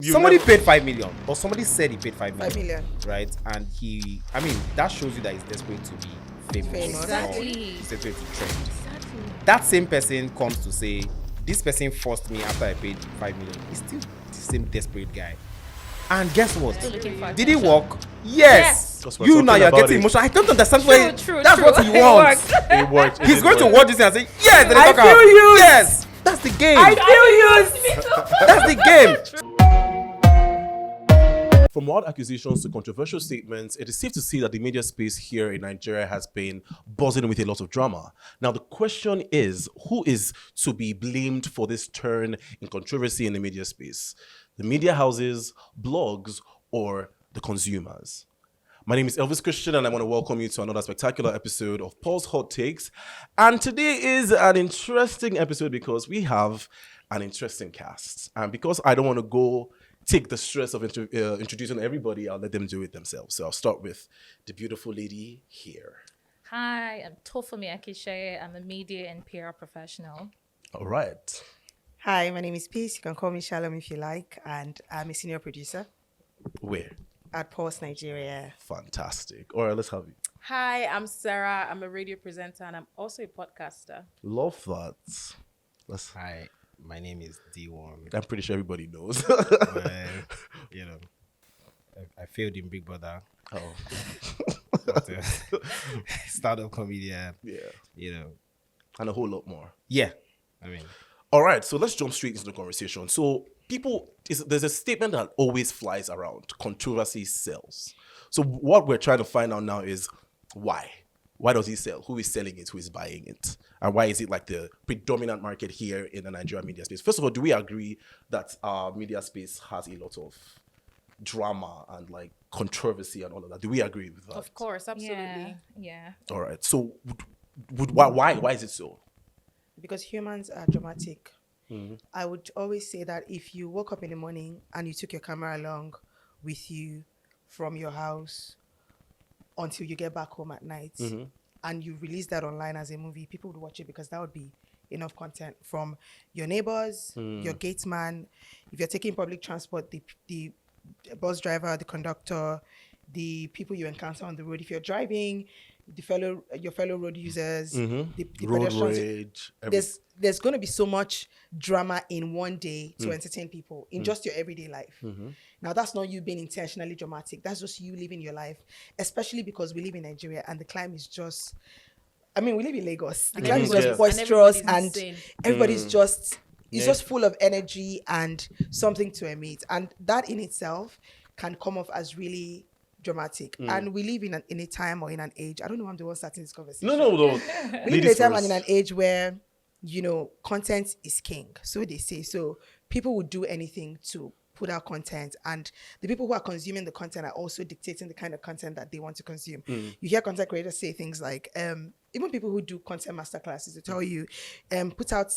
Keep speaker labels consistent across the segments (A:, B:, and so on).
A: Somebody paid 5 million, or somebody said he paid 5 million.
B: 5 million.
A: Right? And that shows you that he's desperate to be famous.
B: Exactly.
A: Or he's desperate to trend. Exactly. That same person comes to say, this person forced me after I paid 5 million. He's still the same desperate guy. And guess what? Did it work? Yes. You now you're getting emotional. I don't understand why. That's what he wants.
C: It worked.
A: He's going to watch this and say, yes,
B: I feel you.
A: Yes. That's the game.
B: I feel you.
A: That's the game.
C: From wild accusations to controversial statements, it is safe to say that the media space here in Nigeria has been buzzing with a lot of drama. Now, the question is, who is to be blamed for this turn in controversy in the media space? The media houses, blogs, or the consumers? My name is Elvis Christian, and I want to welcome you to another spectacular episode of Paul's Hot Takes. And today is an interesting episode because we have an interesting cast. And because I don't want to take the stress of introducing everybody, I'll let them do it themselves. So I'll start with the beautiful lady here.
D: Hi, I'm Tofumi Akishaye. I'm a media and PR professional.
C: All right.
B: Hi, my name is Peace. You can call me Shalom if you like, and I'm a senior producer.
C: Where?
B: At Pulse Nigeria.
C: Fantastic. All right, let's have it.
E: Hi, I'm Sarah. I'm a radio presenter and I'm also a podcaster.
C: Love that.
A: Hi, my name is DeeOne.
C: I'm pretty sure everybody knows.
A: I failed in Big Brother.
C: Oh.
A: Startup comedian.
C: Yeah. And a whole lot more.
A: Yeah.
C: All right, so let's jump straight into the conversation. So there's a statement that always flies around: controversy sells. So what we're trying to find out now is why. Why does he sell? Who is selling it? Who is buying it? And why is it like the predominant market here in the Nigerian media space? First of all, do we agree that our media space has a lot of drama and like controversy and all of that? Do we agree with that?
E: Of course, absolutely.
D: Yeah.
C: All right. So why is it so?
B: Because humans are dramatic. Mm-hmm. I would always say that if you woke up in the morning and you took your camera along with you from your house until you get back home at night, mm-hmm. and you release that online as a movie, people would watch it because that would be enough content from your neighbors, your gate man. If you're taking public transport, the bus driver, the conductor, the people you encounter on the road. If you're driving, your fellow road users,
C: mm-hmm.
B: the
C: road
B: pedestrians.
C: rage.
B: There's going to be so much drama in one day to entertain people in just your everyday life. Mm-hmm. Now, that's not you being intentionally dramatic. That's just you living your life, especially because we live in Nigeria and the climate is just... we live in Lagos. The climate is just boisterous and everybody's just... It's just full of energy and something to emit. And that in itself can come off as really dramatic. And we live in a time or in an age... I don't know why I'm the one starting this conversation.
C: No.
B: We live in a time and in an age where, content is king. So they say. So people would do anything to put out content. And the people who are consuming the content are also dictating the kind of content that they want to consume. You hear content creators say things like... even people who do content masterclasses, they tell you, put out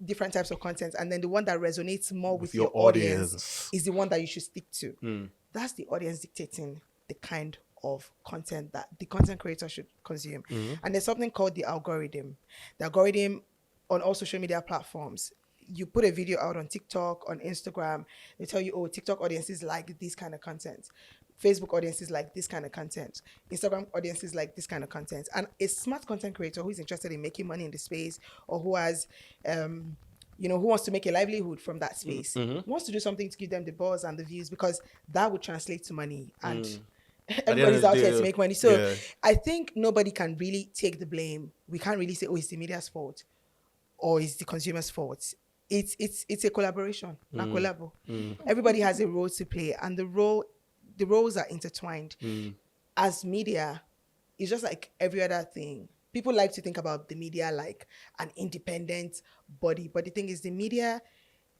B: different types of content, and then the one that resonates more with your audience is the one that you should stick to. That's the audience dictating the kind of content that the content creator should consume. And there's something called the algorithm. The algorithm on all social media platforms. You put a video out on TikTok, on Instagram, they tell you, TikTok audiences like this kind of content. Facebook audiences like this kind of content. Instagram audiences like this kind of content. And a smart content creator who is interested in making money in the space, or who has, who wants to make a livelihood from that space, wants to do something to give them the buzz and the views, because that would translate to money. And everybody's out here to make money. So I think nobody can really take the blame. We can't really say, it's the media's fault or it's the consumer's fault. It's a collaboration, not collabo. Everybody has a role to play, and the roles are intertwined. As media, it's just like every other thing. People like to think about the media like an independent body, but the thing is, the media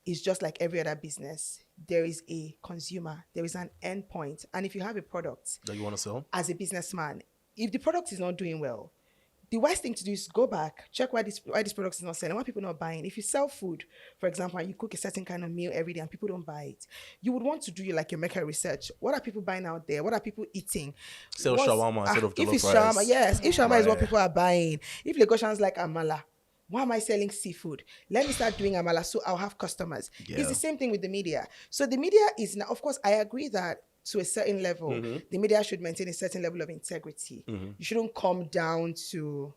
B: is just like every other business. There is a consumer, there is an end point, and if you have a product
C: that you want to sell
B: as a businessman, if the product is not doing well, the worst thing to do is go back, check why this product is not selling, why people not buying. If you sell food, for example, and you cook a certain kind of meal every day and people don't buy it, you would want to do your market research. What are people buying out there? What are people eating?
C: Sell shawarma instead of jollof rice.
B: If shawarma is what people are buying. If Lagosians like amala, Why am I selling seafood? Let me start doing amala so I'll have customers.
C: Yeah.
B: It's the same thing with the media. So the media is now, of course, I agree that to a certain level, the media should maintain a certain level of integrity. You shouldn't come down to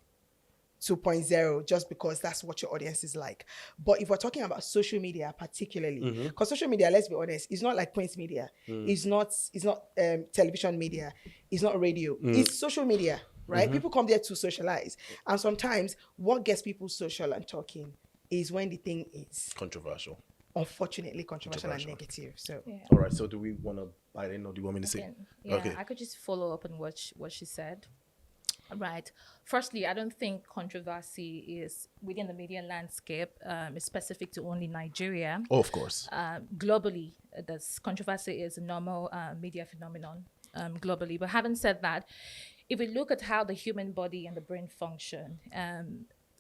B: 2.0 just because that's what your audience is like. But if we're talking about social media particularly, because social media, let's be honest, is not like print media. It's not television media. It's not radio. It's social media, right? People come there to socialize. And sometimes what gets people social and talking is when the thing is
C: Controversial.
B: unfortunately controversial and negative. So
D: Yeah.
C: All right. So do we want to? I didn't know. Do you want me to say?
D: Okay. Yeah, I could just follow up on what she said. Right. Firstly, I don't think controversy is within the media landscape is specific to only Nigeria.
C: Oh, of course.
D: Globally, this controversy is a normal media phenomenon globally. But having said that, if we look at how the human body and the brain function,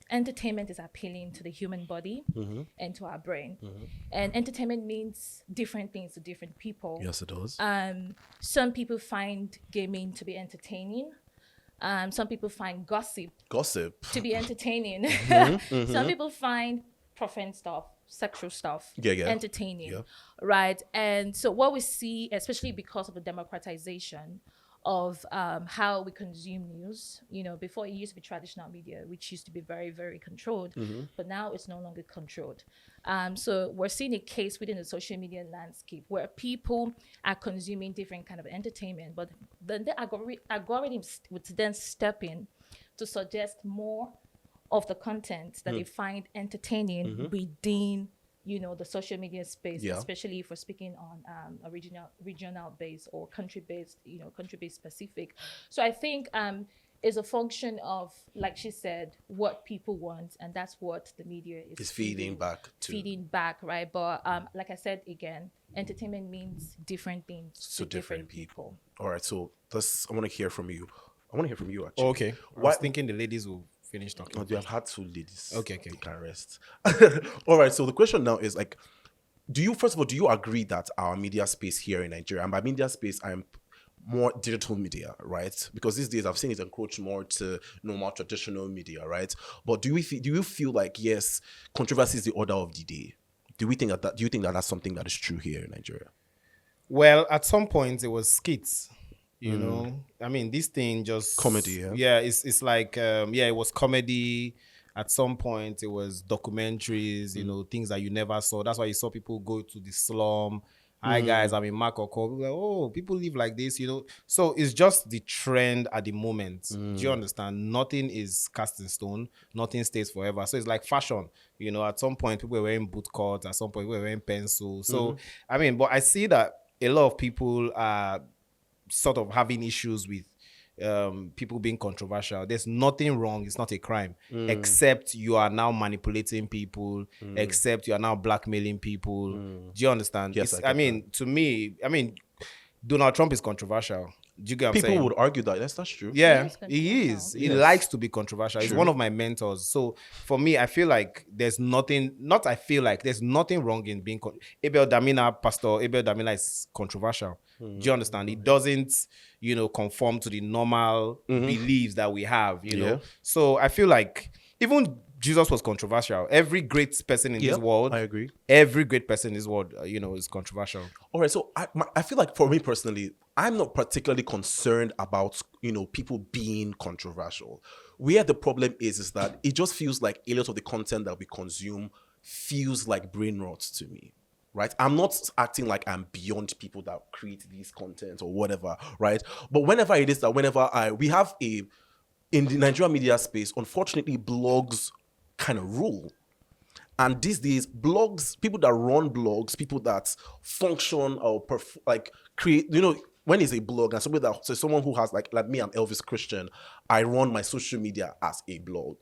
D: entertainment is appealing to the human body and to our brain. And entertainment means different things to different people.
C: Yes, it does.
D: Some people find gaming to be entertaining. Some people find gossip to be entertaining. Some people find profane stuff, sexual stuff, entertaining.
C: Yeah.
D: Right? And so what we see, especially because of the democratization of how we consume news, before it used to be traditional media, which used to be very, very controlled, but now it's no longer controlled. So we're seeing a case within the social media landscape where people are consuming different kind of entertainment, but then the algorithms would then step in to suggest more of the content that they find entertaining within the social media space, especially if we're speaking on a regional base or country based specific. So I think is a function of, like she said, what people want, and that's what the media is
C: feeding back to.
D: Feeding back, right? But like I said again, entertainment means different things to different people.
C: All right, so I want to hear from you. I want to hear from you actually.
A: Okay. I was thinking the ladies will finish talking.
C: Oh, you have had two ladies.
A: Okay.
C: They can rest. All right, so the question now is like, do you agree that our media space here in Nigeria, and by media space, I'm more digital media, right? Because these days I've seen it encroach more to normal traditional media, right? But do you feel like, yes, controversy is the order of the day? Do you think that that's something that is true here in Nigeria?
A: Well, at some point it was skits. I mean, this thing just
C: comedy.
A: It's like it was comedy. At some point it was documentaries, things that you never saw. That's why you saw people go to the slum. Hi guys, I'm in Makoko. People like, oh, people live like this, So it's just the trend at the moment. Do you understand? Nothing is cast in stone. Nothing stays forever. So it's like fashion. At some point people were wearing boot cuts. At some point people were wearing pencils. So I mean, but I see that a lot of people are sort of having issues with people being controversial. There's nothing wrong. It's not a crime, except you are now manipulating people, except you are now blackmailing people. Do you understand?
C: Yes,
A: I mean, to me, Donald Trump is controversial. Do you get what I'm saying?
C: People would argue that. That's true.
A: Yeah, he is. He likes to be controversial. He's one of my mentors. So for me, I feel like there's nothing wrong in being Pastor Abel Damina is controversial. Do you understand? It doesn't, conform to the normal beliefs that we have, So I feel like even Jesus was controversial. Every great person in this world,
C: I agree.
A: Every great person in this world, is controversial.
C: All right, so I feel like for me personally, I'm not particularly concerned about, people being controversial. Where the problem is that it just feels like a lot of the content that we consume feels like brain rot to me. Right? I'm not acting like I'm beyond people that create these content or whatever, right? But whenever it is that we have in the Nigerian media space, unfortunately, blogs kind of rule. And these days, blogs, people that run blogs, people that function or create, when it's a blog and someone who has like me, I'm Elvis Christian, I run my social media as a blog.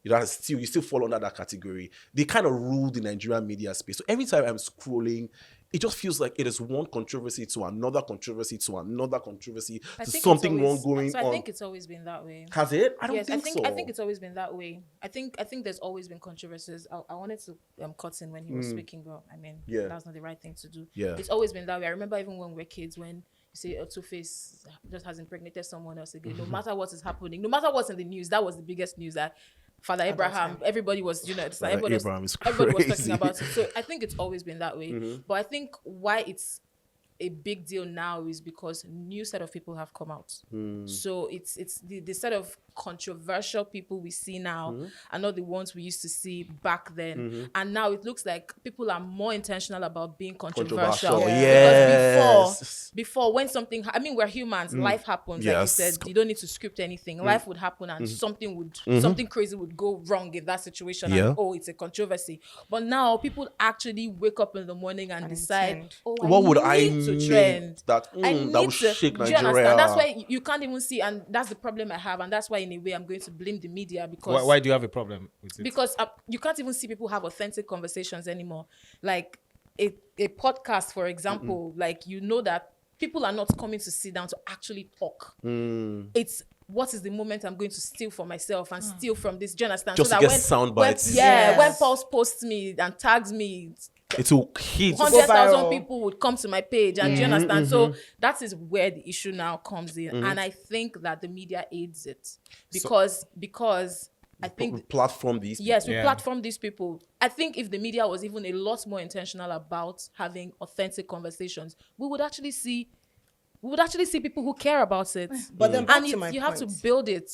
C: You still fall under that category. They kind of rule the Nigerian media space. So every time I'm scrolling, it just feels like it is one controversy to another controversy to another controversy to something wrong going on.
E: I think it's always been that way.
C: Has it? I don't think so.
E: I think it's always been that way. I think there's always been controversies. I wanted to cut in when he was speaking, but I mean, that's not the right thing to do.
C: Yeah.
E: It's always been that way. I remember even when we were kids, when you say Two-Face just has impregnated someone else again, no matter what is happening, no matter what's in the news, that was the biggest news, that Father Abraham. Everybody was,
C: Father Abraham is
E: everybody was talking
C: crazy.
E: about it. So I think it's always been that way. But I think why it's a big deal now is because new set of people have come out. So it's the set of controversial people we see now are not the ones we used to see back then. And now it looks like people are more intentional about being controversial.
C: Yes.
E: Because before when something, we're humans, life happens. Like you said, you don't need to script anything. Life would happen and something crazy would go wrong in that situation. And, it's a controversy. But now people actually wake up in the morning and decide,
C: what would I
E: need to
C: make
E: trend
C: that will shake
E: do you
C: Nigeria?
E: understand? That's why you can't even see, and that's the problem I have, and that's why in a way I'm going to blame the media because
A: Why do you have a problem with it?
E: because you can't even see people have authentic conversations anymore. Like a podcast, for example, like that people are not coming to sit down to actually talk. It's what is the moment I'm going to steal for myself and steal from this. Do you understand?
C: Just
E: so
C: to
E: that
C: get sound bites.
E: when Pulse posts me and tags me,
C: it will hit.
E: 100,000 people would come to my page, and do you understand? So that is where the issue now comes in, and I think that the media aids it because I think
C: we platform these people.
E: Yes, we platform these people. I think if the media was even a lot more intentional about having authentic conversations, we would actually see people who care about it.
B: But then back
E: and
B: to my
E: you have to
B: point.
E: build it.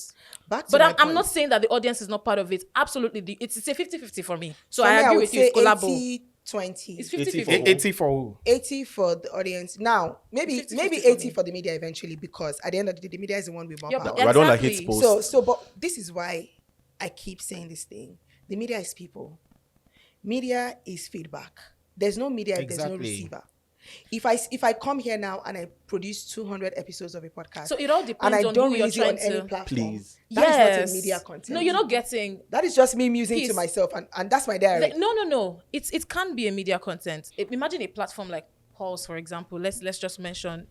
B: Back to
E: But
B: my
E: I'm not
B: point.
E: saying that the audience is not part of it. Absolutely. It's a 50-50 for me. So
B: For me,
E: I agree
B: would
E: with you. It's
B: say
E: collabo.
B: 80-20.
E: It's
C: 80
E: 50-50.
C: for
A: 80 for who?
B: 80 for the audience. Now, maybe
E: 50-50
B: maybe
E: for
B: 80
E: me.
B: for the media eventually, because at the end of the day, the media is the one with more
E: Yeah,
B: power.
E: but
C: I don't like
E: exactly.
C: hate posts.
B: But this is why I keep saying this thing. The media is people. Media is feedback. There's no media if there's no
A: Exactly.
B: receiver. If I come here now and I produce 200 episodes of a podcast,
E: So it all
B: and
E: depends
B: I
E: on
B: don't
E: who you're
B: release it on
E: trying
B: any
E: to.
B: platform,
C: Please.
B: that is
E: Yes.
B: not a media content.
E: No, you're not getting.
B: That is just me musing to
E: Peace.
B: myself, and that's my diary.
E: No. It can be a media content. Imagine a platform like Pulse, for example. Let's just mention.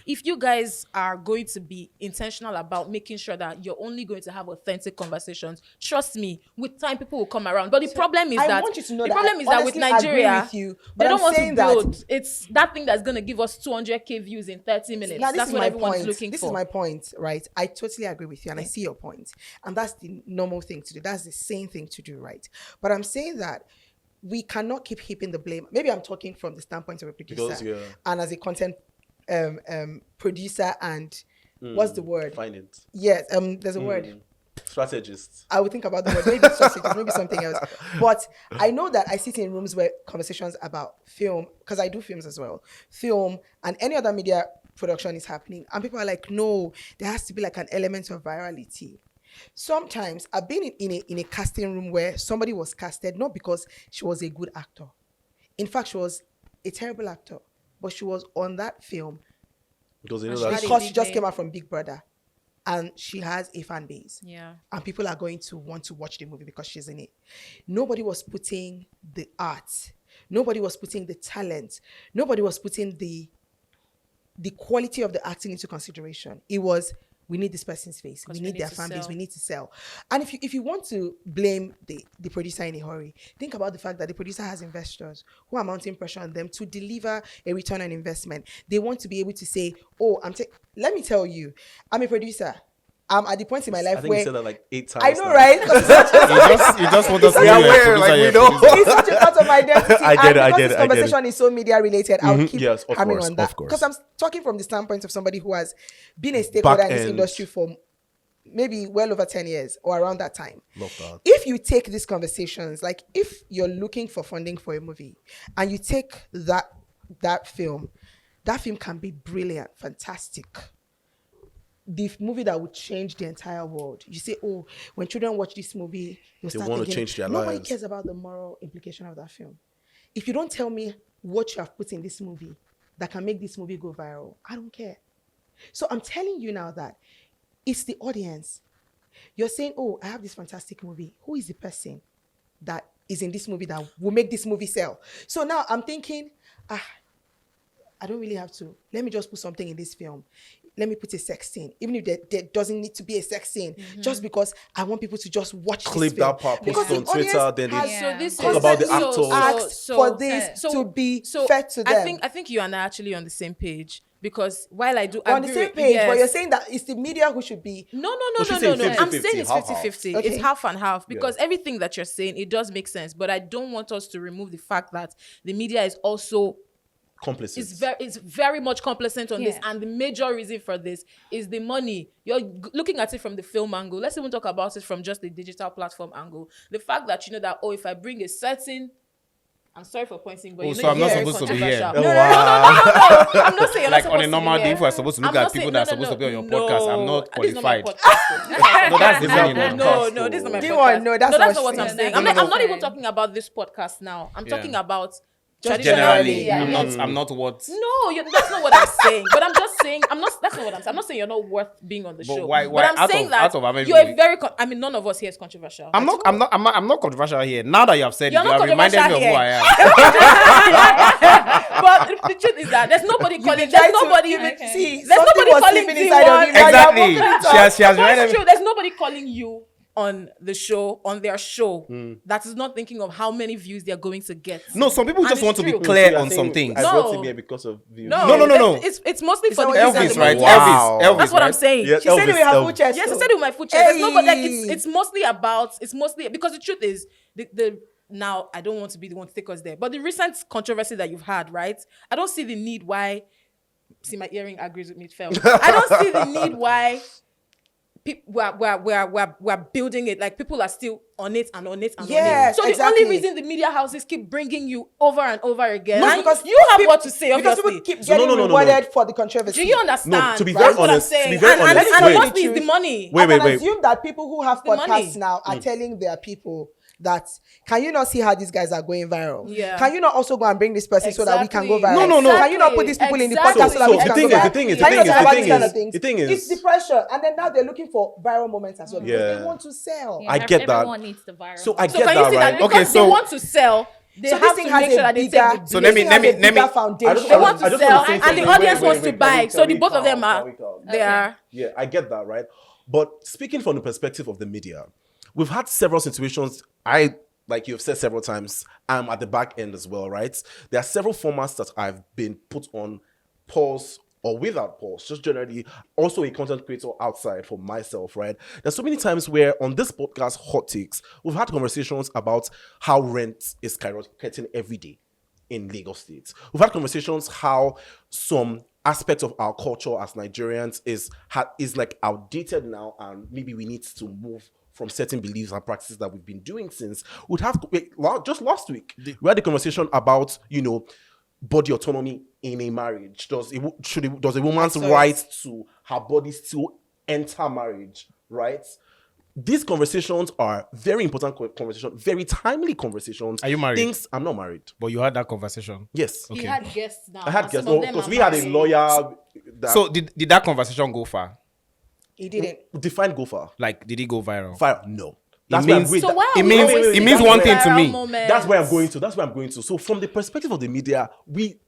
E: If you guys are going to be intentional about making sure that you're only going to have authentic conversations, trust me, with time people will come around. But the problem is
B: I want you to know
E: the
B: that
E: problem
B: I
E: is that with
B: honestly agree
E: Nigeria,
B: with you, but
E: they don't
B: I'm
E: want to
B: saying that-
E: build. It's that thing that's going to give us 200k views in 30 minutes.
B: Now, this
E: That's
B: is
E: what
B: my
E: everyone's
B: point.
E: looking
B: This
E: for.
B: is my point, right? I totally agree with you, and I see your point. And that's the normal thing to do. That's the same thing to do, right? But I'm saying that we cannot keep heaping the blame. Maybe I'm talking from the standpoint of a producer and as a content producer and what's the word?
C: Finance.
B: Yes, there's a word.
C: Strategist.
B: I would think about the word. Maybe it's strategies, maybe something else. But I know that I sit in rooms where conversations about film, because I do films as well, film and any other media production is happening. And people are like, no, there has to be like an element of virality. Sometimes I've been in a casting room where somebody was casted, not because she was a good actor. In fact, she was a terrible actor. But she was on that film
C: Because you know
E: And
C: that
E: had a
B: because she
E: big
B: just
E: name.
B: came out from Big Brother. And she has a fan base.
E: Yeah.
B: And people are going to want to watch the movie because she's in it. Nobody was putting the art. Nobody was putting the talent. Nobody was putting the quality of the acting into consideration. It was, we need this person's face. We need their
E: to
B: fan base.
E: sell.
B: We need to sell. And if you want to blame the producer in a hurry, think about the fact that the producer has investors who are mounting pressure on them to deliver a return on investment. They want to be able to say, oh, let me tell you, I'm a producer. I'm at the point in my life
C: I think
B: where
C: you said that like 8 times.
B: I know,
C: now.
B: right?
A: You just want us to
C: We
A: be
C: are
A: like
C: aware,
A: producer,
C: like,
A: you're
C: we know.
A: producer.
B: It's such a part of my identity.
C: I get
B: And
C: it, I
B: because
C: get
B: this
C: it, I get it.
B: conversation is so media related, I'll keep
C: Yes, of
B: hammering
C: course,
B: on that.
C: of course.
B: Because I'm talking from the standpoint of somebody who has been a stakeholder in this
C: Back end.
B: industry for maybe well over 10 years or around that time.
C: Love that.
B: If you take these conversations, like if you're looking for funding for a movie and you take that film can be brilliant, fantastic. The movie that would change the entire world. You say, oh, when children watch this movie, they'll start
C: want to
B: thinking,
C: change their
B: nobody
C: lives.
B: cares about the moral implication of that film. If you don't tell me what you have put in this movie that can make this movie go viral, I don't care. So I'm telling you now that it's the audience. You're saying, oh, I have this fantastic movie. Who is the person that is in this movie that will make this movie sell? So now I'm thinking, I don't really have to. Let me just put something in this film. Let me put a sex scene, even if there doesn't need to be a sex scene, just because I want people to just watch
C: Clip
B: this film.
C: that part, post
B: Because
C: it on
B: the audience
C: Twitter, then they
B: has
E: So this
C: talk
E: is
C: about the
B: constantly
C: actors.
B: asked for this to be fed to them.
E: I think you and I are actually on the same page because while I do
B: We're on the
E: agree
B: same
E: with-
B: page, but
E: yes.
B: you're saying that it's the media who should be.
E: No.
C: she's saying
E: I'm
C: 50-50,
E: saying it's
C: half-half.
E: 50-50.
B: Okay.
E: It's half and half because everything that you're saying, it does make sense. But I don't want us to remove the fact that the media is also
C: Complicit.
E: it's very much complacent on this,
D: Yeah.
E: and the major reason for this is the money. You're looking at it from the film angle. Let's even talk about it from just the digital platform angle. The fact that you know that if I bring a certain, I'm sorry for pointing, but
A: Oh,
E: you know
A: so I'm not
E: it's very
A: supposed to be here.
E: controversial.
C: Oh, wow.
E: I'm not saying you're
A: Like
E: not
A: on a
E: supposed
A: normal
E: to be
A: day,
E: here.
A: if we're supposed to look
E: I'm
A: at
E: not
A: people
E: saying-
A: that are supposed to be on your
E: no.
A: podcast, I'm not
E: This is not my
A: qualified.
E: podcast.
A: No, that's the
C: It's our
A: meaning.
C: podcast.
E: No, this is not my
B: DeeOne,
E: podcast.
B: no, that's
E: not
B: what
E: what
B: she's
E: I'm
B: saying.
E: saying.
A: No,
E: I'm
A: no,
E: not
A: no.
E: even talking about this podcast now. I'm
A: Yeah.
E: talking about
B: Just
A: Generally,
E: Yeah,
A: I'm
E: yeah.
A: not what.
E: No, that's not what I'm saying. But I'm just saying that's not what I'm saying. I'm not saying you're not worth being on the
A: But
E: show.
A: why-
E: but I'm
A: out
E: saying
A: of-
E: that
A: out of how many
E: you're a
A: people-
E: very. I mean, none of us here is controversial.
A: I'm not controversial here. Now that you have said
E: You're
A: it, you
E: not
A: have reminded me of
E: controversial
A: who I am.
E: But the truth is that there's nobody calling.
B: Try
E: There's
B: to-
E: nobody.
D: Okay.
B: See,
E: There's
B: something
E: nobody
B: was
E: calling
B: sleeping inside of
E: DeeOne.
B: you. Now you're
A: Exactly.
B: moving it
A: She
B: up.
A: has
E: But
A: reminded
E: it's
A: me.
E: true. There's nobody calling you on the show, on their show,
A: Hmm.
E: that is not thinking of how many views they're going to get.
A: No, some people
E: And
A: just
E: it's
A: want to be
E: true.
A: clear
C: You're
A: on
C: saying
A: some things.
C: I brought
E: No.
C: him here because of views.
A: No.
E: It's mostly for
B: that
E: the
B: what you
E: views and
B: said?
E: the
A: Elvis, right?
E: money.
C: Wow.
A: Elvis.
E: That's what I'm
A: right?
E: saying.
C: Yes,
B: She said it with her
C: Elvis.
B: full chest.
E: Yes, I
B: though.
E: said it with my foot chest. There's nobody like
B: Hey.
E: it's mostly about because the truth is the now I don't want to be the one to take us there, but the recent controversy that you've had, right? I don't see the need why. See, my earring agrees with me. It fell. I don't see the need why. We're building it, like people are still on it and on it and
B: Yes,
E: on it. So
B: exactly.
E: the only reason the media houses keep bringing you over and over again,
B: No,
E: and
B: because
E: you have
B: people-
E: what to say,
B: because
E: obviously.
B: people keep
C: So
B: getting
C: no.
B: rewarded for the controversy.
E: Do you understand?
C: No, to be
E: right?
C: very
E: That's what I'm
C: honest, to
E: saying.
C: be very
E: and
C: honest,
E: and
C: wait.
E: mostly it's the money.
C: Wait,
B: I can
C: wait.
B: assume that people who have
E: The money.
B: podcasts now are telling their people that, can you not see how these guys are going viral?
E: Yeah.
B: Can you not also go and bring this person so that we can go
E: Exactly.
B: viral?
A: No.
B: Can you not put these people in the
E: Exactly.
B: podcast so that we
C: So
B: can
C: the thing
B: go
C: is,
B: viral?
C: the thing is,
B: Can you not
C: the
B: talk about
C: thing
B: these kind
C: is-
B: of things?
C: the thing is-
B: It's the pressure, and then now they're looking for viral moments as well because
C: Yeah.
B: they want to sell.
D: Yeah,
C: I get that.
D: Everyone needs the viral.
C: So I
E: So
C: get
E: can you
C: that,
E: see
C: right?
E: that because
A: Okay, so-
E: they want to sell, they
B: So
E: have
B: this
E: to
B: thing
E: make
B: has
E: sure
B: a
E: that they take
B: bigger.
E: the
A: So
E: blame.
A: let me-
B: this thing has a bigger
A: I
B: foundation.
E: They want to
C: I just
E: sell,
C: want to say
E: and the
C: something.
E: audience
C: Wait,
E: wants to
C: wait,
E: buy.
C: wait,
E: So
C: can
E: the
C: we
E: both of them
C: calm?
E: are.
C: Can we calm?
E: They are.
C: Yeah, I get that, right? But speaking from the perspective of the media, we've had several situations. Like you've said several times, I'm at the back end as well, right? There are several formats that I've been put on pause or without pause, just generally also a content creator outside for myself, right? There's so many times where on this podcast, Hot Takes, we've had conversations about how rent is skyrocketing every day in Lagos State. We've had conversations how some aspects of our culture as Nigerians is like outdated now, and maybe we need to move from certain beliefs and practices that we've been doing since. Just last week, we had a conversation about, body autonomy in a marriage. Does a woman's right to her body still enter marriage, right? These conversations are very important conversations, very timely conversations.
A: Are you married?
C: I'm not married.
A: But you had that conversation.
C: Yes.
E: He had guests now.
C: I had
E: and
C: guests
E: some of them
C: because
E: are
C: we had a
E: married.
C: lawyer that
A: So did that conversation go far?
B: He didn't.
C: defined go far.
A: Like, did it go viral?
C: No.
A: means-
C: where I'm going.
E: So why
A: It
E: are we
A: means-
E: always
A: it
E: seeing
A: means
E: these
A: one thing to
E: viral
A: me.
E: moments?
C: That's where I'm going to. That's where I'm going to. So from the perspective of the media,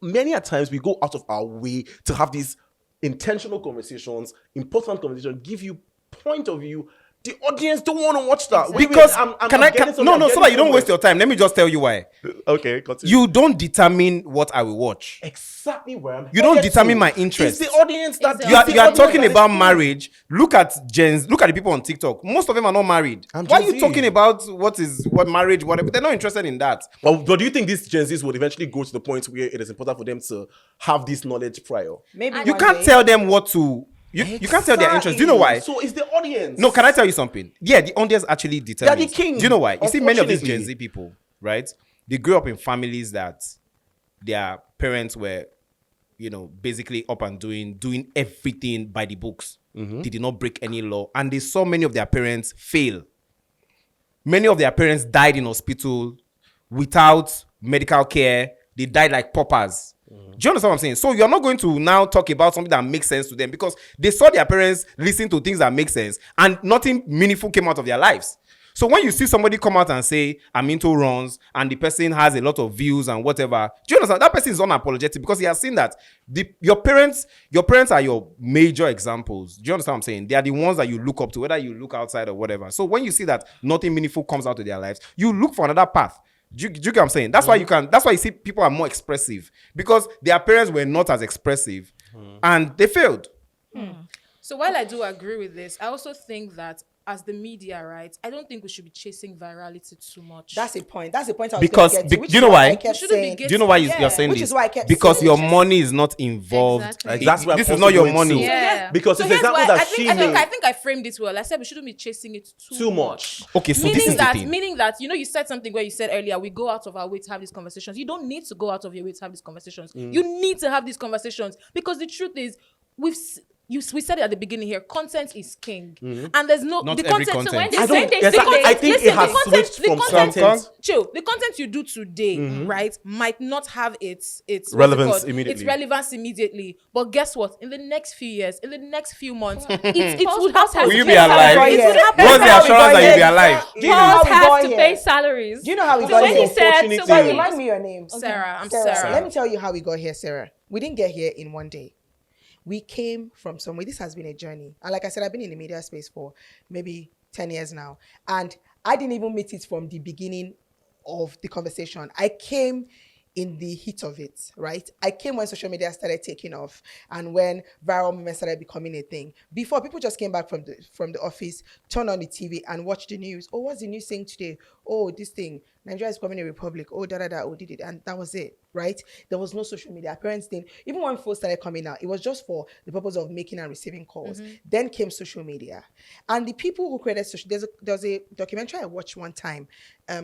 C: many a times we go out of our way to have these intentional conversations, important conversations, give you point of view. The audience don't want to watch that.
A: Because
C: I'm
A: so
C: getting
A: that you
C: somewhere.
A: don't waste your time. Let me just tell you why.
C: Okay, continue.
A: You don't determine what I will watch.
C: Exactly where I'm.
A: You don't
C: headed
A: determine
C: to.
A: my interest.
C: It's the audience that
D: Exactly.
A: You are,
C: it's the
A: you are
C: audience
A: talking
C: that is
A: about
C: cool.
A: marriage. Look at the people on TikTok. Most of them are not married.
C: I'm
A: Why are
C: Gen
A: you
C: Z.
A: talking about what marriage, whatever? They're not interested in that.
C: But do you think these Gen Zs would eventually go to the point where it is important for them to have this knowledge prior?
B: Maybe
A: You
B: one
A: can't
B: day.
A: tell them what to. You can't tell their interest. Do you know why?
C: So it's the audience.
A: No, can I tell you something? Yeah, the audience actually determines.
C: They're the king,
A: Do you know why? You see, many of these Gen
C: unfortunately.
A: Z people, right? They grew up in families that their parents were, basically up and doing everything by the books. They did not break any law, and they saw many of their parents fail. Many of their parents died in hospital without medical care. They died like paupers. Do you understand what I'm saying? So you're not going to now talk about something that makes sense to them because they saw their parents listen to things that make sense and nothing meaningful came out of their lives. So when you see somebody come out and say, I'm into runs, and the person has a lot of views and whatever, do you understand? That person is unapologetic because he has seen that your parents are your major examples. Do you understand what I'm saying? They are the ones that you look up to, whether you look outside or whatever. So when you see that nothing meaningful comes out of their lives, you look for another path. Do you get what I'm saying? That's why you see people are more expressive because their parents were not as expressive. And they failed.
E: So while I do agree with this, I also think that as the media, right, I don't think we should be chasing virality too much.
B: That's a point. That's the point I was
A: Because
B: going to get to.
A: do
B: Which
A: you
B: is
A: know why?
B: I
E: We
B: kept
E: shouldn't be
B: saying,
A: Do you know why
E: Yeah.
A: you're saying
B: Which
A: this?
B: is why I kept
A: Because
B: saying
A: your
B: just-
A: money is not involved.
D: Exactly.
C: That's where I'm
A: This is
C: also
A: not your
C: going
A: money.
C: to.
E: Yeah.
C: Because it's
E: here's
C: example
E: why
C: that
E: I
C: she
E: think,
C: made.
E: I think I framed it well. I said we shouldn't be chasing it
C: Too much.
A: Okay, so this
E: meaning
A: is the
E: that,
A: thing.
E: meaning that, you know, you said something where you said earlier, we go out of our way to have these conversations. You don't need to go out of your way to have these conversations. You need to have these conversations because the truth is, we said it at the beginning here. Content is king, and there's no
A: Not
E: the
A: every
E: content. So when
A: content.
E: they
C: I
E: say
C: don't.
E: they
C: Yes,
E: say
C: I think
E: listen,
C: it has
E: the content,
C: switched
E: the
C: from
E: content,
C: content.
E: chill. The content you do today, right, might not have its what's it
C: Relevance
E: called?
C: immediately.
E: Its relevance immediately. But guess what? In the next few years, in the next few months, it would
D: Pause
E: happen.
A: Will you be
B: Yes,
A: alive?
B: I'm
E: It
B: going
E: would
B: here.
E: happen.
A: What's the
B: How we
A: assurance
B: got
A: that you'll be
B: here?
A: alive?
B: Do you know how
D: Paul
B: we
D: has
B: got
D: to
B: here?
D: pay salaries.
B: Do you know how we
D: So
B: got
D: when
B: here?
D: he said,
C: Unfortunate
D: so
C: thing.
D: when
B: Sorry,
D: he,
B: remind me your name.
E: Sarah, I'm
B: Sarah.
E: Sarah.
B: Let me tell you how we got here, Sarah. We didn't get here in one day. We came from somewhere. This has been a journey. And like I said, I've been in the media space for maybe 10 years now. And I didn't even meet it from the beginning of the conversation. I came in the heat of it, right? I came when social media started taking off and when viral moments started becoming a thing. Before, people just came back from the office, turned on the TV and watched the news. Oh, what's the news saying today? Oh, this thing, Nigeria is becoming a republic. Oh, oh, did it. And that was it, right? There was no social media. Parents didn't, even when phones started coming out, it was just for the purpose of making and receiving calls. Then came social media. And the people who created social, there's a documentary I watched one time,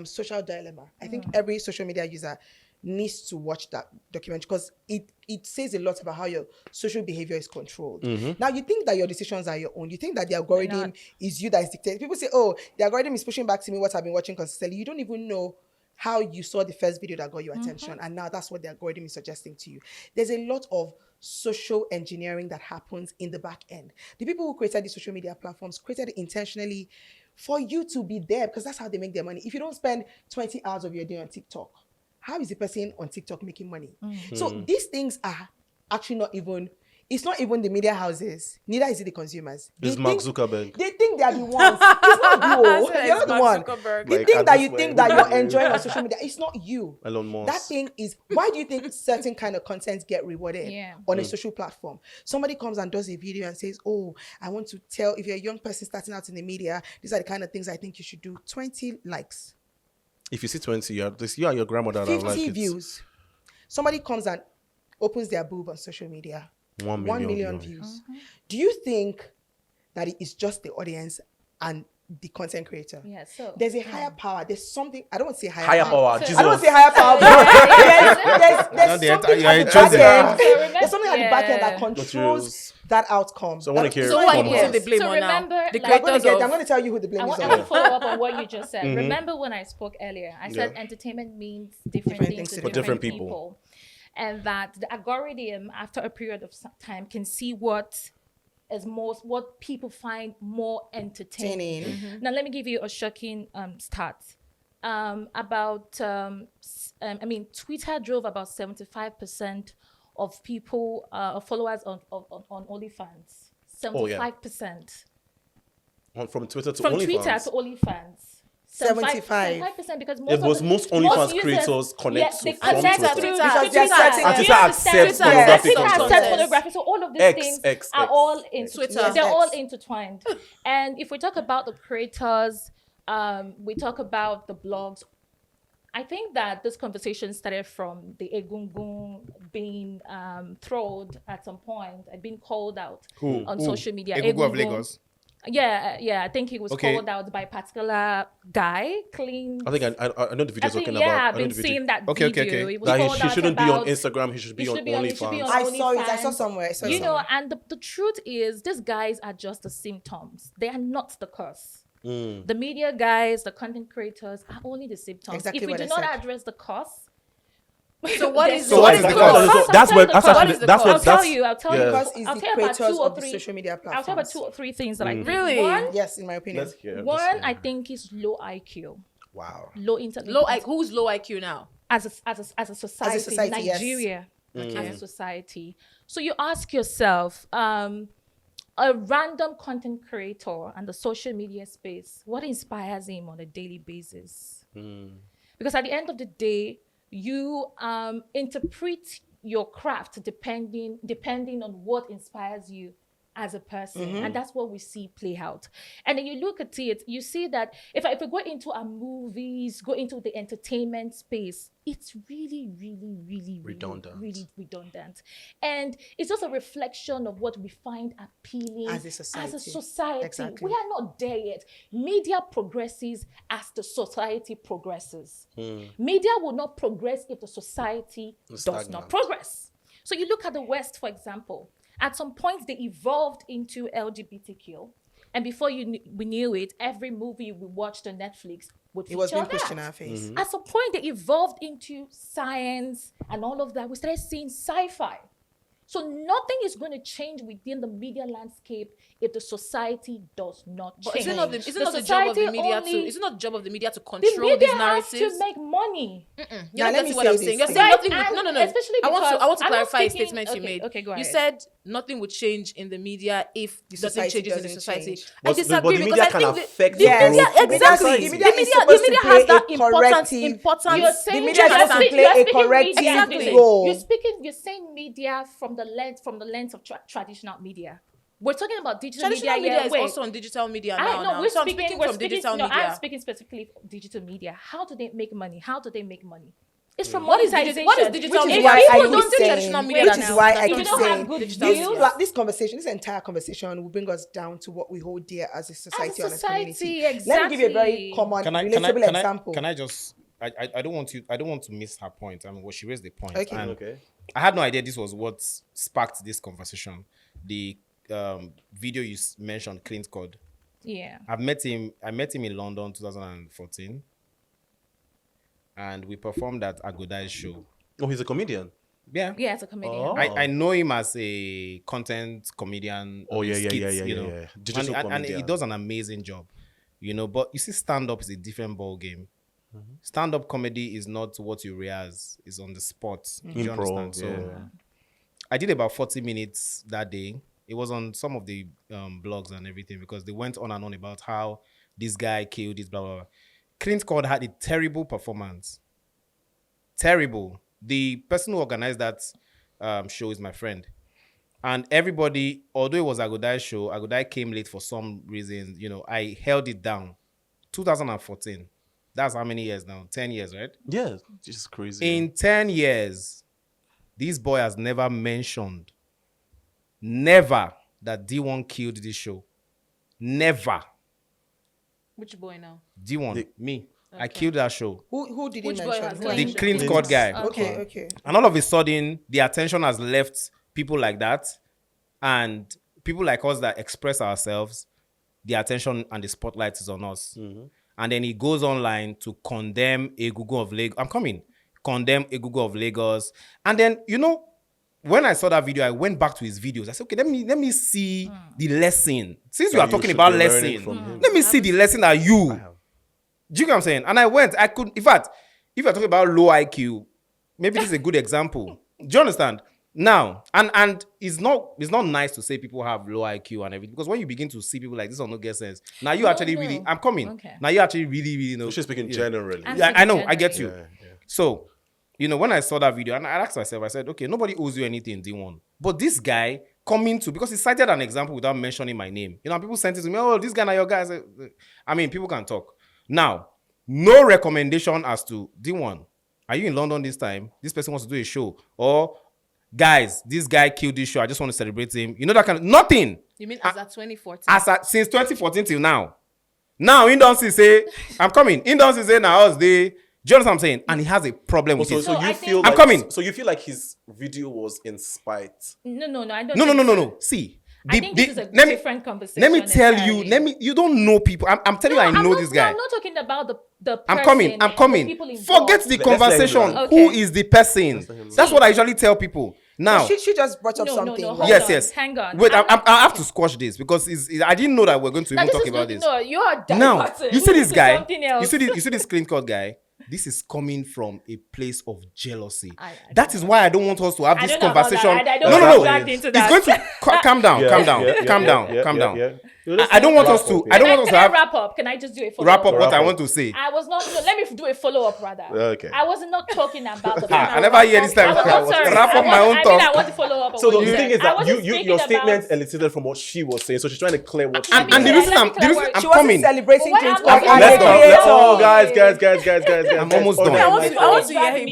B: Social Dilemma. I think every social media user needs to watch that documentary because it says a lot about how your social behavior is controlled. Now, you think that your decisions are your own. You think that the algorithm is you that is dictating. People say, oh, the algorithm is pushing back to me what I've been watching consistently. You don't even know how you saw the first video that got your attention. And now that's what the algorithm is suggesting to you. There's a lot of social engineering that happens in the back end. The people who created these social media platforms created it intentionally for you to be there because that's how they make their money. If you don't spend 20 hours of your day on TikTok, how is the person on TikTok making money? So these things are actually not even, it's not even the media houses, neither is it the consumers.
C: It's Mark Zuckerberg.
B: They think they are the ones. It's not you.
E: said
B: You're
E: it's
B: not the
E: Mark
B: one.
E: Zuckerberg.
B: The
C: Like,
B: thing
C: at
B: that
C: this
B: you
C: point,
B: think that
C: yeah.
B: you're enjoying on social media, it's not you.
C: Elon Musk.
B: That thing is, why do you think certain kind of content get rewarded
D: Yeah.
B: on a social platform? Somebody comes and does a video and says, oh, I want to tell, if you're a young person starting out in the media, these are the kind of things I think you should do. 20 likes.
C: If you see 20, you and your grandmother that
B: 50
C: like it.
B: views. Somebody comes and opens their boob on social media.
C: 1
B: 1
C: million
B: million views. Do you think that it is just the audience and the content creator?
D: Yeah, so
B: There's a higher power. There's something, I don't want to say
C: Higher power.
D: So-
C: Jesus.
B: I don't want to say higher power, but there's
A: the
B: something
A: you're
B: at
A: a
B: the
A: chosen.
B: back end.
D: So remember-
B: There's something at the back end that
D: yeah.
B: controls
C: Materials.
B: that outcome.
C: So I want to hear
E: So who are you
C: from
E: putting
C: us.
E: the blame
D: So
E: on now?
D: remember,
E: The
D: like-
B: I'm going
E: creators
B: to
E: of...
B: tell you who the blame
D: I
B: is
D: want, I
B: on.
D: want to follow up on what you just said. Remember when I spoke earlier, I said
C: Yeah.
D: entertainment means different
B: Different
D: things
B: things
D: to
B: to
D: different
C: different
D: people.
C: people.
D: And that the algorithm, after a period of time, can see what what people find more entertaining. Now, let me give you a shocking stat. Twitter drove about 75% of people, followers on OnlyFans. 75%.
C: From Twitter to
D: From
C: OnlyFans.
D: Twitter to OnlyFans.
B: 75.
D: 75% because
C: Yeah, because most OnlyFans creators connect to
D: they
C: from
D: connect
C: Twitter.
D: through
B: Because
D: Twitter.
B: they're setting-
C: And
D: Do
C: Twitter
D: you
C: accepts
D: understand?
C: pornographic
D: Twitter
C: content.
D: accepts pornography. So all of these
C: X,
D: things
C: X,
D: are
C: X.
D: all into
E: Twitter.
B: Yes,
D: They're all
B: X.
D: intertwined. And if we talk about the creators, we talk about the blogs. I think that this conversation started from the Egungun being trolled at some point and being called out on social media.
A: Egungun of Lagos.
D: Yeah, I think he was
A: Okay.
D: called out by a particular guy, clean.
C: I think I know the video
D: I
C: you're
D: think,
C: talking
D: yeah,
C: about.
D: I've
C: I know
D: been
C: the video.
D: seeing that
A: Okay,
D: video.
A: okay.
D: He was
C: That
D: called
C: he
D: out
C: shouldn't be on
D: about-
C: Instagram. He should be on
D: he should be on
C: OnlyFans.
B: I saw it. I saw
D: OnlyFans.
B: somewhere. I saw it
D: You know,
B: somewhere.
D: and the truth is, these guys are just the symptoms. They are not the cause. The media guys, the content creators are only the symptoms.
B: Exactly
D: if we
B: what
D: do
B: I
D: not
B: said.
D: address the cause,
E: So what is
A: So what is the cause?
D: I'll
C: That's
D: tell
C: what.
D: you
C: That's
D: the cause.
C: actually. That's
D: I'll
C: what.
D: tell
C: That's
D: you. I'll tell
C: yeah.
D: you.
B: Because it's
D: I'll
B: the
D: tell you about
B: creators
D: two or
B: of the
D: three.
B: social media
D: I'll tell you about
B: platforms.
D: 2 or 3 things that I think.
E: Really?
D: One,
B: Yes, in my opinion.
C: Let's hear.
D: one, I think is low IQ,
C: Wow.
D: low intelligence.
E: Who's low IQ now?
D: As a society,
B: society, yes.
D: Nigeria,
E: Okay.
D: as a society. So you ask yourself, a random content creator and the social media space, what inspires him on a daily basis? Because at the end of the day, you interpret your craft depending on what inspires you as a person. And that's what we see play out. And then you look at it, you see that if we go into our movies, go into the entertainment space, it's really
C: Redundant.
D: really redundant. And it's just a reflection of what we find appealing
B: As a society. Exactly.
D: We are not there yet. Media progresses as the society progresses. Media will not progress if the society does not
C: Stagnant.
D: progress. So you look at the West, for example. At some point, they evolved into LGBTQ. And before we knew it, every movie we watched on Netflix would feature
B: It was being pushed
D: that.
B: in our face.
D: At some point, they evolved into science and all of that. We started seeing sci-fi. So nothing is going to change within the media landscape if the society does not change.
E: But isn't not the job of the
D: society
E: media
D: only-
E: isn't not the job of the media to
D: the
E: control
D: media
E: these
D: has
E: narratives?
D: to make money.
E: You're
B: Now,
E: not
B: let
E: getting
B: me
E: what
B: say
E: I'm
B: this.
E: saying. You're saying
D: Right,
E: nothing
D: and
E: would, no.
D: especially
E: I want to
D: because I'm not
E: clarify a
D: speaking-
E: statement you
D: okay,
E: made.
D: okay, go
E: You
D: ahead.
E: said nothing would change in the media if
B: The
E: nothing
B: society
E: changes in the
B: doesn't
E: society.
B: change.
E: I
C: But
E: disagree
C: the
E: because
C: media
E: I
C: can
E: think
C: affect
E: the
B: Yes.
E: media
C: growth of
E: exactly.
B: The media is
E: The
B: supposed
E: media
B: to
E: has
B: play
E: that
B: a
E: important
B: corrective-
D: You're
B: The
D: saying
B: media is supposed to play a corrective
E: Exactly.
B: role.
D: You're saying media from the lens of traditional media. We're talking about digital
E: Traditional
D: media.
E: media is
D: Wait.
E: also on digital media
D: I
E: now.
D: know
E: So I'm speaking from digital
D: no,
E: media.
D: I'm speaking specifically of digital media. How do they make money? How do they make money? It's from
E: What is
D: monetization.
E: what is digital
B: Which is
E: media?
B: why I
E: People don't
B: keep
E: do
B: saying,
E: traditional media.
B: which
D: now.
B: is why I
D: If you
B: keep
D: don't have
B: saying,
D: good
B: this,
D: views-
B: this conversation, this entire conversation will bring us down to what we hold dear as a society and as a community.
D: society,
B: Let me give you a very
D: exactly.
B: common, relatable example.
A: Can I just? I don't want to miss her point. I mean, she raised the point.
B: Okay.
A: And
C: Okay.
A: I had no idea this was what sparked this conversation. The video you mentioned, Clint Code.
D: Yeah.
A: I met him in London 2014, and we performed at Agodai's show.
C: Oh, he's a comedian.
A: Yeah.
D: Yeah, as a comedian.
C: Oh.
A: I know him as a content comedian.
C: Oh, yeah,
A: skits,
C: yeah.
A: you know.
C: Digital
A: And he
C: comedian.
A: does an amazing job, you know. But you see, stand-up is a different ball game. Stand-up comedy is not what you rehearse; it's on the spot. Do you
C: Improv,
A: understand? So
C: yeah.
A: I did about 40 minutes that day. It was on some of the blogs and everything because they went on and on about how this guy killed this blah blah blah. Clint Code had a terrible performance. Terrible. The person who organized that show is my friend. And everybody, although it was Agodai's show, Agodai came late for some reason. You know, I held it down. 2014. That's how many years now? 10 years, right?
C: Yeah, just crazy.
A: In 10 years, this boy has never mentioned, never, that DeeOne killed this show. Never.
E: Which boy now?
A: DeeOne, me. I killed that show.
B: Who did
E: Which
B: he
E: boy
B: mention?
E: has
B: Who
E: claimed
A: The
B: mentioned?
A: Clint Code guy.
B: Okay.
A: And all of a sudden, the attention has left people like that. And people like us that express ourselves, the attention and the spotlight is on us. And then he goes online to condemn a Google of Lagos. I'm coming. Condemn a Google of Lagos. And then, you know, when I saw that video, I went back to his videos. I said, okay, let me see the lesson. Since you
C: That
A: are
C: you
A: talking
C: should
A: about
C: be learning
A: lesson,
C: from him.
A: let me see the lesson that you.
C: I have.
A: Do you get what I'm saying? And I went, in fact, if you're talking about low IQ, maybe this is a good example. Do you understand? Now, and it's not nice to say people have low IQ and everything, because when you begin to see people like this or no get sense, now you actually really, I'm coming.
D: Okay.
A: Now you actually really know.
C: She's speaking
A: Yeah.
C: generally.
D: I'm
A: Yeah, I know,
D: speaking
A: I get you.
D: generally.
C: Yeah.
A: So, you know, when I saw that video, and I asked myself, I said, okay, nobody owes you anything, DeeOne. But this guy coming to, because he cited an example without mentioning my name. You know, people sent it to me, oh, this guy, now your guy. I mean, people can talk. Now, no recommendation as to DeeOne. Are you in London this time? This person wants to do a show. Or, guys, this guy killed this show. I just want to celebrate him. You know, that kind of, nothing.
E: You mean as at 2014?
A: Since 2014 till now. Now, Indonsi say, I'm coming. Indonsi say, now us, they, do you understand what I'm saying? And he has a problem with it.
D: So I
C: you
D: think-
C: feel
A: I'm
C: like,
A: coming.
C: So you feel like his video was in spite.
D: No, I don't.
A: No.
D: think so.
A: See.
D: I think this is a
A: let me-
D: different conversation.
A: Let me tell you,
D: entirely.
A: you don't know people. I'm telling you, I know this guy.
D: I'm not talking about the person.
A: I'm coming.
D: the people involved.
A: Forget the
C: Let's let him
A: conversation.
C: run.
A: Who
D: Okay.
A: is the person?
C: let him run.
A: That's what I usually tell people. Now,
B: She just brought up
D: No,
B: something.
D: hold
A: yes,
D: on.
A: yes.
D: Hang on.
A: Wait,
D: I'm not-
A: I have to squash this because I didn't know that we're going to
D: Now,
A: even
D: this
A: talk
D: is
A: about
D: good-
A: this.
D: No, you're
A: Now,
D: diverting
A: you see this
D: to
A: guy.
D: something else.
A: You see this clean cut guy. This is coming from a place of jealousy.
D: I
A: That is why I don't want us to have
D: I
A: this
D: don't know about
A: conversation.
D: that. I don't
A: No,
D: want
A: no,
D: to
A: no.
D: drag into
A: It's
D: that.
A: going to calm down, calm down. I don't want us to. I don't want us to
D: Can I
A: have
D: wrap up? Can I just do a follow
A: wrap up what
C: Wrap
A: I
C: up.
A: want to say.
D: I was not. No, let me do a follow up rather.
C: Okay.
D: I was not talking about the.
A: I never hear this time.
D: I was not sorry.
A: Wrap up my own
D: I
A: talk.
D: want to follow up. On
C: So
D: what
C: the
D: you
C: thing
D: said.
C: is
D: I
C: that
D: wasn't
C: your
D: speaking
C: statement
D: about-
C: elicited from what she was saying, so she's trying to clear what
D: I
C: she
D: mean,
A: And the
C: was
A: reason
D: let me
A: I'm
D: clear what-
B: She wasn't
A: coming.
B: celebrating
D: Why
B: things.
D: am I
B: I'm
A: let's
B: a
A: go.
B: creator.
C: Oh, guys.
A: I'm almost done.
E: I want to hear him.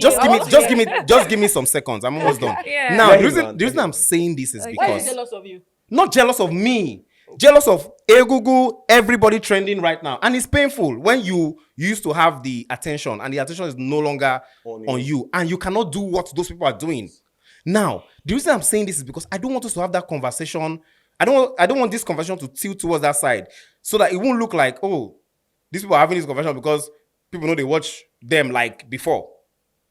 A: Just give me some seconds. I'm almost done.
D: Yeah.
A: Now,
C: Let
A: the
C: him
A: reason,
C: land,
A: the reason
C: let him
A: I'm
C: land.
A: saying this is
D: Okay.
E: Why is
A: because
E: he jealous of you?
A: not jealous of me, jealous of Egugu, everybody trending right now, and it's painful when you used to have the attention, and the attention is no longer on you, and you cannot do what those people are doing. Now, the reason I'm saying this is because I don't want us to have that conversation. I don't want this conversation to tilt towards that side, so that it won't look like, oh, these people are having this conversation because people know they watch them like before.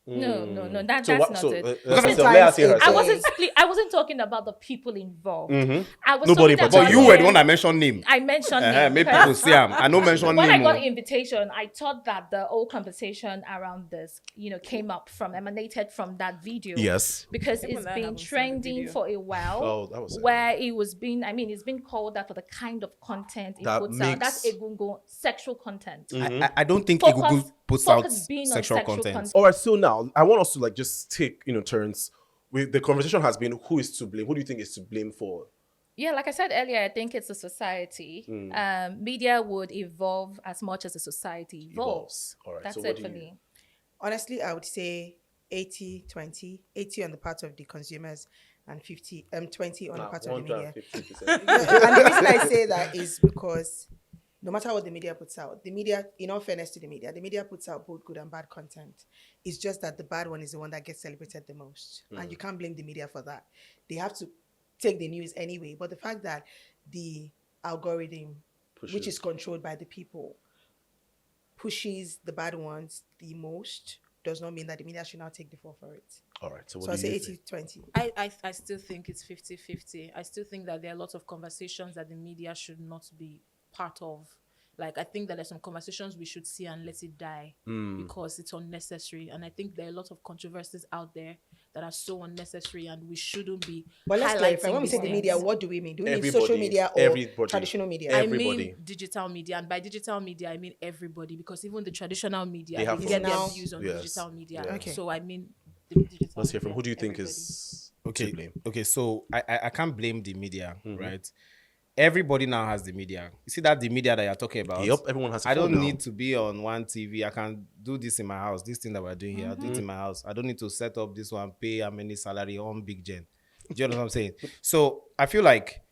D: No. That's
C: So
D: not
C: what? So
D: it.
C: let
B: Sometimes
C: us hear her.
B: it's-
D: I wasn't talking about the people involved. I was
C: Nobody
D: talking
C: but
D: about
A: But you were the
D: them.
A: one that mentioned name.
D: I mentioned name.
A: Maybe
D: because
A: people see him. I know mention
D: when I
A: name.
D: got
A: oh.
D: the invitation, I thought that the whole conversation around this, emanated from that video.
C: Yes.
D: Because
E: Even
D: it's
E: I
D: been
E: haven't seen the
D: trending
E: video.
D: for a while.
C: Oh, that was it.
D: where it's been called out for the kind of content it
C: That
D: puts out.
C: makes-
D: That's egungun, sexual content.
A: I don't think
D: Focus-
A: Egugu puts out
D: focus being on
A: sexual
D: sexual
A: content.
D: content.
C: All right, so now I want us to just take turns. With the conversation has been who is to blame. Who do you think is to blame for?
D: Yeah, like I said earlier, I think it's a society. Media would evolve as much as the society evolves.
C: All right,
D: That's
C: so what
D: it
C: do
D: for
C: you-
D: me.
B: Honestly, I would say 80-20. 80 on the part of the consumers and 20 on the part of the media.
C: 150%.
B: And the reason I say that is because no matter what the media puts out, the media, in all fairness to the media puts out both good and bad content. It's just that the bad one is the one that gets celebrated the most. And you can't blame the media for that. They have to take the news anyway. But the fact that the algorithm, which is controlled by the people, pushes the bad ones the most, does not mean that the media should not take the fall for it.
C: All right, so
B: So
C: what
B: I
C: do
B: say
C: you think?
B: 80-20.
E: I still think it's 50-50. I still think that there are lots of conversations that the media should not be part of. Like, I think that there's some conversations we should see and let it die because it's unnecessary. And I think there are a lot of controversies out there that are so unnecessary and we shouldn't be
B: But let's clarify.
E: highlighting
B: When we say
E: these
B: the media,
E: things.
B: what do we mean? Do we mean
C: Everybody,
B: social media or
C: everybody.
B: traditional media?
E: I
C: Everybody.
E: mean digital media, and by digital media I mean everybody, because even the traditional media
C: They
E: they
C: have
E: get their
B: phones.
E: views on
C: Yes.
E: digital media.
C: Yes.
B: Okay.
E: So I mean the digital
C: Let's hear from
E: media,
C: who do you think
E: everybody.
C: is
A: Okay.
C: to blame?
A: Okay, so I can't blame the media, right? Everybody now has the media. You see that the media that you're talking about?
C: Yep, everyone has a
A: I don't
C: phone now.
A: need to be on one TV. I can do this in my house. This thing that we're doing here, I'll do it in my house. I don't need to set up this one, pay how many salary on Big Gen. Do you know what I'm saying? So I feel like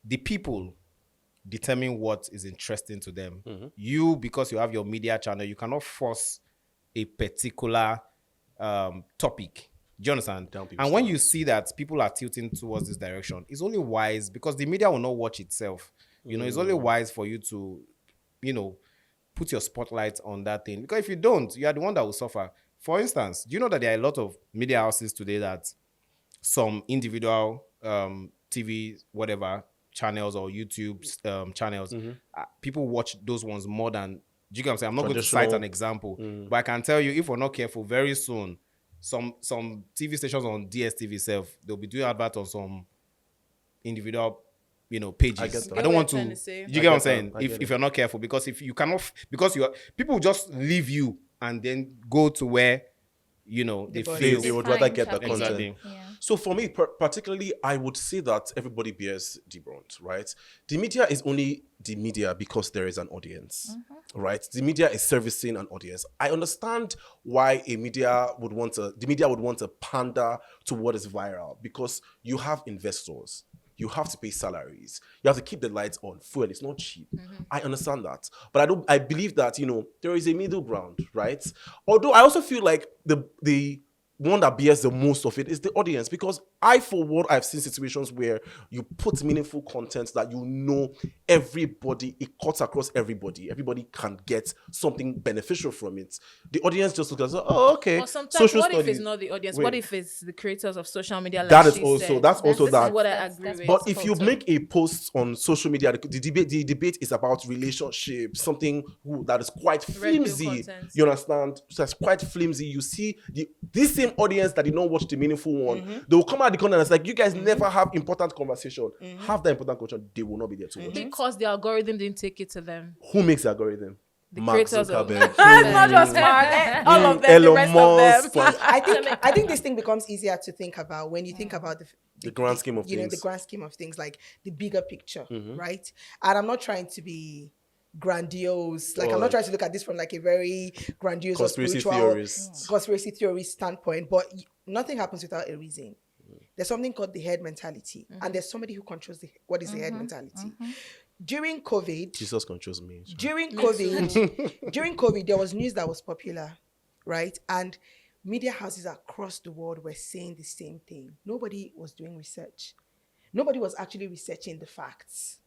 A: the people determine what is interesting to them. You, because you have your media channel, you cannot force a particular topic. Do you understand?
C: Down people's
A: And when you see that people are tilting towards this direction, it's only wise because the media will not watch itself. It's only wise for you to, put your spotlight on that thing. Because if you don't, you are the one that will suffer. For instance, do you know that there are a lot of media houses today that some individual TV, whatever, channels or YouTube channels, people watch those ones more than, do you get what I'm saying? I'm not going to cite
C: Traditional.
A: an example, but I can tell you, if we're not careful, very soon, some TV stations on DSTV itself, they'll be doing advert on some individual, pages.
C: I get that.
A: I don't want
E: What you're
A: to.
E: trying to say.
A: Do you
C: I
A: get what I'm
C: get
A: saying?
C: that. I get
A: If you're not careful, because if you cannot, because you are, people just leave you and then go to where, they
B: body
A: feel.
C: They would
D: Find
C: rather get the
D: happiness.
C: content.
A: Exactly.
D: Yeah.
C: So for me, particularly, I would say that everybody bears the brunt, right? The media is only the media because there is an audience, right? The media is servicing an audience. I understand why the media would want to pander to what is viral, because you have investors. You have to pay salaries. You have to keep the lights on. Fuel is not cheap. I understand that. But I believe that, there is a middle ground, right? Although I also feel like the one that bears the most of it is the audience, because for what I've seen situations where you put meaningful content that everybody, it cuts across everybody. Everybody can get something beneficial from it. The audience just looks at, oh, okay.
E: Or sometimes,
C: social
E: what if
C: studies.
E: it's not the audience?
C: Wait.
E: What if it's the creators of social media? Like
C: That is
E: she
C: also-
E: said?
C: that's also
E: This
C: that.
E: is what I
D: That's-
E: agree
D: that's
E: with.
C: But if you
D: Culture.
C: make a post on social media, the debate is about relationships, something that is quite
E: Red pill
C: flimsy.
E: content.
C: You understand? So that's quite flimsy. You see this same audience that did not watch the meaningful one, they will come at the content. It's like you guys never have important conversation. Have that important conversation, they will not be there to watch.
E: Because the algorithm didn't take it to them.
C: Who makes the algorithm?
E: The
C: Mark
E: creators of
C: Zuckerberg.
E: not just Mark, all of them, the
C: Elon
E: rest of them.
C: Musk.
B: I think this thing becomes easier to think about when you think about
C: The grand scheme of
B: you know,
C: things.
B: the grand scheme of things, like the bigger picture, right? And I'm not trying to be grandiose. Like, I'm not trying to look at this from like a very grandiose or conspiracy theory standpoint, but nothing happens without a reason. There's something called the herd mentality, and there's somebody who controls what is the herd mentality. During COVID,
C: Jesus controls me.
B: during COVID, there was news that was popular, right? And media houses across the world were saying the same thing. Nobody was doing research. Nobody was actually researching the facts.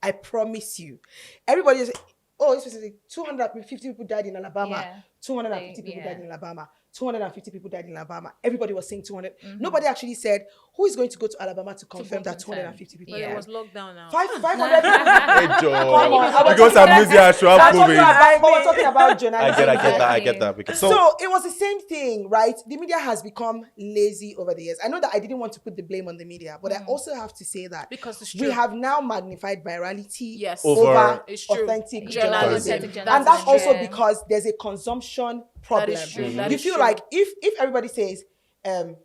B: I promise you. Everybody is, this person said 250 people died in Alabama.
D: Yeah.
B: 250 people died in Alabama. 250 people died in Alabama. Everybody was saying 200. Nobody actually said, who is going to go to Alabama to confirm that 250 people
E: But
B: died?
E: it was lockdown now.
B: 500 people.
C: Hey, Joe.
B: Come on.
C: Because I'm losing actual COVID.
B: We're talking about journalism.
C: I get that. Because
B: So it was the same thing, right? The media has become lazy over the years. I know that I didn't want to put the blame on the media, but I also have to say that
E: Because it's
B: we
E: true.
B: have now magnified virality
C: Over-
E: It's true.
B: authentic
E: Journalism.
B: journalism.
E: That's
B: And that's also
D: true.
B: because there's a consumption problem.
E: That is true. That
B: You
E: is
B: feel
E: true.
B: like if everybody says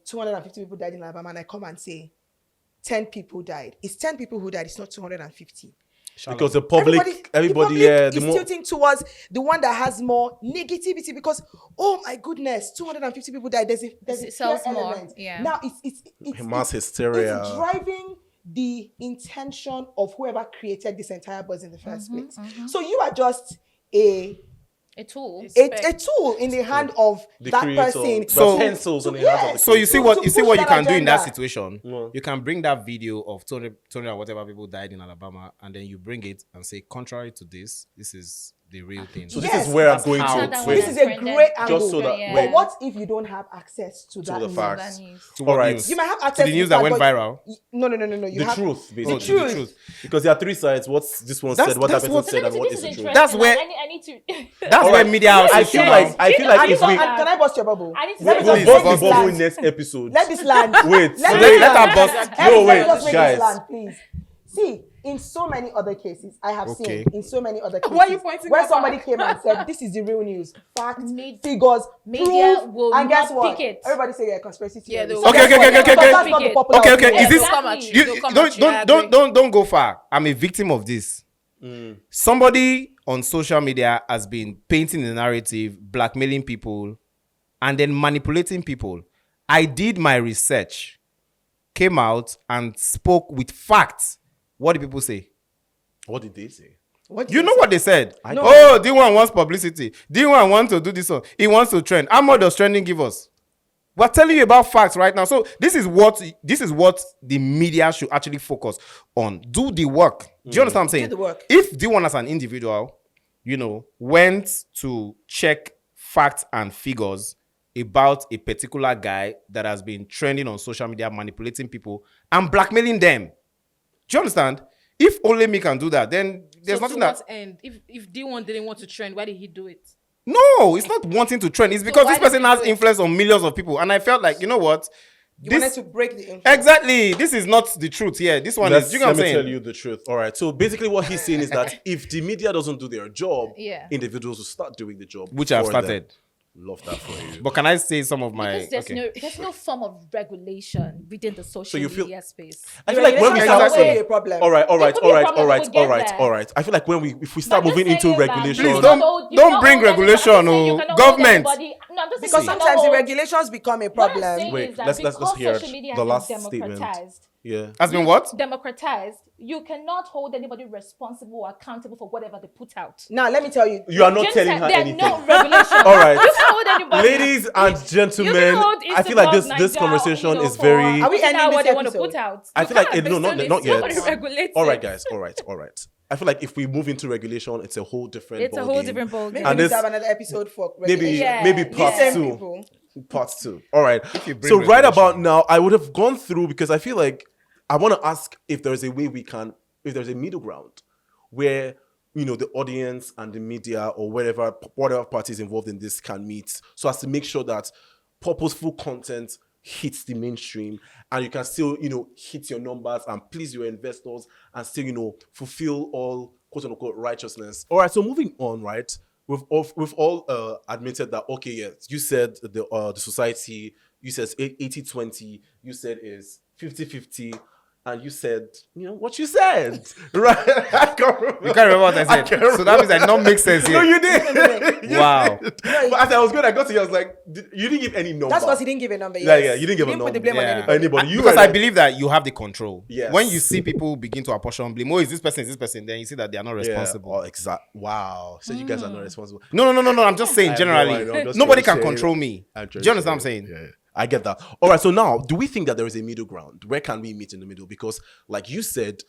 B: 250 people died in Alabama and I come and say 10 people died, it's 10 people who died, it's not 250.
C: because the public, everybody,
B: is
C: the more
B: tilting towards the one that has more negativity because, oh my goodness, 250 people died. There's a
D: It sells
B: fear
D: more,
B: element.
D: yeah.
B: Now it's
C: mass hysteria.
B: It's driving the intention of whoever created this entire buzz in the first place. So you are just a
D: tool.
B: tool in the hand of
C: the
B: that
C: creator,
B: person.
C: the pencils on the hands of the
A: So you see what
B: To
A: you
B: push that
A: can do in that
B: agenda.
A: situation. You can bring that video of 200 and whatever people died in Alabama, and then you bring it and say, contrary to this is the real thing.
C: So
B: Yes.
C: this is where I'm going
A: how
C: to.
B: This is a great angle.
C: Just so that
D: Yeah.
B: But what if you don't have access to that
C: the
B: news?
C: facts.
A: To
C: All
A: what
C: right.
A: news?
B: You might have
A: To
B: access
A: the news that went
B: but-
A: viral.
B: No. You
C: The
B: have
C: truth,
A: Oh,
C: basically.
A: to
B: truth.
A: the truth.
C: Because there are three sides. What's this one
A: That's-
C: said, what
A: that's
C: that person
A: what-
C: said, and
D: Let me
C: what
D: see,
C: is
D: this
C: the
D: is
C: truth.
A: That's
D: interesting.
A: where-
D: I need to.
A: That's where media houses
C: I feel
A: should
C: like
A: now.
C: I feel like if we
B: Can I bust your bubble?
D: I need to
B: Let me
D: say
B: just
C: we'll
B: make
C: bust
B: this
C: the bubble
B: land.
C: in next episode.
B: Let this land.
C: Wait,
B: Let
C: so
B: this
A: let
B: land.
A: her bust.
B: Everybody
C: wait,
B: just make
C: guys.
B: this land, please. See, in so many other cases, I have
A: Okay.
B: seen in so many other cases
E: Why are you pointing
B: where
E: at
B: somebody
E: back?
B: came and said, "This is the real news, facts,
D: Med-
B: figures,
D: media
B: proof,"
D: will
B: and guess
D: not
B: what?
D: pick it.
B: Everybody say they're conspiracy
E: Yeah,
B: theories.
E: they will.
B: So
A: Okay,
B: guess
A: okay,
B: what?
A: okay, okay,
B: Because
A: okay.
B: that's not the
D: Okay,
B: popular
A: okay.
B: opinion.
A: Is this-
E: They'll come at
D: Exactly.
E: you. They'll come at you. I agree.
A: Don't go far. I'm a victim of this. Somebody on social media has been painting the narrative, blackmailing people, and then manipulating people. I did my research, came out and spoke with facts. What do people say?
C: What did they say?
B: What do
A: You know
B: say?
A: what they said?
B: know.
A: Oh, DeeOne wants publicity. DeeOne wants to do this one. He wants to trend. How much does trending give us? We're telling you about facts right now. So this is what the media should actually focus on. Do the work. Do you understand what I'm saying?
B: the work.
A: If DeeOne as an individual, went to check facts and figures about a particular guy that has been trending on social media, manipulating people and blackmailing them. Do you understand? If only me can do that, then there's
E: So
A: nothing
E: to
A: that...
E: what end? If DeeOne didn't want to trend, why did he do it?
A: No, it's not wanting to trend. It's because
E: why
A: this
E: did
A: person
E: he
A: has
E: do it?
A: influence on millions of people. And I felt like, you know what?
B: You wanted to break the influence.
A: Exactly. This is not the truth here. This one is, you know what I'm
C: Let me tell
A: saying?
C: you the truth. All right. So basically, what he's saying is that if the media doesn't do their job,
D: Yeah.
C: individuals will start doing the job.
A: Which I've
C: for them.
A: started.
C: Love that for you.
A: But can I say some of my...
D: Because there's
A: Okay.
D: there's no form of regulation within the social
C: you feel-
D: media space.
C: I feel like when we
B: Regulation
C: start
B: is always a problem.
C: all right.
D: It could be a problem, we'll get there.
C: All right. I feel like if we start
D: But I'm
C: moving
D: just
C: into
D: saying that
C: regulation,
A: Please
D: you
A: don't-
D: cannot
A: don't
D: hold
A: bring
D: anybody-
A: regulation,
D: I'm just saying you
A: oh.
D: cannot hold
A: Government.
D: anybody- No, I'm just saying
B: Because
D: you cannot
B: sometimes the
D: hold-
B: regulations become a
D: What I'm
B: problem.
D: saying
C: Wait,
D: is that
C: let's
D: because
C: hear
D: social media
C: the
D: has
C: last
D: been
C: statement.
D: democratized,
C: yeah.
A: Has been what?
D: democratized, you cannot hold anybody responsible or accountable for whatever they put out.
B: Now, let me tell you.
C: You are not
D: Just
C: telling
D: that
C: her
D: there are
C: anything.
D: no regulations.
C: All right.
D: You can't hold anybody.
C: Ladies and gentlemen,
D: hold
C: I feel like this
D: Instagram,
C: conversation
D: Niger,
C: is very.
B: Are we ending
D: what
B: this
D: they want to
B: episode?
D: put out?
C: I
D: You
C: feel like
D: can't.
C: no, not
D: Still
C: not
D: needs-
C: yet.
D: Somebody regulates
C: All right,
D: it.
C: guys. All right. I feel like if we move into regulation, it's a whole different.
D: It's a whole different ball
B: Maybe
D: game.
C: And
B: we need
C: this-
B: to have another episode for
C: Maybe
B: regulation.
D: Yeah,
C: maybe
D: yeah.
C: part
B: Same
C: two.
B: people.
C: Part two. All right.
A: you bring
C: So right
A: regulation.
C: about now, I would have gone through because I feel like I want to ask if there's a way if there's a middle ground where the audience and the media or whatever parties involved in this can meet, so as to make sure that purposeful content hit the mainstream, and you can still, hit your numbers and please your investors and still, fulfill all quote unquote righteousness. All right, so moving on, right? We've all admitted that, okay, yes, you said the society, you said 80-20, you said is 50-50, and you said, what you said, right? I can't remember.
A: You can't remember what I said. So that means I don't make sense here.
C: No, you did. You
A: Wow.
C: did. But as I was good, I got to you, I was like, you didn't give any number.
B: That's because he didn't give a number.
C: Yeah,
B: Yes.
C: yeah, you didn't give a
B: put the
C: number.
B: blame on
A: Yeah.
B: anybody.
C: Anybody. You
A: Because
C: were
A: I
C: like-
A: believe that you have the control.
C: Yes.
A: When you see people begin to apportion blame, is this person, then you see that they are not responsible.
C: Oh, exact. Wow. So you guys are not responsible.
A: No. I'm just saying
C: I know,
A: generally.
C: I know, I'm just
A: Nobody
C: trying
A: can
C: to
A: control
C: say-
A: me.
C: I'm
A: Do
C: trying
A: you understand
C: to
A: what I'm
C: say-
A: saying?
C: Yeah. I get that. All right. So now, do we think that there is a middle ground? Where can we meet in the middle? Because, like you said,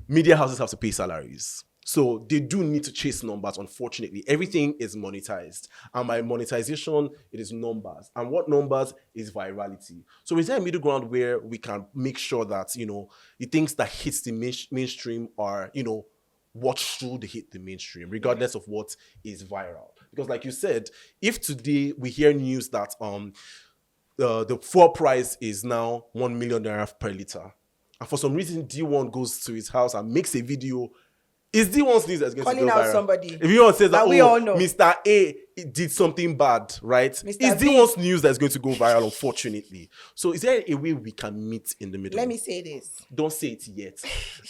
C: media houses have to pay salaries. So they do need to chase numbers. Unfortunately, everything is monetized. And by monetization, it is numbers. And what numbers is virality. So is there a middle ground where we can make sure that, the things that hits the mainstream are, what should hit the mainstream, regardless of what is viral? Because like you said, if today we hear news that the fuel price is now 1 million naira per liter, and for some reason DeeOne goes to his house and makes a video, is DeeOne's news that's going
B: Calling
C: to go
B: out
C: viral?
B: somebody
C: If DeeOne says that,
B: that we all know.
C: Mr. A did something bad, right?
B: Mr.
C: Is
B: B.
C: DeeOne's news that's going to go viral, unfortunately. So is there a way we can meet in the middle?
B: Let me say this.
C: Don't say it yet.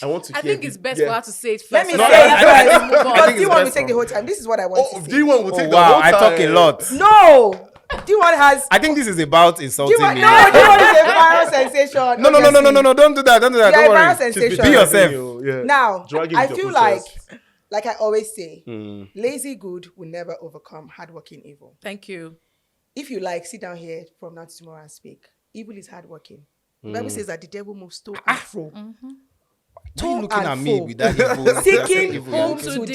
C: I want to
E: I
C: hear
E: think it's
C: the-
E: best
C: yeah.
E: for her to say it first.
B: Let me
E: so
B: say
E: that
B: it
E: we can move
B: first.
E: on.
B: Because
A: think it's
B: D1 will
A: best
B: take the
A: for-
B: whole time. This is what I want
C: Oh,
B: to say.
C: DeeOne will take
A: Oh,
C: the
A: wow,
C: whole
A: I talk a
C: time.
A: lot.
B: No! D1 has...
A: I think this is about insulting
B: D1,
A: me.
B: no, D1 is a viral sensation.
A: No, don't do that. Don't do that.
B: Yeah,
A: Don't
B: viral
A: worry.
B: sensation.
A: Be yourself.
C: Yeah.
B: Now,
C: Dragging
B: I
C: with your
B: feel
C: protest.
B: like I always say, lazy good will never overcome hardworking evil.
E: Thank you.
B: If you like, sit down here from now to tomorrow and speak. Evil is hardworking. The Bible says that the devil moves to and fro.
A: Why are you
B: To
A: looking
B: and
A: at me
B: fro.
A: with that evil?
B: Seeking
A: evil
B: whom
A: look?
B: to
E: To
B: devour.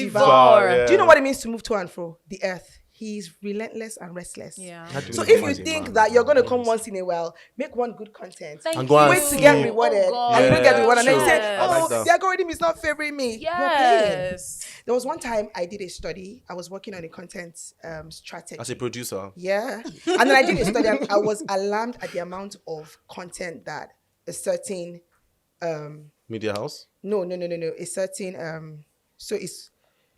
E: devour.
C: Yeah.
B: Do you know what it means to move to and fro? The earth. He is relentless and restless.
E: Yeah.
B: So if you think that you're going to come once in a while, make one good content.
E: Thank
C: And go and
B: Wait to get
C: sleep.
B: rewarded.
E: Oh,
B: and you don't get
C: Yeah,
B: rewarded. And then you say,
E: yes.
C: I like
B: oh,
C: that.
B: the algorithm is not favoring me. You're playing.
E: Yes.
B: There was one time I did a study. I was working on a content strategy.
C: As a producer.
B: Yeah. And then I did a study and I was alarmed at the amount of content that a certain
C: Media house.
B: no. A certain so it's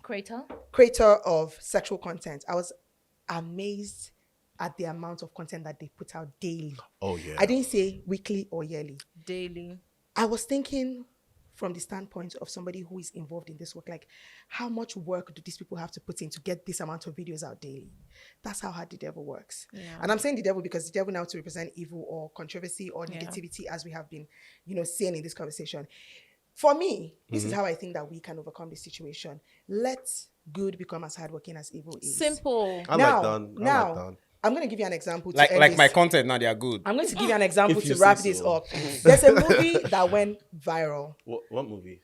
D: Creator.
B: of sexual content. I was amazed at the amount of content that they put out daily.
C: Oh, yeah.
B: I didn't say weekly or yearly.
E: Daily.
B: I was thinking from the standpoint of somebody who is involved in this work, like how much work do these people have to put in to get this amount of videos out daily? That's how hard the devil works.
E: Yeah.
B: And I'm saying the devil because the devil now to represent evil or controversy or negativity, as we have been, saying in this conversation. For me, this is how I think that we can overcome this situation. Let good become as hardworking as evil is.
E: Simple.
C: I
B: now,
C: like that. I
B: now,
C: like that.
B: I'm going to give you an example.
A: Like
B: to end
A: like
B: this.
A: my content now, they are good.
B: I'm going to give you an example
C: If you
B: to wrap
C: say
B: this
C: so.
B: up. There's a movie that went viral,
C: What movie?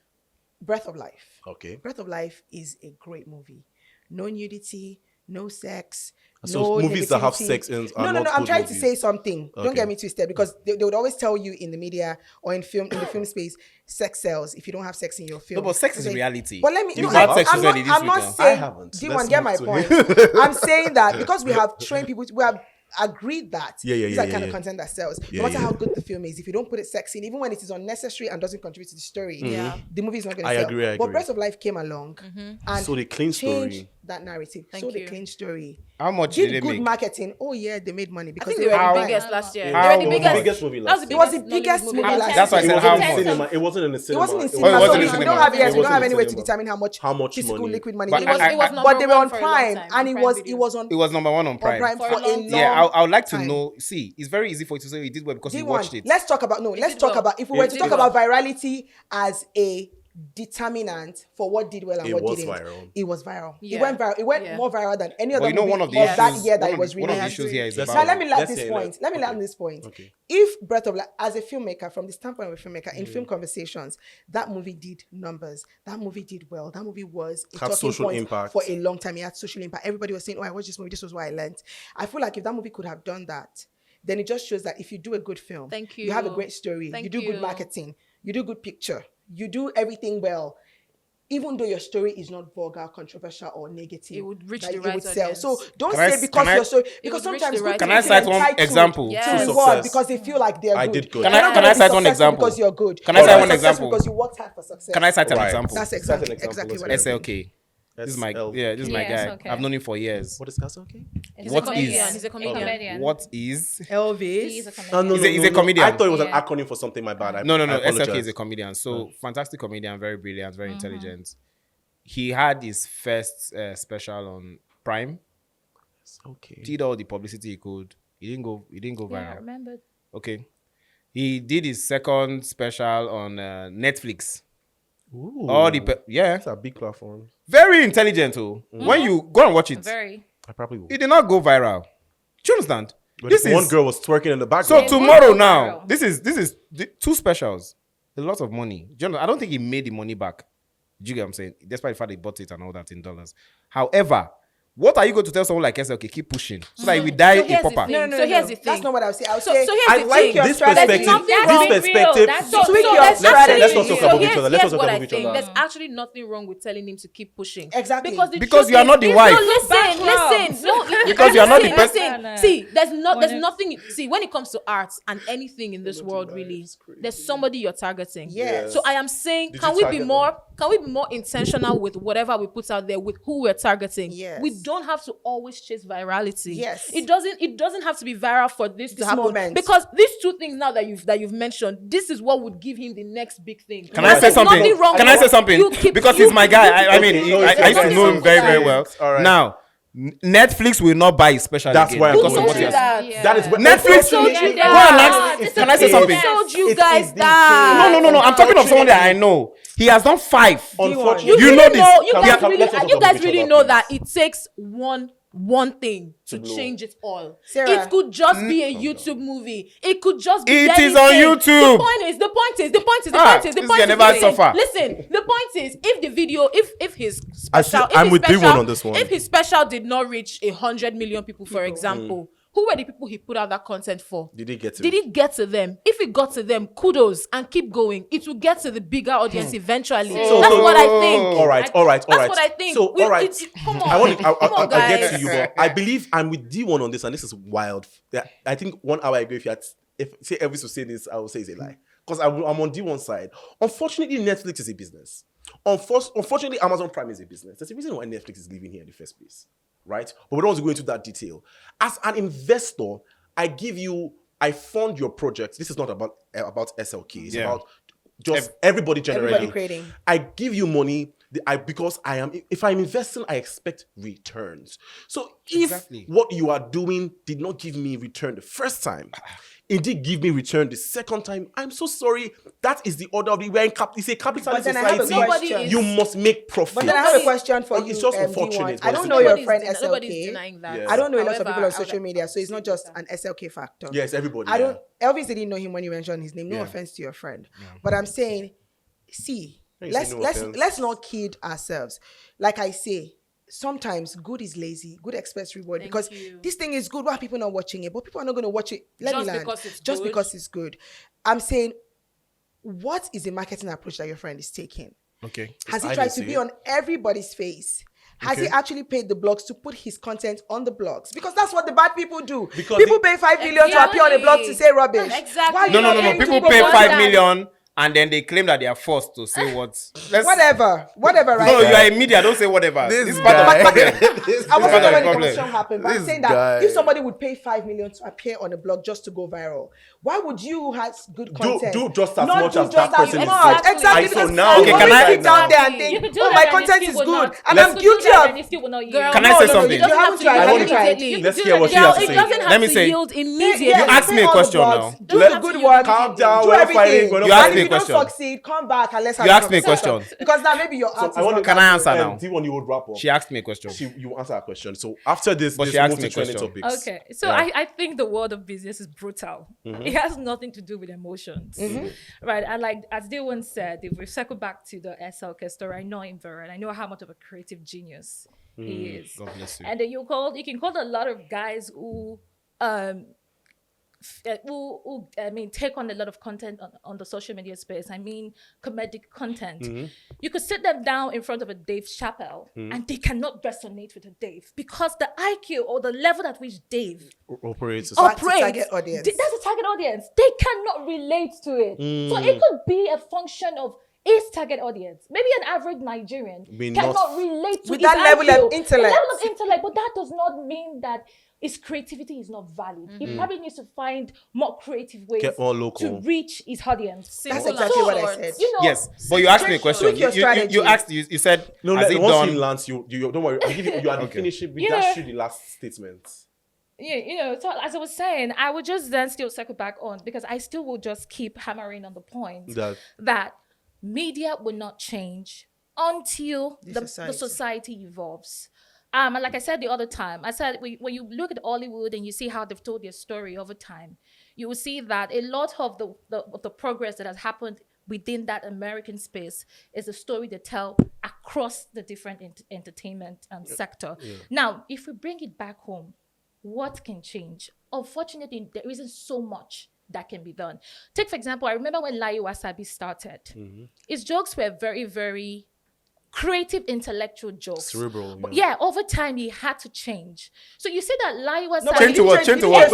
B: Breath of Life.
C: Okay.
B: Breath of Life is a great movie. No nudity, no sex.
C: So
B: no
C: movies that have
B: negativity.
C: sex in are
B: No.
C: not
B: I'm
C: good
B: trying
C: movies.
B: to say something. Don't
C: Okay.
B: get me twisted because they would always tell you in the media or in the film space, sex sells if you don't have sex in your film.
A: No, but sex is
B: Okay.
A: reality.
B: But let me.
A: You've
B: No,
A: had
B: I,
A: sex
B: I'm not.
A: already this
B: I'm
A: week
B: not
A: now.
B: saying.
C: I haven't.
B: D1,
C: Let's
B: get my
C: move
B: point.
C: to
B: I'm saying that because we have trained people, we have agreed that
C: Yeah,
B: these are
C: yeah,
B: kind
C: yeah.
B: of content that sells.
C: Yeah,
B: No matter
C: yeah.
B: how good the film is, if you don't put it sex in, even when it is unnecessary and doesn't contribute to the story,
E: Yeah.
B: the movie is not going to
C: I
B: sell.
C: agree, I
B: But
C: agree.
B: Breath of Life came along and
C: So the clean
B: changed
C: story.
B: that narrative.
E: Thank
B: So the
E: you.
B: clean story.
A: How much
B: Did
A: did they
B: good
A: make?
B: marketing. Oh yeah, they made money
E: I
B: because
E: think
B: they
E: they were
B: were
E: the
B: buying.
E: biggest last year.
A: How
E: They were the
A: much?
E: biggest.
C: movie
E: That was the
C: last
B: It was the
E: biggest
B: biggest
E: Nollywood
B: movie
E: last
B: last
E: year.
A: That's why I
C: It
A: said
C: wasn't
A: how
C: in
A: much?
C: cinema. It wasn't in the
B: It
C: cinema.
B: wasn't in
A: it
B: cinema,
A: wasn't
B: so
A: in
B: we
A: cinema.
B: don't have
C: It
B: we
C: wasn't
B: don't have
C: in
B: any way to
C: cinema.
B: determine how much
C: Physical
B: money
C: liquid
B: money
A: But
B: they
A: I-
B: made.
E: It was
A: I-
E: number
B: But they were
E: one
B: on
E: for a long
B: Prime,
E: time,
B: and
E: on
B: it
E: Prime
B: was
E: Video.
B: on
A: It was number one on Prime.
B: Prime
E: For
B: for
E: a
B: a
E: long
B: long
A: Yeah, I would like to
B: time.
A: know. See, it's very easy for you to say you did well because you
B: D1,
A: watched it.
B: let's talk about let's
E: did
B: talk
E: well.
B: about if we were
C: It
B: to
C: did
B: talk
E: well.
B: about virality as a determinant for what did well and
C: It
B: what
C: was
B: didn't.
C: viral.
B: It was viral. It
E: Yeah.
B: went viral. It went
E: Yeah.
B: more viral than any
A: But
B: other
A: you know,
B: movie
A: one of the
B: of
A: issues,
B: that year that
A: one
B: it
A: of
B: was
A: the- one of the
B: released.
A: issues here is
C: Let's
B: Now
A: about.
B: let me land
C: Let's
B: this
C: hear
B: point.
C: that.
B: Let me
C: Okay.
B: land this point.
C: Okay.
B: If Breath of Life, as a filmmaker, from the standpoint of a filmmaker, in film conversations, that movie did numbers. That movie did well. That movie was a
C: Had
B: talking
C: social
B: point
C: impact.
B: for a long time. It had social impact. Everybody was saying, "Oh, I watched this movie. This was what I learned." I feel like if that movie could have done that, then it just shows that if you do a good film,
E: Thank
B: you have a
E: you.
B: great story,
E: Thank
B: you do good
E: you.
B: marketing, you do good picture, you do everything well. even though your story is not vulgar, controversial, or negative,
E: It would reach
B: that
E: the
B: it
E: right
B: would sell.
E: audience.
B: So don't
A: Can I
B: say
A: s-
B: because
A: can I-
B: your story,
E: It
B: because
E: would reach
B: sometimes
E: the
B: good
E: right
B: people
A: Can I
B: feel
A: cite one
B: entitled
A: example?
B: to
E: Yes.
B: reward
C: Success.
B: because they feel like they're
C: I
B: good.
C: did good.
B: You're
A: Can I-
B: not
A: can
B: gonna
A: I
B: be
A: cite one
B: successful
A: example?
B: because you're good.
A: Can I
B: You're
A: cite
B: gonna
A: one
B: be successful
A: example?
B: because you worked hard for success.
A: Can I cite an
C: Right.
A: example?
B: That's
C: Cite an
B: exactly
C: example,
B: exactly
C: let's
B: what I
C: hear it.
B: mean.
A: SLK. This is my
C: SLK.
A: this is my
D: Yes,
A: guy.
D: okay.
A: I've known him for years.
C: What is Castle? Okay.
E: He's
A: What
E: a comedian.
A: is-
E: He's a comedian.
D: Comedian.
A: What is?
B: Elvis.
D: He's a
C: No,
D: comedian.
C: no,
A: He's
C: no,
A: a
C: no.
A: comedian.
C: I thought it was an
D: Yeah.
C: acronym for something. My bad.
A: No,
C: I
A: SLK
C: apologize.
A: is a comedian. So fantastic comedian, very brilliant, very intelligent. He had his first special on Prime.
C: Okay.
A: Did all the publicity he could. He didn't go
D: Yeah, I
A: viral.
D: remember.
A: Okay. He did his second special on Netflix.
C: Ooh.
A: All the yeah,
C: These are big platforms.
A: very intelligent. Oh, when you go and watch it,
D: Very.
C: I probably will.
A: it did not go viral. Do you understand?
C: But
A: This
C: one
A: is
C: girl was twerking in the
A: so
C: background.
A: tomorrow
D: go
A: now.
D: viral.
A: This is two specials. A lot of money. Do you know, I don't think he made the money back. Do you get what I'm saying? Despite the fact he bought it and all that in dollars. However, what are you going to tell someone like SLK? Keep pushing so that he will die
E: So
A: a
E: here's the
A: pauper.
E: thing.
B: No, no,
E: So
B: no,
E: here's
B: no.
E: the
B: That's
E: thing.
B: not what I would say. I would
E: So
B: say
E: here's
B: I
E: the
B: like
E: thing.
B: your
C: This
B: strategy.
C: perspective.
E: Nothing
C: This
E: wrong.
C: perspective.
D: That's
E: So
B: Tweak your
E: there's
B: strategy.
E: actually-
C: Let's not talk
E: so
C: about each
E: here's-
C: other. Let's
E: here's
C: not talk
E: what
C: about
E: I
C: each
E: think.
C: other.
E: There's actually nothing wrong with telling him to keep pushing.
B: Exactly.
E: Because the
A: Because
E: truth
A: you are
E: is-
A: not the
E: No,
A: wife.
E: listen. No,
A: Because you are not the
E: listen.
D: person.
E: See, there's
D: When
E: nothing. See, when it comes to art and anything in this world, really, there's somebody you're targeting.
B: Yes.
E: So I am saying,
C: Did
E: can
C: you
E: we be
C: target
E: more? Can we be more intentional with whatever we put out there, with who we're targeting?
B: Yes.
E: We don't have to always chase virality.
B: Yes.
E: It doesn't have to be viral for this to
B: This
E: happen.
B: moment.
E: Because these two things now that you've mentioned, this is what would give him the next big thing.
A: Can I say
E: There's
A: something?
E: nothing wrong
A: Can I
E: with
A: say something?
E: you keep-
A: Because
E: you
A: he's my
E: keep-
A: guy.
E: you
A: I
E: keep-
A: mean,
E: you
A: I
E: keep-
A: used to know him very, very well.
C: All right.
A: Now, Netflix will not buy his special
C: That's
A: again
C: why I'm
A: because
C: going
A: of
C: with
A: what he
C: this.
A: has.
D: Yeah.
C: That is what
A: Netflix
C: unfortunately-
D: Yeah,
A: go
D: they
A: and
D: are.
A: ask.
D: It's
A: Can
D: a
A: I say
D: big
A: something?
D: mess.
E: Told you
C: It
E: guys
C: is the
E: that.
A: No. I'm talking of someone that I know. He has done 5.
C: Unfortunately,
E: You
A: You
E: really
A: know this.
E: know. You
C: Can we-
E: guys
C: can-
E: really,
C: let's not talk
E: you
C: about
E: guys
C: each
E: really
C: other,
E: know
C: please.
E: that it takes one thing to change it all.
B: Sarah.
E: It could just be a YouTube movie. It could just be
A: It is on
E: anything.
A: YouTube.
E: The point is.
A: This guy never suffer.
E: Listen, the point is, if the video, if his
C: I
E: special,
C: feel- I'm with DeeOne on this one.
E: If his special did not reach 100 million people, for example, who were the people he put out that content for?
C: Did he get to
E: Did it get to them? If it got to them, kudos and keep going. It will get to the bigger audience eventually.
C: So-
E: That's
C: so-
E: what I think.
C: All right.
E: That's what I think.
C: So, all right.
E: Come on.
C: I want to.
E: Come on,
C: I'll get
E: guys.
C: to you, but I believe I'm with DeeOne on this, and this is wild. Yeah, I think 1 hour ago, if say Elvis would say this, I would say it's a lie because I'm on DeeOne's side. Unfortunately, Netflix is a business. Unfortunately, Amazon Prime is a business. There's a reason why Netflix is living here in the first place, right? But we don't want to go into that detail. As an investor, I fund your project. This is not about SLK. It's
A: Yeah.
C: about just everybody generally.
B: Everybody creating.
C: I give you money because if I'm investing, I expect returns. So if
A: Exactly.
C: what you are doing did not give me return the first time, it did give me return the second time, I'm so sorry. That is the order of the way. It's a capitalist
B: But then I have a
C: society.
B: question.
C: You must make profit.
B: But then I have a question for
C: It's
B: you,
C: just
B: DeeOne.
C: unfortunate,
B: I
C: but
B: don't
C: it's-
B: know your
E: Nobody's
B: friend
E: Nobody's
B: SLK.
E: denying that.
C: Yes.
B: I don't know a lot of
E: However,
B: people on
E: I would-
B: social media, so it's not just an SLK factor.
C: Yes, everybody.
B: I
C: yeah.
B: don't. Elvis didn't know him when you mentioned his name. No
A: Yeah.
B: offense to your friend, but I'm saying, see,
C: When you say no offense.
B: let's not kid ourselves. Like I say, sometimes good is lazy. Good expects reward
E: Thank
B: because
E: you.
B: this thing is good. Why are people not watching it? But people are not going to watch it. Let me
E: Just
B: land.
E: because it's
B: Just
E: good?
B: because it's good. I'm saying, what is the marketing approach that your friend is taking?
A: Okay.
B: Has he
C: I
B: tried
C: didn't
B: to
C: see
B: be
C: it.
B: on everybody's face? Has he
C: Okay.
B: actually paid the blogs to put his content on the blogs? Because that's what the bad people do.
C: Because
B: People
C: they-
B: pay 5 million to appear on a blog to say rubbish.
E: Exactly.
B: Why
A: No.
B: you not
A: People
B: paying
A: pay
B: people
A: 5
B: that?
A: million and then they claim that they are forced to say what.
B: Whatever, right?
A: No, you are in media. Don't say whatever.
C: This
A: This is part of the
C: guy.
A: problem.
B: I wasn't
A: This
B: sure when the
A: problem.
B: conversation happened, but I'm
C: This
B: saying that
C: guy.
B: if somebody would pay 5 million to appear on a blog just to go viral, why would you have good content?
C: do just as
B: not
C: much
B: do
C: as
B: just
C: that
B: as
C: person is
B: much?
C: doing.
B: Exactly.
C: I saw
B: because
C: now-
B: you
A: Okay, can
B: always
A: I-
B: sit down there and
D: You
B: think,
D: could do
B: oh,
D: that
B: my
D: and
B: content
D: it
B: is
D: still will
B: good,
D: not-
B: and
D: you
B: I'm
D: could do
B: guilty
D: that
B: of.
D: and it still will not yield.
E: Girl,
A: Can I
E: no,
A: say
E: no,
A: something?
E: It doesn't
B: You
E: have
B: haven't
E: to
B: tried,
E: yield
B: have you tried?
E: immediately.
C: Let's hear what she
E: Girl,
C: has to
E: it
C: say.
E: doesn't have
A: Let me
E: to
A: say-
E: yield immediately.
B: Yes,
A: asked
B: pay
A: me a
B: all the
A: question
B: blogs,
A: now.
B: Do
C: Let-
B: the good work.
C: Calm down,
B: Do
C: we're not fighting,
B: everything.
C: we're not
A: You
B: And
A: asked
B: if
A: me a
B: you don't
A: question.
B: succeed, come back and let's have
A: You
B: a
A: asked me a
B: conversation.
A: question.
B: Because now maybe your art
C: So
B: is
C: I want
B: not
C: to
A: Can I answer now?
C: DeeOne, you would wrap up.
A: She asked me a question.
C: You answer a question. So after this,
A: But
C: this
A: she asked
C: move
A: me
C: to
A: a
C: trending
A: question.
C: topics.
D: Okay, so
A: Yeah.
D: I think the world of business is brutal. It has nothing to do with emotions, right? And like as DeeOne said, if we circle back to the SLK story, I know him very well. I know how much of a creative genius he is.
A: God bless you.
D: And then you can call a lot of guys who take on a lot of content on the social media space. I mean, comedic content. You could sit them down in front of a Dave Chappelle and they cannot resonate with a Dave because the IQ or the level at which Dave
C: operates.
B: That's the target audience.
D: That's the target audience. They cannot relate to it. So it could be a function of his target audience. Maybe an average Nigerian cannot relate to
B: with
D: his
B: that level
D: IQ,
B: of intellect.
D: the level of intellect, but that does not mean that his creativity is not valid. He probably needs to find more creative ways
C: Get more local.
D: to reach his audience.
B: That's exactly what I said.
D: You know,
A: Yes, but you asked me a question.
B: Tweak your strategy.
A: You asked. You said.
C: No,
A: has it
C: once
A: done?
C: he lands, you don't worry. I'll give you. You are
A: Okay.
C: finishing. We
D: You
C: dash
D: know-
C: you the last statement.
D: yeah, so as I was saying, I would just then still circle back on because I still will just keep hammering on the point that media will not change until the society evolves. And like I said the other time, I said when you look at Hollywood and you see how they've told their story over time, you will see that a lot of the progress that has happened within that American space is a story they tell across the different entertainment sector. Now, if we bring it back home, what can change? Unfortunately, there isn't so much that can be done. Take, for example, I remember when Lai Wasabi started. His jokes were very, very creative, intellectual jokes.
C: Cerebral.
D: But yeah, over time, he had to change. So you see that Lai Wasabi...
A: Change to what? Change to what?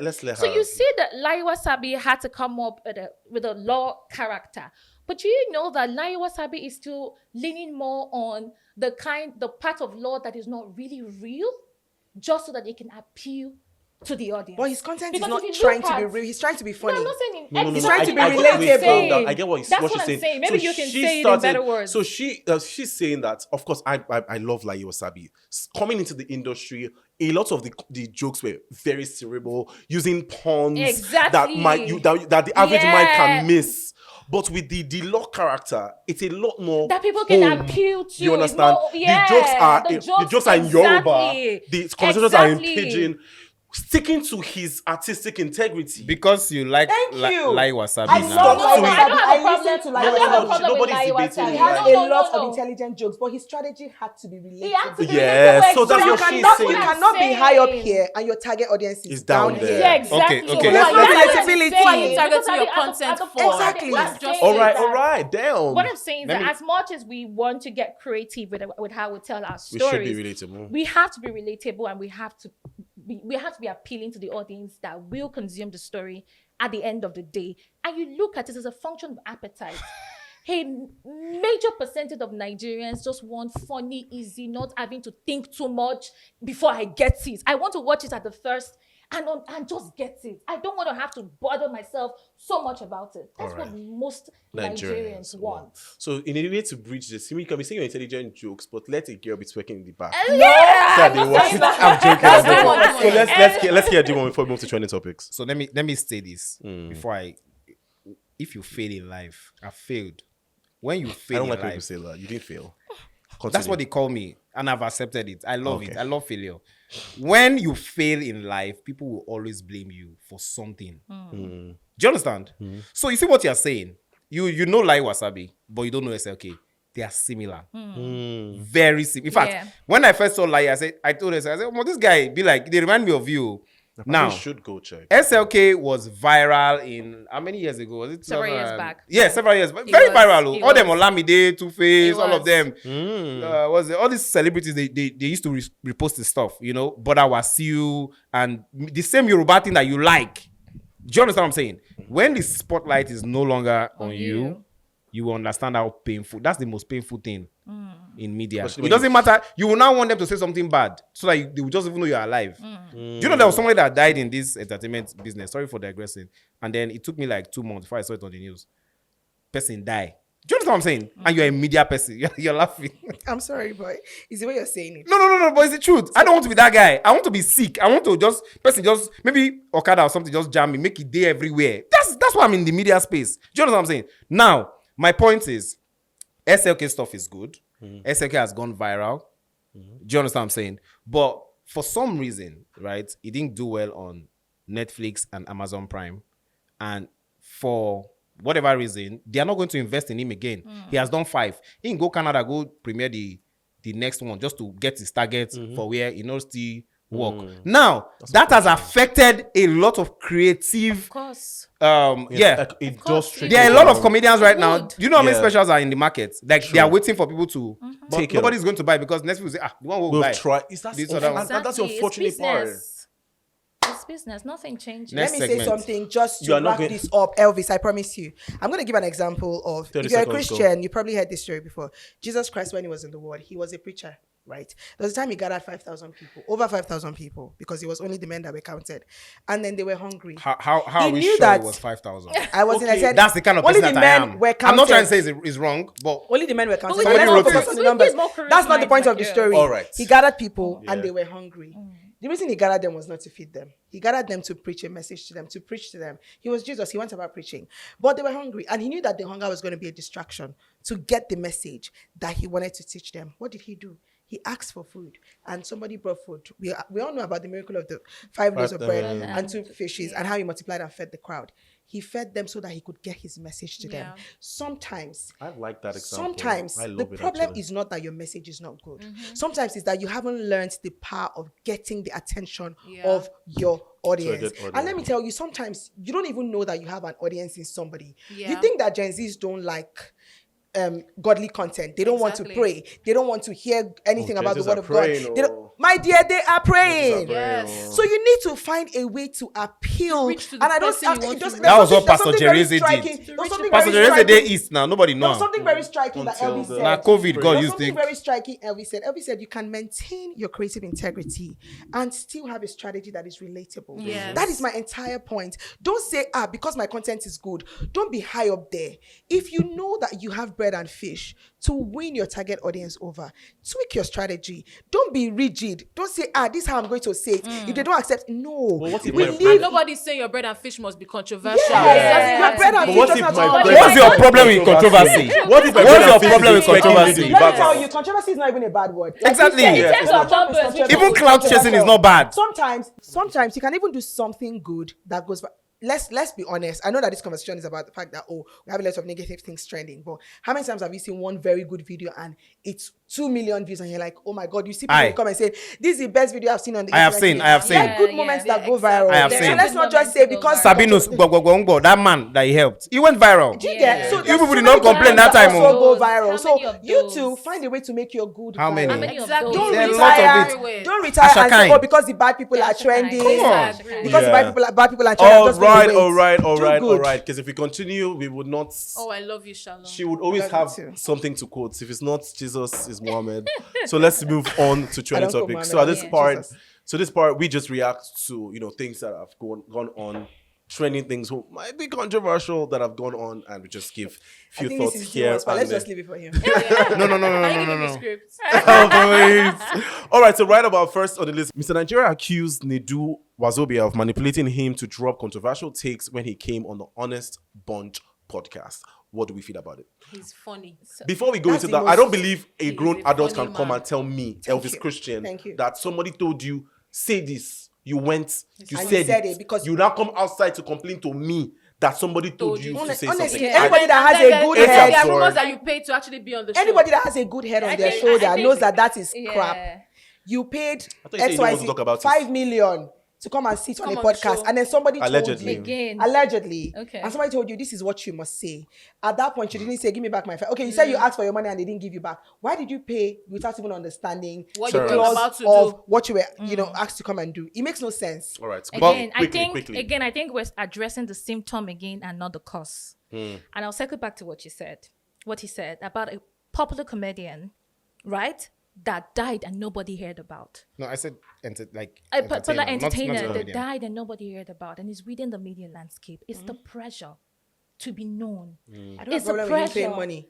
C: Let's let her.
D: So you see that Lai Wasabi had to come up with a law character. But do you know that Lai Wasabi is still leaning more on the part of law that is not really real, just so that it can appeal to the audience?
B: But his content
D: Because
B: is not
D: if you
B: trying
D: look
B: to be
D: at-
B: real. He's trying to be funny.
D: No, I'm not saying
C: No,
B: He's trying to be
C: I get what he's
B: relatable.
C: saying now. I get what
D: That's
C: what she's
D: what I'm
C: saying.
D: saying. Maybe you can
C: she
D: say it in better words.
C: So she's saying that, of course, I love Lai Wasabi. Coming into the industry, a lot of the jokes were very cerebral, using puns
D: Exactly.
C: that the average mind
D: Yeah.
C: can miss. But with the law character, it's a lot more
D: that people can
C: home.
D: appeal to.
C: You understand? The jokes are in Yoruba. The conversations are in Pidgin. Sticking to his artistic integrity.
A: Because you like
B: Thank you.
A: Lai Wasabi
B: I
A: now.
B: love Lai
C: to it.
B: Wasabi.
D: I don't have a
B: I
D: problem.
B: listen to Lai
D: I don't have a
B: Wasabi.
D: problem with
C: Nobody's
D: Lai
C: debating
D: Wasabi.
C: it.
B: He has
C: No,
B: a lot of intelligent jokes, but his strategy had to be
D: He had to
B: relatable.
D: be
C: Yeah,
D: relatable,
C: so that's
B: So you
C: what she's
B: cannot,
C: saying.
B: you cannot be high up here and your target audience is down here.
D: Yeah, exactly.
A: Okay.
D: So
A: Okay.
B: Let's
D: what I'm
B: relatability.
D: saying-
B: Who are you
D: because
E: targeting
D: at
E: your
D: the-
E: content
D: at the
E: for?
D: point,
B: Exactly.
D: what I'm saying
C: All
D: is
C: right, damn.
D: What I'm saying is
A: Let
D: that
A: me-
D: as much as we want to get creative with how we tell our
C: We
D: stories,
C: should be relatable.
D: we have to be relatable and we have to be appealing to the audience that will consume the story at the end of the day. And you look at it as a function of appetite. A major percentage of Nigerians just want funny, easy, not having to think too much before I get it. I want to watch it at the first and just get it. I don't want to have to bother myself so much about it. That's what most Nigerians want.
C: So in a way to bridge this, you can be saying your intelligent jokes, but let a girl be twerking in the back.
D: Yeah,
C: So
D: I'm
C: they
D: not
C: watch
D: saying
C: it.
D: that.
C: I'm joking.
B: That's
C: I'm
B: the one.
C: joking. So let's hear DeeOne before we move to trending topics.
A: So let me say this before if you fail in life, I failed. When you
C: I
A: fail
C: don't
A: in
C: like when
A: life,
C: you say that. You didn't fail.
A: that's
C: Continue.
A: what they call me, and I've accepted it. I love
C: Okay.
A: it. I love failure. When you fail in life, people will always blame you for something. Do you understand? So you see what you're saying. You know Lai Wasabi, but you don't know SLK. They are similar. Very similar. In fact,
D: Yeah.
A: when I first saw Lai, I told her, well, this guy be like, they remind me of you. Now,
C: You should go check.
A: SLK was viral in how many years ago? Was it
D: Several years
A: 2000?
D: back.
A: Yeah, several years. Very
E: was.
A: viral.
E: It
A: All them
E: was.
A: Olamide, Two-Face,
E: It
A: all of
E: was.
A: them. All these celebrities they used to repost the stuff, but I was you and the same Yoruba thing that you like. Do you understand what I'm saying? When the spotlight is no longer on you, you will understand how painful. That's the most painful thing in media.
C: Especially
A: It
C: when
A: doesn't matter. You will now want them to say something bad so that they will just even know you're alive. Do you know there was somebody that died in this entertainment business? Sorry for digressing. And then it took me like 2 months before I saw it on the news. Person die. Do you understand what I'm saying? And you're a media person. You're laughing.
B: I'm sorry, boy. Is the way you're saying it.
A: No, but it's the truth. I don't want to be that guy. I want to be sick. I want to just maybe Okada or something just jam me, make it day everywhere. That's why I'm in the media space. Do you understand what I'm saying? Now, my point is, SLK stuff is good. SLK has gone viral. Do you understand what I'm saying? But for some reason, right, it didn't do well on Netflix and Amazon Prime. And for whatever reason, they are not going to invest in him again. He has done 5. He can go Canada, go premiere the next one just to get his targets for where he knows the work. Now, that has affected a lot of creative.
D: Of course.
C: It does
D: course,
C: trickle
A: There are a lot of
C: down.
A: comedians right now.
D: would.
A: Do you know how many
C: Yeah.
A: specials are in the market? Like they are waiting for people to. But
C: Take it
A: nobody's
C: up.
A: going to buy because next people say, the one will
C: We'll
A: buy.
C: try. Is that
A: This other one.
C: that's the
D: Exactly.
C: unfortunate
D: It's
C: part.
D: business. It's business. Nothing changes.
A: Next
B: Let me
A: segment.
B: say something just
C: You
B: to
C: are not
B: wrap
C: going-
B: this up, Elvis. I promise you. I'm going to give an example of
C: 30
B: if you're a
C: seconds, go.
B: Christian, you probably heard this story before. Jesus Christ, when he was in the world, he was a preacher, right? There was a time he gathered 5,000 people, over 5,000 people, because it was only the men that were counted, and then they were hungry.
A: How
B: He
A: are we
B: knew
A: sure
B: that-
A: it was 5,000?
B: I wasn't. I said
A: That's the kind of
B: only
A: person
B: the
A: that I
B: men
A: am.
B: were
A: I'm not trying to
B: counted.
A: say it's wrong, but
B: Only the men were counted.
D: we
B: So
D: can
B: let's
A: wrote
B: not
A: it.
B: focus on the
D: With
B: numbers.
D: these more
B: That's not the
D: charismatic
B: point of the
D: like
B: story.
D: you.
C: All right.
B: He gathered people and
C: Yeah.
B: they were hungry. The reason he gathered them was not to feed them. He gathered them to preach a message to them, to preach to them. He was Jesus. He went about preaching. But they were hungry. And he knew that the hunger was going to be a distraction to get the message that he wanted to teach them. What did he do? He asked for food and somebody brought food. We all know about the miracle of the 5 loaves of bread and 2 fishes and how he multiplied and fed the crowd. He fed them so that he could get his message to them.
E: Yeah.
B: Sometimes
C: I like that example.
B: Sometimes
C: I love
B: the
C: it,
B: problem
C: actually.
B: is not that your message is not good. Sometimes it's that you haven't learned the power of getting the attention
E: Yeah.
B: of your audience.
C: good
B: And let me tell you, sometimes you don't even know that you have an audience in somebody. You
E: Yeah.
B: think that Gen Zs don't like godly content. They don't want to
E: Exactly.
B: pray. They don't want to hear anything
C: Oh,
B: about the
C: Gen Zs
B: word
C: are
B: of God.
C: praying,
B: They don't-
C: oh.
B: my dear, they are praying.
E: Yes.
B: So you need to find a way to appeal.
E: reach to the
B: and I don't.
E: person you want
B: it
E: to
B: doesn't-
E: reach.
B: there's
A: That was
B: something-
A: what
B: there's
A: Pastor
B: something very
A: Jereze did.
B: striking-
E: To
B: there's
E: reach
B: something
E: the
A: Pastor
B: very
A: Jereze
B: striking-
A: Day East now. Nobody
B: there's
A: knows.
B: something very striking that
C: Until
B: Elvis
C: the-
B: said.
A: Now COVID, God
B: There's
A: used
B: something
A: it.
B: very striking Elvis said. Elvis said you can maintain your creative integrity and still have a strategy that is relatable.
E: Yes.
B: That is my entire point. Don't say, because my content is good. Don't be high up there. If you know that you have bread and fish to win your target audience over, tweak your strategy. Don't be rigid. Don't say, this is how I'm going to say it. If they don't accept, no.
C: But what if
B: We
C: my
B: live-
C: bread-
E: And nobody's saying your bread and fish must be controversial.
B: Yes.
E: It doesn't
B: My
E: have
B: bread
E: to
B: and
E: be.
B: fish
C: What
B: doesn't
C: if
B: have
C: my
B: to be-
C: bread-
A: What's your problem with controversy?
C: What if my
A: What's
C: bread
A: your
C: and fish
A: problem
C: is
A: with controversy?
C: expecting me to
B: Let me
C: be
B: tell
C: bad?
B: you, controversy is not even a bad word. Like
A: Exactly.
B: you said,
A: Yeah,
B: it's
E: it's
B: not.
E: not.
B: Controversial.
A: Even clout chasing is not bad.
B: Sometimes you can even do something good that goes. Let's be honest. I know that this conversation is about the fact that we have a lot of negative things trending, but how many times have you seen one very good video and it's 2 million views and you're like, oh my god, you see people come and say this is the best video I've seen on the
A: I have
B: internet
A: seen,
B: today."
A: I have
B: There are
A: seen.
B: good
D: Yeah,
B: moments
D: yeah,
B: that go
E: exactly.
B: viral.
A: I have
B: So
A: seen.
B: let's not just say because
A: Sabinus Gwagwagwongo, that man that he helped, he went viral.
B: Do you
D: Yeah.
B: get? So
A: You
B: there's
A: people
B: so
A: did
B: many
A: not complain
B: good
A: that
B: that
A: time,
B: also
A: oh.
B: go viral.
D: How
B: So
D: many of
B: you
D: those?
B: two find a way to make your good
A: How many?
B: viral.
D: How many of
E: Exactly.
D: those?
B: Don't
A: There are
B: retire.
A: lots of
E: it.
B: Don't retire and say,
A: Ashakai.
B: because the bad people
D: Yeah,
B: are
D: Ashakai.
B: trending.
D: Come
A: on.
B: Because
C: Yeah.
B: the bad people are trending. I'm
C: All
B: just gonna
C: right,
B: wait.
C: all right,
B: Do
C: all
B: good.
C: right. Because if we continue, we would not.
E: Oh, I love you, Shalom.
C: She would always
B: Love you
C: have
B: too.
C: something to quote. If it's not Jesus, it's Muhammad. So let's move on to trending
B: don't quote
C: topics.
B: Muhammad,
C: So at
B: I
C: this
B: quote
C: part,
B: Jesus.
C: we just react to things that have gone on, trending things who might be controversial that have gone on, and we just give
B: I
C: few
B: think this
C: thoughts
B: is
C: here.
B: but
C: and
B: let's
C: there.
B: just leave it for him.
A: No.
E: Can you give me scripts?
C: Oh, please. All right, so right about first on the list, Mr. Nigeria accused Nedu Wazobia of manipulating him to drop controversial takes when he came on the Honest Bunch podcast. What do we feel about it?
E: He's funny.
C: Before we go
B: That's
C: into
B: the
C: that, I don't
B: most-
C: believe a
E: He's
C: grown
E: a
C: adult
E: funny
C: can come
E: man.
C: and tell me,
B: Thank
C: Elvis
B: you.
C: Christian,
B: Thank you.
C: that somebody told you, say this, you went, you
B: And
C: said,
B: it because-
C: you now come outside to complain to me that somebody told you to
B: Honestly,
C: say something.
B: anybody that has
E: And
B: a
E: then
B: good
E: there
C: head-
E: are
C: Sorry.
E: rumors that you paid to actually be on the show.
B: Anybody that has a good head on
D: I
B: their
D: think-
B: shoulder
D: I think-
B: knows that is
D: Yeah.
B: crap. You paid
C: thought you said you didn't want to talk about it.
B: 5 million to come and sit on a
E: Come on the
B: podcast,
E: show.
B: and then somebody
C: Allegedly.
B: told you
D: Again.
B: allegedly,
D: Okay.
B: and somebody told you this is what you must say. At that point, you didn't say, "Give me back my five." Okay, you said you asked for your money and they didn't give you back. Why did you pay without even understanding
E: What
B: the
E: you were
B: clause
E: about to
B: of
E: do?
B: what you were, asked to come and do? It makes no sense.
C: All right,
D: Again,
C: quickly.
D: I think we're addressing the symptom again and not the cause. And I'll circle back to what he said about a popular comedian, right? That died and nobody heard about.
A: No, I said
D: A popular
A: not
D: entertainer that
A: comedian.
D: died and nobody heard about and is within the media landscape. It's the pressure to be known.
B: I don't
D: It's
B: have a
D: the
B: problem with him paying
D: pressure.
B: money.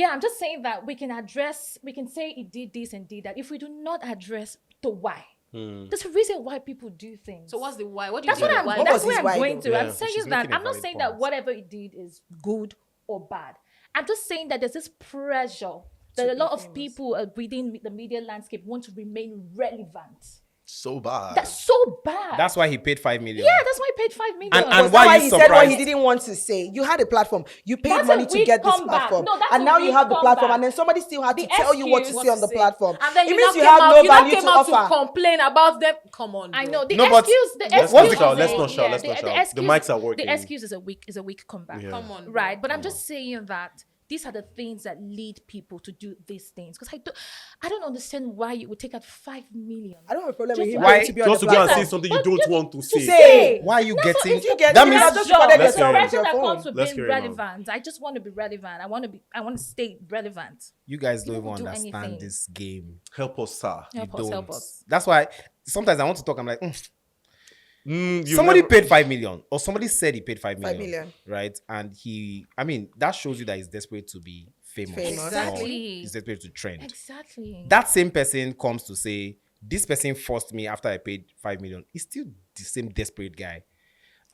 D: I'm just saying that we can say he did this and did that. If we do not address the why, there's a reason why people do things.
E: So what's the why? What do you
D: That's
E: think
D: what
E: the why?
B: What
D: that's
B: was
D: where
B: his
D: I'm
B: why
D: going
B: though?
D: to. I'm
A: Yeah,
D: saying
A: she's
D: that
A: making a
D: I'm not
A: valid
D: saying that
A: point.
D: whatever he did is good or bad. I'm just saying that there's this pressure that a lot of people within the media landscape want to remain relevant.
C: So bad.
D: That's so bad.
A: That's why he paid 5 million.
D: yeah, that's why he paid 5 million.
A: And
B: That's
A: why
B: why
A: you
B: he said what
A: surprised?
B: he didn't want to say. You had a platform. You paid
D: That's a
B: money to
D: weak
B: get this
D: comeback.
B: platform.
D: No, that's
B: and
D: a
B: now you
D: weak
B: have the platform,
D: comeback.
B: and then somebody still had to
D: The
B: tell you what to
D: excuse-
B: say on the platform.
E: And then
B: it
E: you
B: means
E: now
B: you
E: came
B: have
E: out,
B: no
E: you now
B: value
E: came
B: to
E: out to
B: offer.
E: complain about them. Come on,
D: I
E: bro.
D: know the
A: No, but
D: excuse. The
C: Let's
D: excuse.
C: not
D: is
C: shout, let's
D: a-
C: not shout, let's
D: the-
C: not
D: the
C: shout. The
D: excuse-
C: mics are working.
D: The excuse is a weak comeback.
C: Yeah.
E: Come on,
D: Right, but I'm just saying that these are the things that lead people to do these things. Because I don't understand why you would take out 5 million.
B: I don't have a problem with
D: Just
B: him
A: why-
B: going to be on
C: Just
B: the
C: to go and
B: platform.
C: say something you don't want to say.
B: Say.
A: Why are you getting?
B: If you get
A: that
B: it,
A: means
B: I'll just recorded
C: Let's
B: yourself
C: hear
B: with
C: it.
B: your
D: That
B: phone.
D: comes with
C: Let's
D: being
C: hear it, man.
D: relevant. I just want to be relevant. I want to stay relevant.
A: you guys don't
D: You
A: even
D: will do
A: understand
D: anything.
A: this game.
C: Help us, sir.
D: Help
A: You
D: us, help
A: don't.
D: us.
A: That's why sometimes I want to talk. I'm like,
C: You've
A: somebody
C: never-
A: paid 5 million, or somebody said he paid 5 million,
B: 5 million.
A: right? And that shows you that he's desperate to be famous.
B: Famous.
A: or
D: Exactly.
A: He's desperate to trend.
D: Exactly.
A: That same person comes to say, this person forced me after I paid 5 million. He's still the same desperate guy.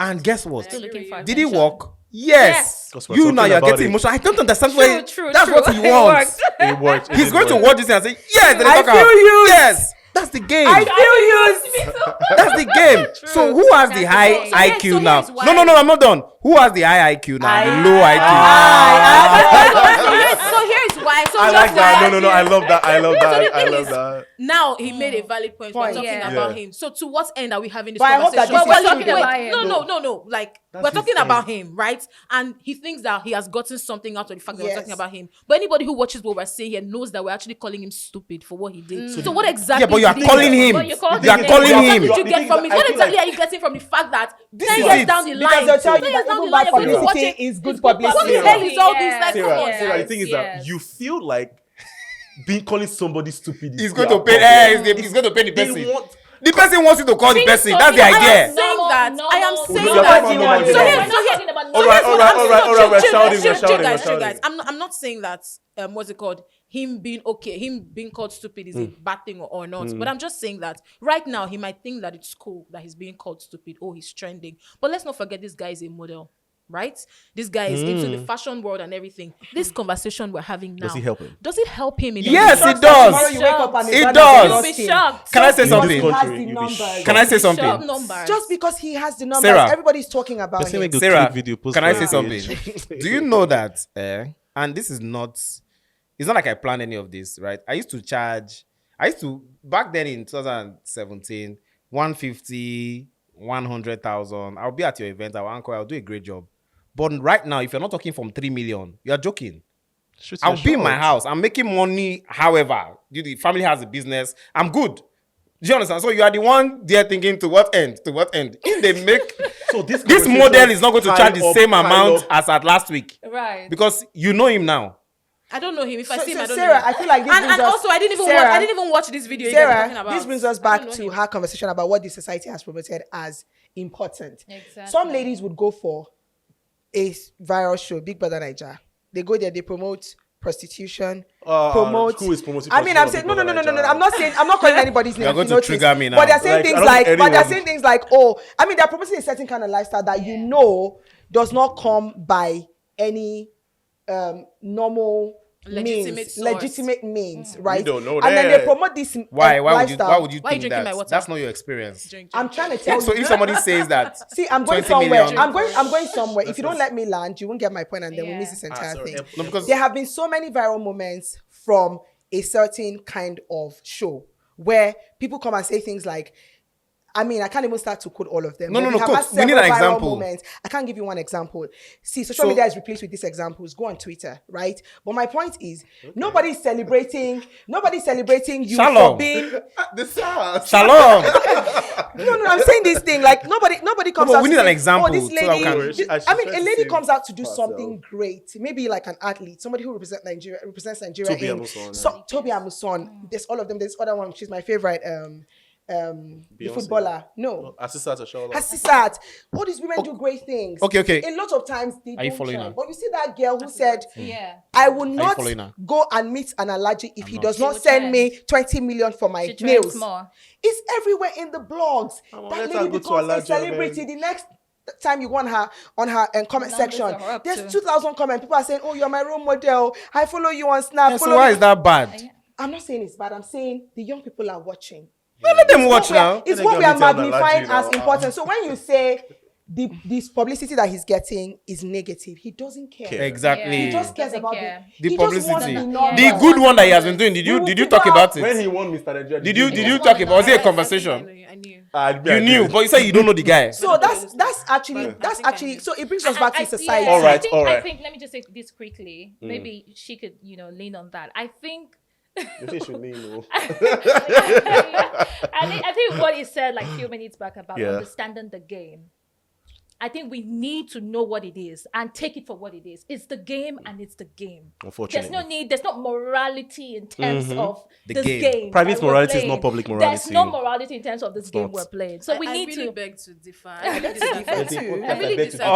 A: And guess what?
D: Still looking for
A: Did he
D: attention.
A: work? Yes.
C: Because we're
A: You
C: talking
A: now you're
C: about
A: getting
C: it.
A: emotional. I don't understand
D: True,
A: why.
D: true,
A: That's
D: true.
A: what he
D: It
A: wants.
D: worked.
C: It worked. It
A: He's
C: did
A: going to
C: work.
A: watch this and say, yes, then
B: I
A: talk out.
B: feel you.
A: Yes. That's the game.
B: I feel you.
A: That's the game. So who has the
D: That's
A: high
D: the game.
A: IQ
E: So
A: now?
E: here's why-
A: No, I'm not done. Who has the high IQ now? The low IQ.
E: So here's why. So
C: I
E: just
C: like that.
E: why-
C: No. I love that. I love
E: So the
C: that. I
E: thing
C: love
E: is,
C: that.
E: now he made a valid point. We're
B: Point.
E: talking
D: Yeah.
E: about
C: Yeah.
E: him. So to what end are we having this
B: But I hope that
E: conversation?
B: this
D: is
E: We're
D: true.
E: talking
D: about him.
E: No. Like
C: That's
E: we're
C: his
E: talking
C: end.
E: about him, right? And he thinks that he has gotten something out of the fact that we're
B: Yes.
E: talking about him. But anybody who watches what we're saying here knows that we're actually calling him stupid for what he did.
B: Mm.
E: So what exactly?
A: Yeah, but you are
E: did he
A: calling
E: get?
A: him.
D: But you called
A: You are
D: him.
A: calling
E: What
A: him.
E: did you
C: The
E: get
C: thing
E: from
C: is,
E: it?
C: I
E: What
C: feel
E: exactly
C: like-
E: are you getting from the fact that 10
A: is
E: years
A: it.
E: down the line?
B: Because they'll tell
E: 10
B: you
E: years
B: that
E: down
B: even
E: the line,
B: bad
E: you're going to watch
B: publicity
E: it.
B: is good
E: It's good
B: publicity.
E: What the
C: Sarah.
E: hell is all this? Like,
D: Yes.
E: come on.
C: Sarah, the thing is that
D: Yes.
C: you feel like being calling somebody stupid.
A: He's going to pay. He's going to pay the
C: They
A: person.
C: want.
A: The person wants you to call the person.
D: so
A: That's the
D: I am
A: idea.
E: saying that. I am
C: no,
E: saying
C: you're
E: that.
C: talking about normal
B: So
C: people.
B: here's-
D: We're not talking about
C: All right,
D: no,
C: all right. We're shouting,
E: Guys,
C: we're
E: guys.
C: shouting.
E: I'm not saying that what's it called? Him being called stupid is a bad thing or not. But I'm just saying that right now he might think that it's cool that he's being called stupid. Oh, he's trending. But let's not forget this guy is a model. Right? This guy is into the fashion world and everything. This conversation we're having now.
C: Does it help him?
E: Does it help him in
A: Yes,
E: anything?
A: it does.
B: Tomorrow you wake up and
A: It
B: it's
A: does.
D: You'll be shocked.
A: Can I say
C: In
A: something?
C: this
B: He has
C: country,
B: the
C: you'll be
B: numbers.
C: shocked.
A: Can I say
D: Shocked
A: something?
E: Numbers.
B: Just because he has the numbers,
A: Sarah.
B: everybody's talking about
C: Person
B: him.
C: will go
A: Sarah,
C: clip video, post
A: can I
C: on
A: say
C: the
A: something?
C: page.
A: Do you know that? And this is not. It's not like I planned any of this, right? I used to back then in 2017, 150, 100,000. I'll be at your event. I'll do a great job. But right now, if you're not talking from 3 million, you're joking.
C: Shoot your
A: I'll be in my
C: shot.
A: house. I'm making money. However, the family has a business. I'm good. Do you understand? So you are the one there thinking to what end? To what end? If they make
C: So this
A: this
C: conversation
A: model is not going to
C: pile
A: charge the
C: up,
A: same
C: pile
A: amount
C: up.
A: as at last week
D: Right.
A: because you know him now.
E: I don't know him. If I
B: So-
E: see him,
B: so
E: I don't
B: Sarah,
E: know him.
B: I feel like this
E: and
B: brings us-
E: also I didn't even watch this video you guys are talking
B: Sarah,
E: about.
B: this brings us
E: I
B: back
E: don't know
B: to
E: him.
B: her conversation about what the society has promoted as important.
D: Exactly.
B: Some ladies would go for a viral show, Big Brother Naija. They go there, they promote prostitution, promote.
C: who is promoting
B: I mean, I'm
C: prostitution
B: saying
C: on
B: no.
C: Big Brother
B: I'm not saying, I'm not calling anybody's name.
A: You're
B: if
A: going
B: you
A: to
B: notice.
A: trigger me now.
B: But they're saying
C: Like, I don't think anyone-
B: things like, oh, I mean, they're promoting a certain kind of lifestyle that you know does not come by any normal legitimate means, right?
C: We don't know
B: and then they
C: that.
B: promote this
A: Why would
B: lifestyle.
A: you
E: Why are you
A: think
E: drinking my
A: that?
E: water?
A: That's not your experience.
E: Drink.
B: I'm trying to tell
A: So
B: you.
A: if somebody says that,
B: See, I'm going
A: 20
B: somewhere.
A: million.
B: I'm going somewhere. If you don't let me land, you won't get my point, and then we'll miss this entire
C: sorry.
B: thing.
A: No, because
B: There have been so many viral moments from a certain kind of show where people come and say things like, I mean, I can't even start to quote all of them.
A: No,
B: but
A: no,
B: we have
A: quote.
B: had
A: We need
B: several
A: an
B: viral
A: example.
B: moments. I can't give you one example. See, social
A: So-
B: media is replaced with these examples. Go on Twitter, right? But my point is, nobody's celebrating you
A: Shalom.
B: for being.
C: The SARS.
A: Shalom.
B: No, I'm saying this thing like nobody comes
A: but
B: out.
A: we
B: to
A: need an
B: say,
A: example
B: Oh, this
A: so that we can-
B: lady.
C: I
B: I mean,
C: should
B: a
C: try to
B: lady
C: save
B: comes out to do
C: herself.
B: something great. Maybe like an athlete, somebody who represents Nigeria
C: Toby
B: in
C: Amusan,
B: so, Toby Amusan. There's all of them. There's other one. She's my favorite. The
C: Beyonce.
B: footballer. No.
C: Assistant to Charlotte.
B: Hasisat. All these women do great things.
A: Okay.
B: A lot of times they
A: Are you
B: don't
A: following
B: try.
A: her?
B: But you see that girl who said,
D: Yeah.
B: I will not
A: following her?
B: go and meet an allergy if he does
D: She
B: not
D: will
B: send
D: trend.
B: me 20 million for my
D: She trends
B: nails.
D: more.
B: It's everywhere in the blogs.
C: Come on,
B: That
C: let her
B: lady
C: go to
B: becomes a
C: Alaja,
B: celebrity.
C: man.
B: The next time you go on her comment
D: Numbers
B: section,
D: are up
B: there's
D: too.
B: 2,000 comments. People are saying, "Oh, you're my role model. I follow you on Snap."
A: Yeah, so
B: follow
A: why
B: me."
A: is that bad?
B: I'm not saying it's bad. I'm saying the young people are watching.
A: Let them watch now.
B: It's
C: And
B: what we
C: then
B: are
C: tell them
B: magnifying
C: allergy
B: as
C: now.
B: important. So when you say this publicity that he's getting is negative, he doesn't care.
A: Exactly.
B: He just cares
D: Doesn't
B: about
D: care.
A: The
B: he just wants
A: publicity.
B: the
D: Yeah.
B: numbers.
A: The good one that he has been doing. Did
B: We
A: you
B: will
A: did you
B: figure
A: talk about
C: When he
A: it?
C: won Mr. Nigeria,
A: Did you
C: know?
A: talk about? Was it a
E: I think
A: conversation?
E: I knew.
A: You knew, but you said you don't know the guy.
B: So that's actually
E: I think I knew.
B: so it brings us back to society.
C: All right, all
D: I
C: right.
D: think, let me just say this quickly. Maybe she could, lean on that. I think
C: You say she may know.
D: I think what he said like a few minutes back about
C: Yeah.
D: understanding the game. I think we need to know what it is and take it for what it is. It's the game and it's the game.
C: Unfortunately.
D: There's no morality in terms of
A: The
D: this
A: game.
D: game.
C: Private
D: that we're
C: morality is
D: playing.
C: not public
D: There's
C: morality.
D: no morality in terms of this game
C: not.
D: we're playing. So we
E: I
D: need
E: really
D: to.
E: beg to differ.
B: I really disagree.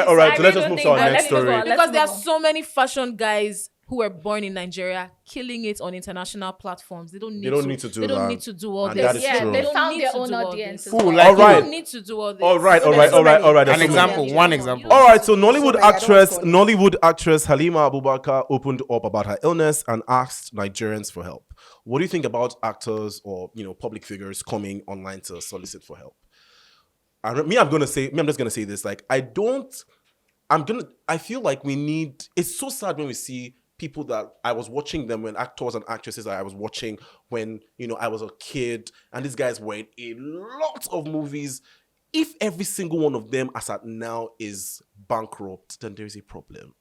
C: All right, so let's just move to our next story.
E: Because there are so many fashion guys who were born in Nigeria killing it on international platforms. They don't need to do
C: that.
E: They don't need to do all
C: And
E: this.
C: that is
D: Yeah,
C: true.
D: they
E: don't
D: found
E: need
D: their
E: to
D: own
E: do all
D: audience.
E: this.
A: Who,
C: All
A: like
E: They
C: right.
E: don't need to do all this.
C: All right.
B: There's so many.
C: There's
A: An
C: so many.
A: example. One example.
C: All right, so Nollywood
B: many, I don't
C: actress,
B: want to
C: Nollywood actress Halima Abubakar opened up about her illness and asked Nigerians for help. What do you think about actors or public figures coming online to solicit for help? I'm just gonna say this. Like, I feel like we need. It's so sad when we see people that I was watching them when actors and actresses that I was watching when I was a kid, and these guys were in a lot of movies. If every single one of them as at now is bankrupt, then there is a problem.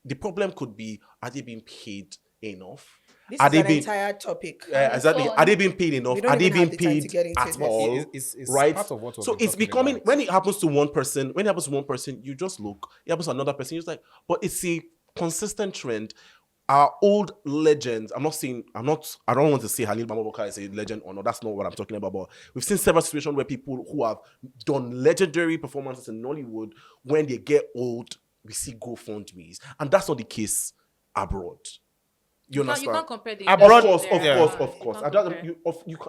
C: The problem could be, are they being paid enough?
B: This
C: Are
B: is
C: they
B: an
C: being
B: entire topic.
C: exactly?
D: own.
C: Are they being paid enough?
B: We don't
C: Are they
B: even
C: being
B: have the time to
C: paid
B: get into
C: at
B: this.
C: all?
A: It's
C: right?
A: part of what we're
C: So it's
A: talking
C: becoming
A: about.
C: when it happens to one person, you just look. It happens to another person, you're just like, but it's a consistent trend. Our old legends. I don't want to say Halil Mamabokar is a legend or not. That's not what I'm talking about. But we've seen several situations where people who have done legendary performances in Nollywood, when they get old, we see GoFundMe's, and that's not the case abroad. You understand?
E: You can't compare the
A: Abroad,
E: industry
C: Of
E: there.
C: course.
E: You can't compare.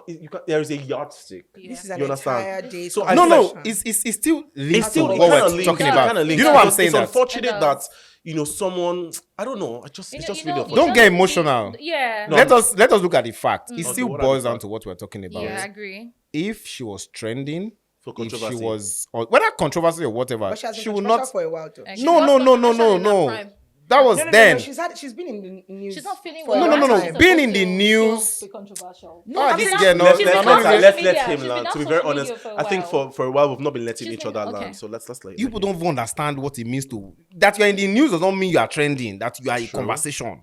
C: You can, there is a yardstick.
E: Yeah.
B: This is an
C: You understand?
B: entire day.
C: So I
A: No,
C: feel
A: no, it's still linked
C: It's still
A: to
C: it
A: what
C: kinda
A: we're
C: links,
A: talking
C: it
A: about.
C: kinda
A: Do
C: links.
A: you know what I'm
C: It's
A: saying? That
C: unfortunate
D: It
C: that
D: does.
C: someone, I don't know. It's
D: You know-
C: just
D: you
C: really
D: know-
C: unfortunate.
A: Don't get
D: see-
A: emotional.
D: Yeah.
C: No.
A: let us look at the fact. It
C: Okay,
A: still
C: what are
A: boils
C: the
A: down
C: facts?
A: to what we're talking about.
D: Yeah, I agree.
A: If she was trending,
C: For
A: if she
C: controversy.
A: was or whether controversy or whatever,
B: But she has
A: she
B: been
A: will
B: controversial
A: not.
B: for a while too.
D: Actually,
A: No,
D: what's
A: no, no, no,
E: controversial
A: no,
E: in her
A: no.
E: prime?
A: That was then.
B: She's been in the news.
D: She's not feeling
B: for a
D: well.
A: No, no, no,
B: long
A: no.
B: time.
A: Being in the news.
D: Be controversial.
B: No,
A: Ah,
B: I'm
A: this
B: saying-
A: girl, no,
C: Let's
D: She's
A: no,
D: been
A: no,
D: on
A: no,
D: social
C: let
D: media.
C: him
D: She's
C: land.
D: been
C: To
D: on
C: be very
D: social
C: honest,
D: media for a
C: I think
D: while.
C: for a while we've not been letting
D: She's
C: each
D: been-
C: other
D: okay.
C: land. So let's let
A: You people don't even understand what it means to that you're in the news does not mean you are trending, that you are a conversation.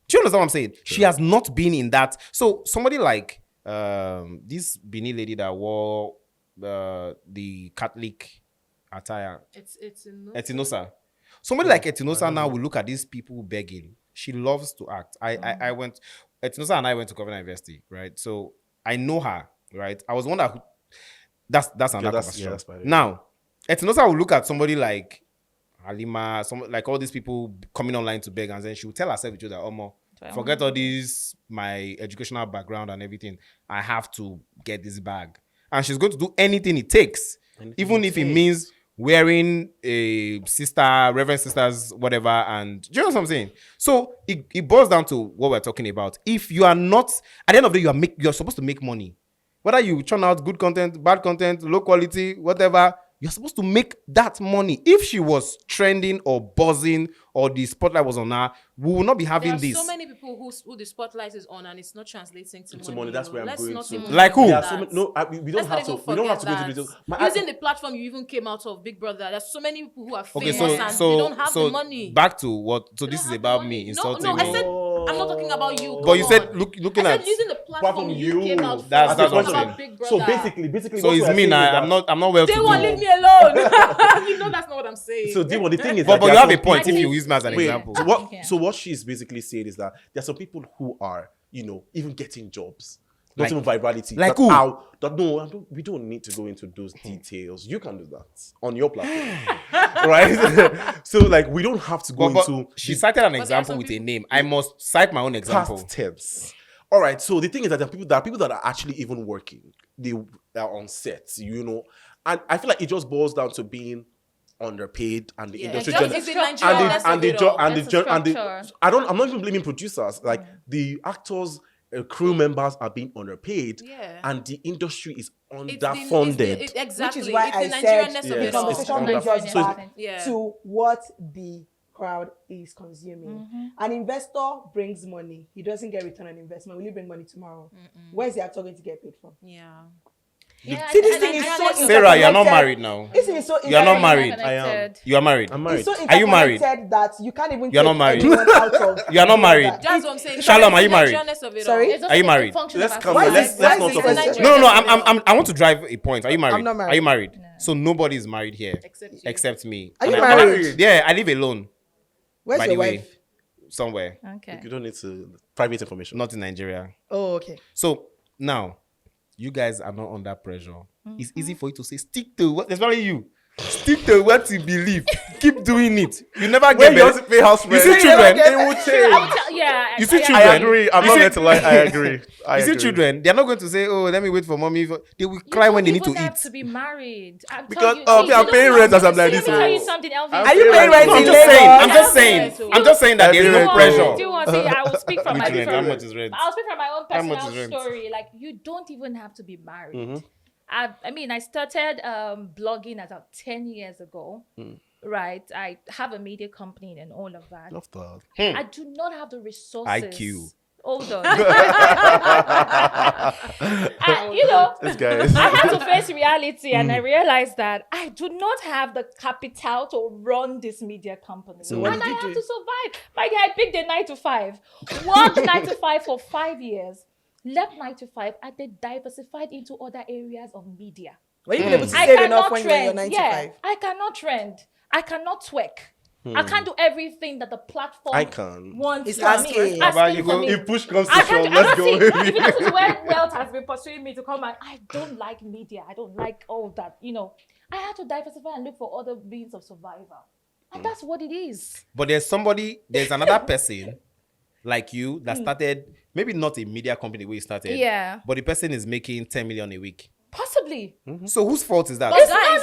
A: Do you understand what I'm saying? She has not been in that. So somebody like this Benin lady that wore the Catholic attire,
E: It's in
A: Etinosa. Somebody like Etinosa now will look at these people begging. She loves to act. I went, Etinosa and I went to Covenant University, right? So I know her, right? I was one that that's another conversation.
C: that's fine.
A: Now, Etinosa will look at somebody like Halima, like all these people coming online to beg, and then she will tell herself that, Omo, forget all this, my educational background and everything. I have to get this bag. And she's going to do anything it takes, even if it means wearing a sister, reverend sisters, whatever. And do you know what I'm saying? So it boils down to what we're talking about. If you are not, at the end of the day, you're supposed to make money. Whether you churn out good content, bad content, low quality, whatever, you're supposed to make that money. If she was trending or buzzing or the spotlight was on her, we will not be having
E: There are
A: this.
E: so many people who the spotlight is on and it's not translating to money.
C: That's where I'm
E: Let's
C: going
E: not
C: to.
E: even
A: Like who?
E: forget
C: Yeah,
E: that.
C: so no, we don't
E: Let's
C: have
E: not
C: to.
E: even
C: We don't have to go
E: forget
C: into details.
E: that. Using the platform you even came out of, Big Brother. There's so many people who are
A: Okay,
E: famous and they don't have the money.
A: back to what? So
E: They
A: this
E: don't
A: is
E: have the
A: about
E: money.
A: me
E: No,
A: insulting.
E: no, I
A: me.
E: said I'm not talking about you.
A: But you
E: Come
A: said
E: on.
A: looking
E: I
A: at.
E: said using the platform you came out from.
A: That's
E: I'm
A: what
E: talking
A: I'm
E: about
A: saying.
E: Big Brother.
C: So basically,
A: So
C: what
A: it's
C: we are
A: me
C: saying
A: now.
C: is that-
A: I'm not well to
E: They
A: do.
E: won't leave me alone. You know that's not what I'm saying.
C: So Demon, the thing is,
A: But
C: that
A: you
C: there are
A: have a
C: some
A: point if
C: people-
A: you use me as an
C: Wait,
A: example.
C: so what she's basically saying is that there are some people who are, even getting jobs, not
A: Like-
C: even virality.
A: like
C: that
A: who?
C: We don't need to go into those details. You can do that on your platform, right? So like, we don't have to go
A: But
C: into
A: she
C: the
A: cited an
E: there are
A: example
E: some
A: with a
E: people-
A: name. I must cite my own example.
C: past tense. All right. So the thing is that there are people that are actually even working. They are on sets, and I feel like it just boils down to being underpaid and the industry.
E: just
C: gen-
E: is in Nigeria.
C: and the
D: It's a
C: structure.
D: structure.
C: I'm not even blaming producers. Like the actors, crew members are being underpaid,
E: Yeah.
C: and the industry is
E: It's
C: underfunded.
E: exactly.
B: Which is why
E: it's
B: I
E: the
B: said
E: Nigerianness
C: Yeah,
E: of
B: the
E: it all.
B: conversation
C: it's
B: brings us
C: so
B: back
E: Yeah.
B: to what the crowd is consuming. An investor brings money. He doesn't get return on investment. Will you bring money tomorrow? Where's the actor going to get paid from?
E: Yeah.
D: Yeah,
B: See, this
D: and
B: thing is so
A: Sarah, you're not
B: interconnected.
A: married now.
B: This thing is so
A: You are not
B: interconnected.
A: married.
C: I am.
D: Connected.
A: You are married.
C: I'm married.
B: It's so
A: Are you married?
B: interconnected that you can't even
A: You're
B: take
A: not married.
B: anyone out of
A: You are not
B: the
A: married.
B: other.
E: That's what I'm saying.
A: Shalom, are you
E: It's the
A: married?
E: Nigerianness of it
B: Sorry?
E: all.
D: It's just
A: Are you
D: a
A: married?
D: function
C: Let's
D: of
C: come
D: our
C: on,
B: Why
C: let's
B: is
C: not
B: it
C: talk
B: question?
C: about
A: No, I want to drive a point. Are you married?
B: I'm not married.
A: Are you married? So nobody is married here
E: Except you.
A: except me.
B: Are you
A: And I-
B: married?
A: Yeah, I live alone.
B: Where's
A: By
B: your
A: the way,
B: wife?
A: somewhere,
D: Okay.
C: You don't need to private information.
A: not in Nigeria.
B: Oh, okay.
A: So now, you guys are not under pressure. It's easy for you to say stick to what. Especially you. Stick to what you believe. Keep doing it. You never
C: When
A: get
C: you have to
A: better.
C: pay house
A: You
C: rent,
A: see children.
C: it will change.
D: Yeah.
A: You see
C: I
A: children.
C: agree. I'm
A: You
C: not
A: see-
C: going to lie. I agree. I
A: You see
C: agree.
A: children. They are not going to say, "Oh, let me wait for mommy." They will
D: You
A: cry when
D: don't
A: they need to
D: even have
A: eat.
D: to be married. I'm
C: Because,
D: telling you,
C: oh, me, I'm
D: you
C: paying
D: don't
C: rent
D: have
C: as I'm
D: to-
C: like
D: Let
C: this,
D: me tell you
C: oh.
D: something, Elvis.
B: Are you paying rent
A: No, I'm
B: in
A: just saying. I'm
B: Lagos?
A: just saying. I'm just saying that there's no
C: Everywhere.
A: pressure.
D: Do you want to see? I will speak from my
A: Which rent? How
D: personal.
A: much is rent?
D: I'll speak from my own
A: How much
D: personal
A: is rent?
D: story. Like, you don't even have to be married.
C: Mm-hmm.
D: I mean, I started blogging about 10 years ago. Right, I have a media company and all of that.
C: Love that.
D: I do not have the resources.
A: IQ.
D: Hold on. You know,
C: This guy is.
D: I had to face reality, and I realized that I do not have the capital to run this media company.
B: So what
D: and
B: did
D: I
B: you
D: have
B: do?
D: to survive. Like, I picked a 9 to 5, worked 9 to 5 for 5 years, left 9 to 5, and then diversified into other areas of media.
B: Were you able to
D: I
B: save enough
D: cannot
B: when you were in your
D: trend.
B: 95?
D: I cannot trend. I cannot twerk. I can't do everything that the platform
C: I can.
D: wants
B: It's
D: from me.
B: asking.
A: About you
D: for
A: go-
D: me.
C: If push comes to
D: I can't
C: shove,
D: do, I'm
C: let's
D: not
C: go.
D: saying, if you notice where wealth has been pursuing me to come and I don't like media. I don't like all that. You know, I had to diversify and look for other means of survival. And that's what it is.
A: But there's another person like you that started, maybe not a media company where you started.
D: Yeah.
A: But the person is making 10 million a week.
D: Possibly.
A: So whose fault is that?
E: But guys,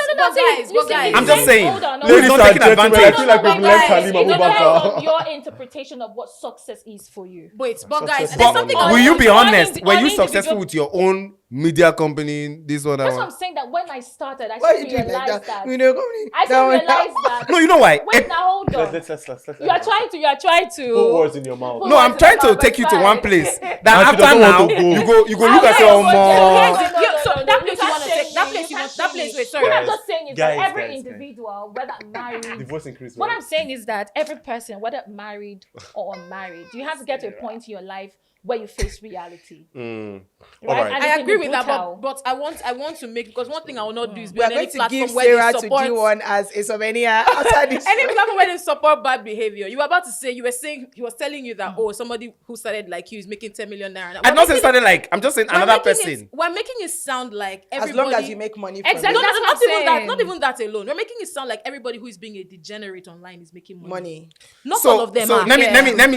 D: Listen,
E: guys.
A: I'm just saying.
D: Hold on.
C: Ladies
A: not
C: and
A: taking
C: gentlemen, I
A: advantage.
C: feel like we've
E: but
C: left
E: guys,
C: Halima
E: it depends
C: Abubakar.
D: on your interpretation of what success is for you.
E: Wait, but guys,
C: Success
E: there's
C: is
E: something
C: not-
A: Will
E: else.
A: you be
D: On
A: honest?
D: indi-
A: Were
D: on
A: you
D: individual-
A: successful with your own media company? This one, that
D: That's what
A: one?
D: I'm saying, that when I started, I
B: Why are
D: still
B: you doing like
D: realized
B: that?
D: that.
B: You know, company.
D: I still realized that.
A: No, you know why?
D: Wait, now hold on.
C: Let's.
D: You are trying to.
C: Put words in your mouth.
D: Put
A: No, I'm
D: words in
A: trying
D: my
A: to
D: mouth,
A: take you
D: but
A: to one
D: fine.
A: place. That
C: And she
A: after
C: doesn't
A: now,
C: want to go.
A: you go look at your more.
E: So that place you want to
D: can't
E: take, that
D: shame
E: place
D: me.
E: you want,
D: can't
E: that
D: shame
E: place.
D: me.
E: Wait, sorry.
D: What I'm just saying is that
C: Guys,
D: every
C: guys.
D: individual, whether married,
C: The voice increase.
D: what
C: right?
D: I'm saying is that every person, whether married or unmarried, you have to get to a point in your life where you face reality.
C: All
D: Right?
C: right.
D: And it
E: I
D: can
E: agree
D: be
E: with that,
D: brutal.
E: but I want to make, because one thing I will not do is be
B: We are
E: on any
B: going to
E: platform
B: give
E: where
B: Sarah
E: they
B: to
E: support
B: DeeOne as a souvenir outside this.
E: any platform where they support bad behavior. You were about to say, you were saying, he was telling you that, oh, somebody who started like you is making 10 million naira.
A: I'm not saying started like, I'm just saying another person.
E: We're making it sound like
B: As
E: everybody.
B: long as you make money from
D: Exactly.
E: No,
B: it.
E: no,
D: That's
E: no,
D: what
E: not
D: I'm
E: even that.
D: saying.
E: Not even that alone. We're making it sound like everybody who is being a degenerate online is making money. Not
A: So,
E: all of them.
A: so
E: are.
A: let me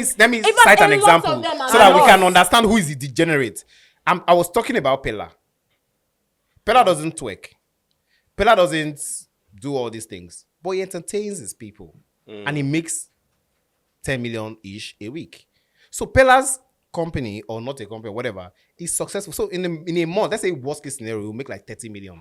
E: fact,
A: cite an
E: a lot of
A: example
E: them are
A: so that we
E: not.
A: can understand who is the degenerate. I was talking about Pella. Pella doesn't twerk. Pella doesn't do all these things, but he entertains his people, and he makes 10 million ish a week. So Pella's company, or not a company, whatever, is successful. So in a month, let's say worst case scenario, we'll make like 30 million.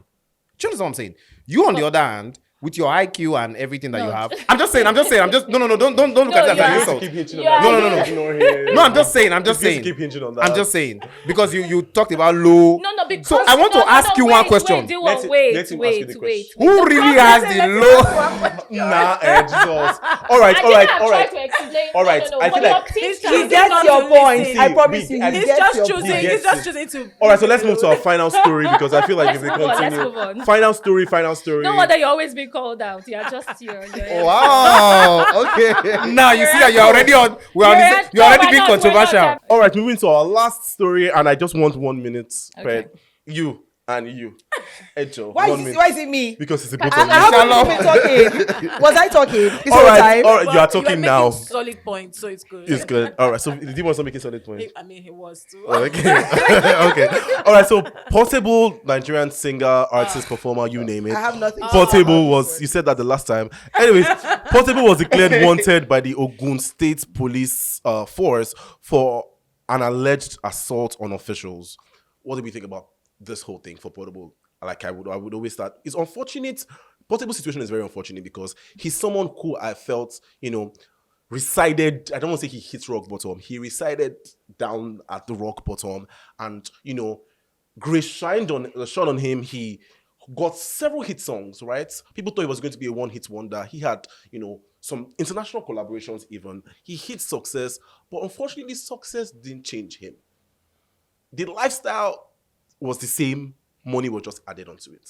A: Do you understand what I'm saying? You, on the other hand, with your IQ and everything that you have, I'm just saying, no, don't look at that as an
D: you
A: insult.
C: Keep hinging
D: Yeah.
C: on that.
A: No.
C: Ignore him.
A: No, I'm just saying.
C: Just keep hinging on that.
A: I'm just saying because you talked about low.
D: No, because
A: So I want to ask you one question.
C: Let him ask you the question.
A: Who really has the low?
C: Nah, Jesus. All right. All right. I feel like
B: He gets your point.
C: See,
B: I promise
C: we-
B: you.
C: and
B: He
E: He's
B: gets
E: just
B: your
E: choosing.
B: point.
E: He's just choosing to.
C: All right, so let's move to our final story because I feel like if we
D: Let's move on,
C: continue,
D: let's move on.
C: final story.
D: No wonder you're always being called out. You're just here.
A: Wow. Okay. Now you see that you're already on. You're already being controversial.
C: All right, moving to our last story, and I just want 1 minute.
D: Okay.
C: Right? You and you, Ejo.
B: Why
C: 1
B: is
C: minute.
B: it me?
C: Because it's a both
B: I
C: of you.
B: haven't been talking. Was I talking? This
C: All
B: whole
C: right,
B: time?
C: all right. You are
E: Well,
C: talking
E: making
C: now.
E: Solid points, so it's good.
C: It's good. All right. So did you want to make a solid point?
E: I mean, he was too.
C: Okay. Okay. All right. So Portable, Nigerian singer, artist, performer, you name it.
B: I have nothing. to say
C: Portable
B: about
C: was,
B: this
C: you said that the last time. Anyways, Portable was declared wanted by the Ogun State Police force for an alleged assault on officials. What do we think about this whole thing for Portable? Like I would always start. It's unfortunate. Portable situation is very unfortunate because he's someone who I felt, resided. I don't want to say he hit rock bottom. He resided down at the rock bottom, and grace shone on him. He got several hit songs, right? People thought he was going to be a one-hit wonder. He had, some international collaborations even. He hit success, but unfortunately, success didn't change him. The lifestyle was the same. Money was just added onto it.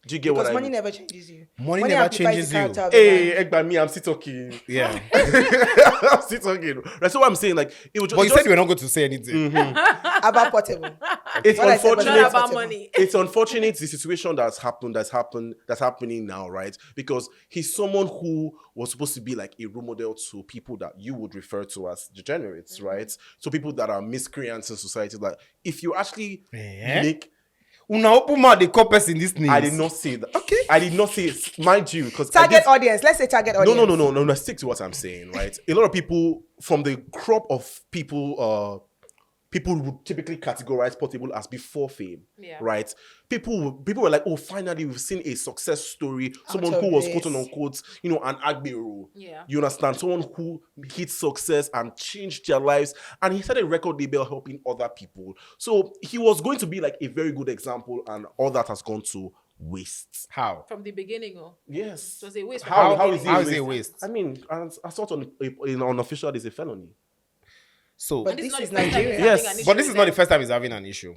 C: Do you get what I mean?
B: Because money never changes you.
A: Money never
B: amplifies
A: changes
B: the
A: you.
B: character of the man.
C: By me, I'm still talking.
A: Yeah.
C: I'm still talking. Right, so what I'm saying, like, it was just...
A: But you said you were not going to say anything.
B: About Portable.
C: It's
B: What I said was
C: unfortunate.
E: Not about
B: Portable.
E: money.
C: It's unfortunate the situation that's happening now, right? Because he's someone who was supposed to be like a role model to people that you would refer to as degenerates, right? So people that are miscreants in society. Like, if you actually make...
A: Una open mouth the corpus in this news.
C: I did not say that. Okay. I did not say it, mind you, because
B: Target audience. Let's say target audience.
C: No. Stick to what I'm saying, right? A lot of people from the crop of people would typically categorize Portable as before fame, right? People were like, oh, finally we've seen a success story. Someone who was quote unquote, an agbero.
E: Yeah.
C: You understand? Someone who hit success and changed their lives, and he started a record label helping other people. So he was going to be like a very good example, and all that has gone to waste.
A: How?
E: From the beginning,
C: Yes.
E: it was a waste.
C: How is it
A: a waste?
C: I mean, assault on an official is a felony.
A: So,
B: But
E: And
B: this
E: not
B: is
E: the first time
B: Nigeria.
E: he's having
C: Yes,
E: an issue
A: but this is
E: with
A: not the
E: them.
A: first time he's having an issue.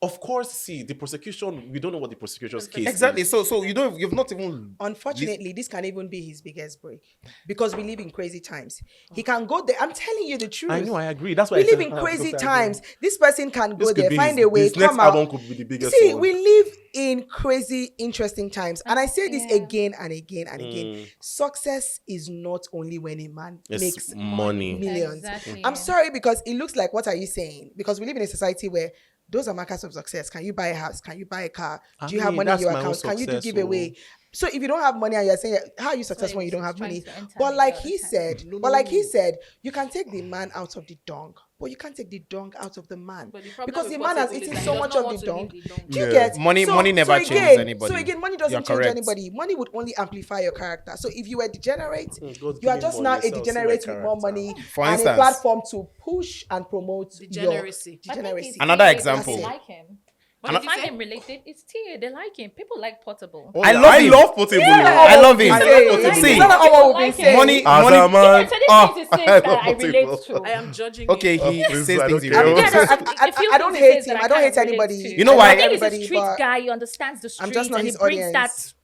C: Of course, see, the prosecution, we don't know what the prosecution's case
A: Exactly.
C: is.
A: So you've not even.
B: Unfortunately, this can even be his biggest break because we live in crazy times. He can go there. I'm telling you the truth.
C: I know, I agree. That's why
B: We
C: I
B: live
C: said-
B: in
C: because
B: crazy
C: I agree.
B: times. This person can go
C: This could
B: there,
C: be
B: find
C: his-
B: a way,
C: his next
B: come out.
C: album could be the biggest
B: See,
C: one.
B: we live in crazy, interesting times. And I say this
D: Yeah.
B: again and again and again. Success is not only when a man
C: It's
B: makes
C: money.
B: millions.
D: Exactly,
B: I'm
D: yeah.
B: sorry because it looks like, what are you saying? Because we live in a society where those are markers of success. Can you buy a house? Can you buy a car?
C: I
B: Do you have
C: mean,
B: money in
C: that's
B: your
C: my own
B: account? Can you do
C: success,
B: giveaway? So if you don't have money and you're saying, how are you successful when you don't have money? But like he said, you can take the man out of the dung, but you can't take the dung out of the man.
E: But the problem
B: Because
E: with
B: the man has
E: Portable is
B: eaten
E: that
B: so
E: he
B: much
E: does not
B: of
E: want
B: the
E: to
B: dung.
E: leave the dung.
B: Do you
C: Yeah.
B: get?
A: Money never changes
B: again,
A: anybody.
B: So again, money
A: You're
B: doesn't change
A: correct.
B: anybody. Money would only amplify your character. So if you were degenerate,
C: God,
B: you are
C: give me
B: just
C: money,
B: now a
C: so I'll see my
B: degenerate with more
C: character.
B: money
A: For
B: and
A: instance-
B: a platform to push and promote
E: Degeneracy.
B: your degeneracy.
A: Another
D: They
A: example.
D: like him.
E: What
D: When
E: did
D: you
E: you
D: find
E: say?
D: him related, it's Tia. They like him. People like Portable.
C: Oh,
A: I
C: yeah,
A: love him.
C: love Portable.
A: I love him.
B: See,
A: See,
B: not all we've been
D: Like him.
B: saying.
A: money.
C: As a man,
D: So this things he says
C: I
D: that
C: love
D: I relate
C: Portable.
D: to.
E: I am judging
A: Okay,
E: you.
A: he
C: please,
A: says
C: I
A: things
C: don't
A: he
C: care.
A: really
B: Yeah,
A: says.
B: I don't hate him. I don't hate anybody.
A: You know why?
D: I think he's a
B: Everybody,
D: street
B: but
D: guy. He understands the street,
B: just not
D: and he
B: his
D: brings
B: audience.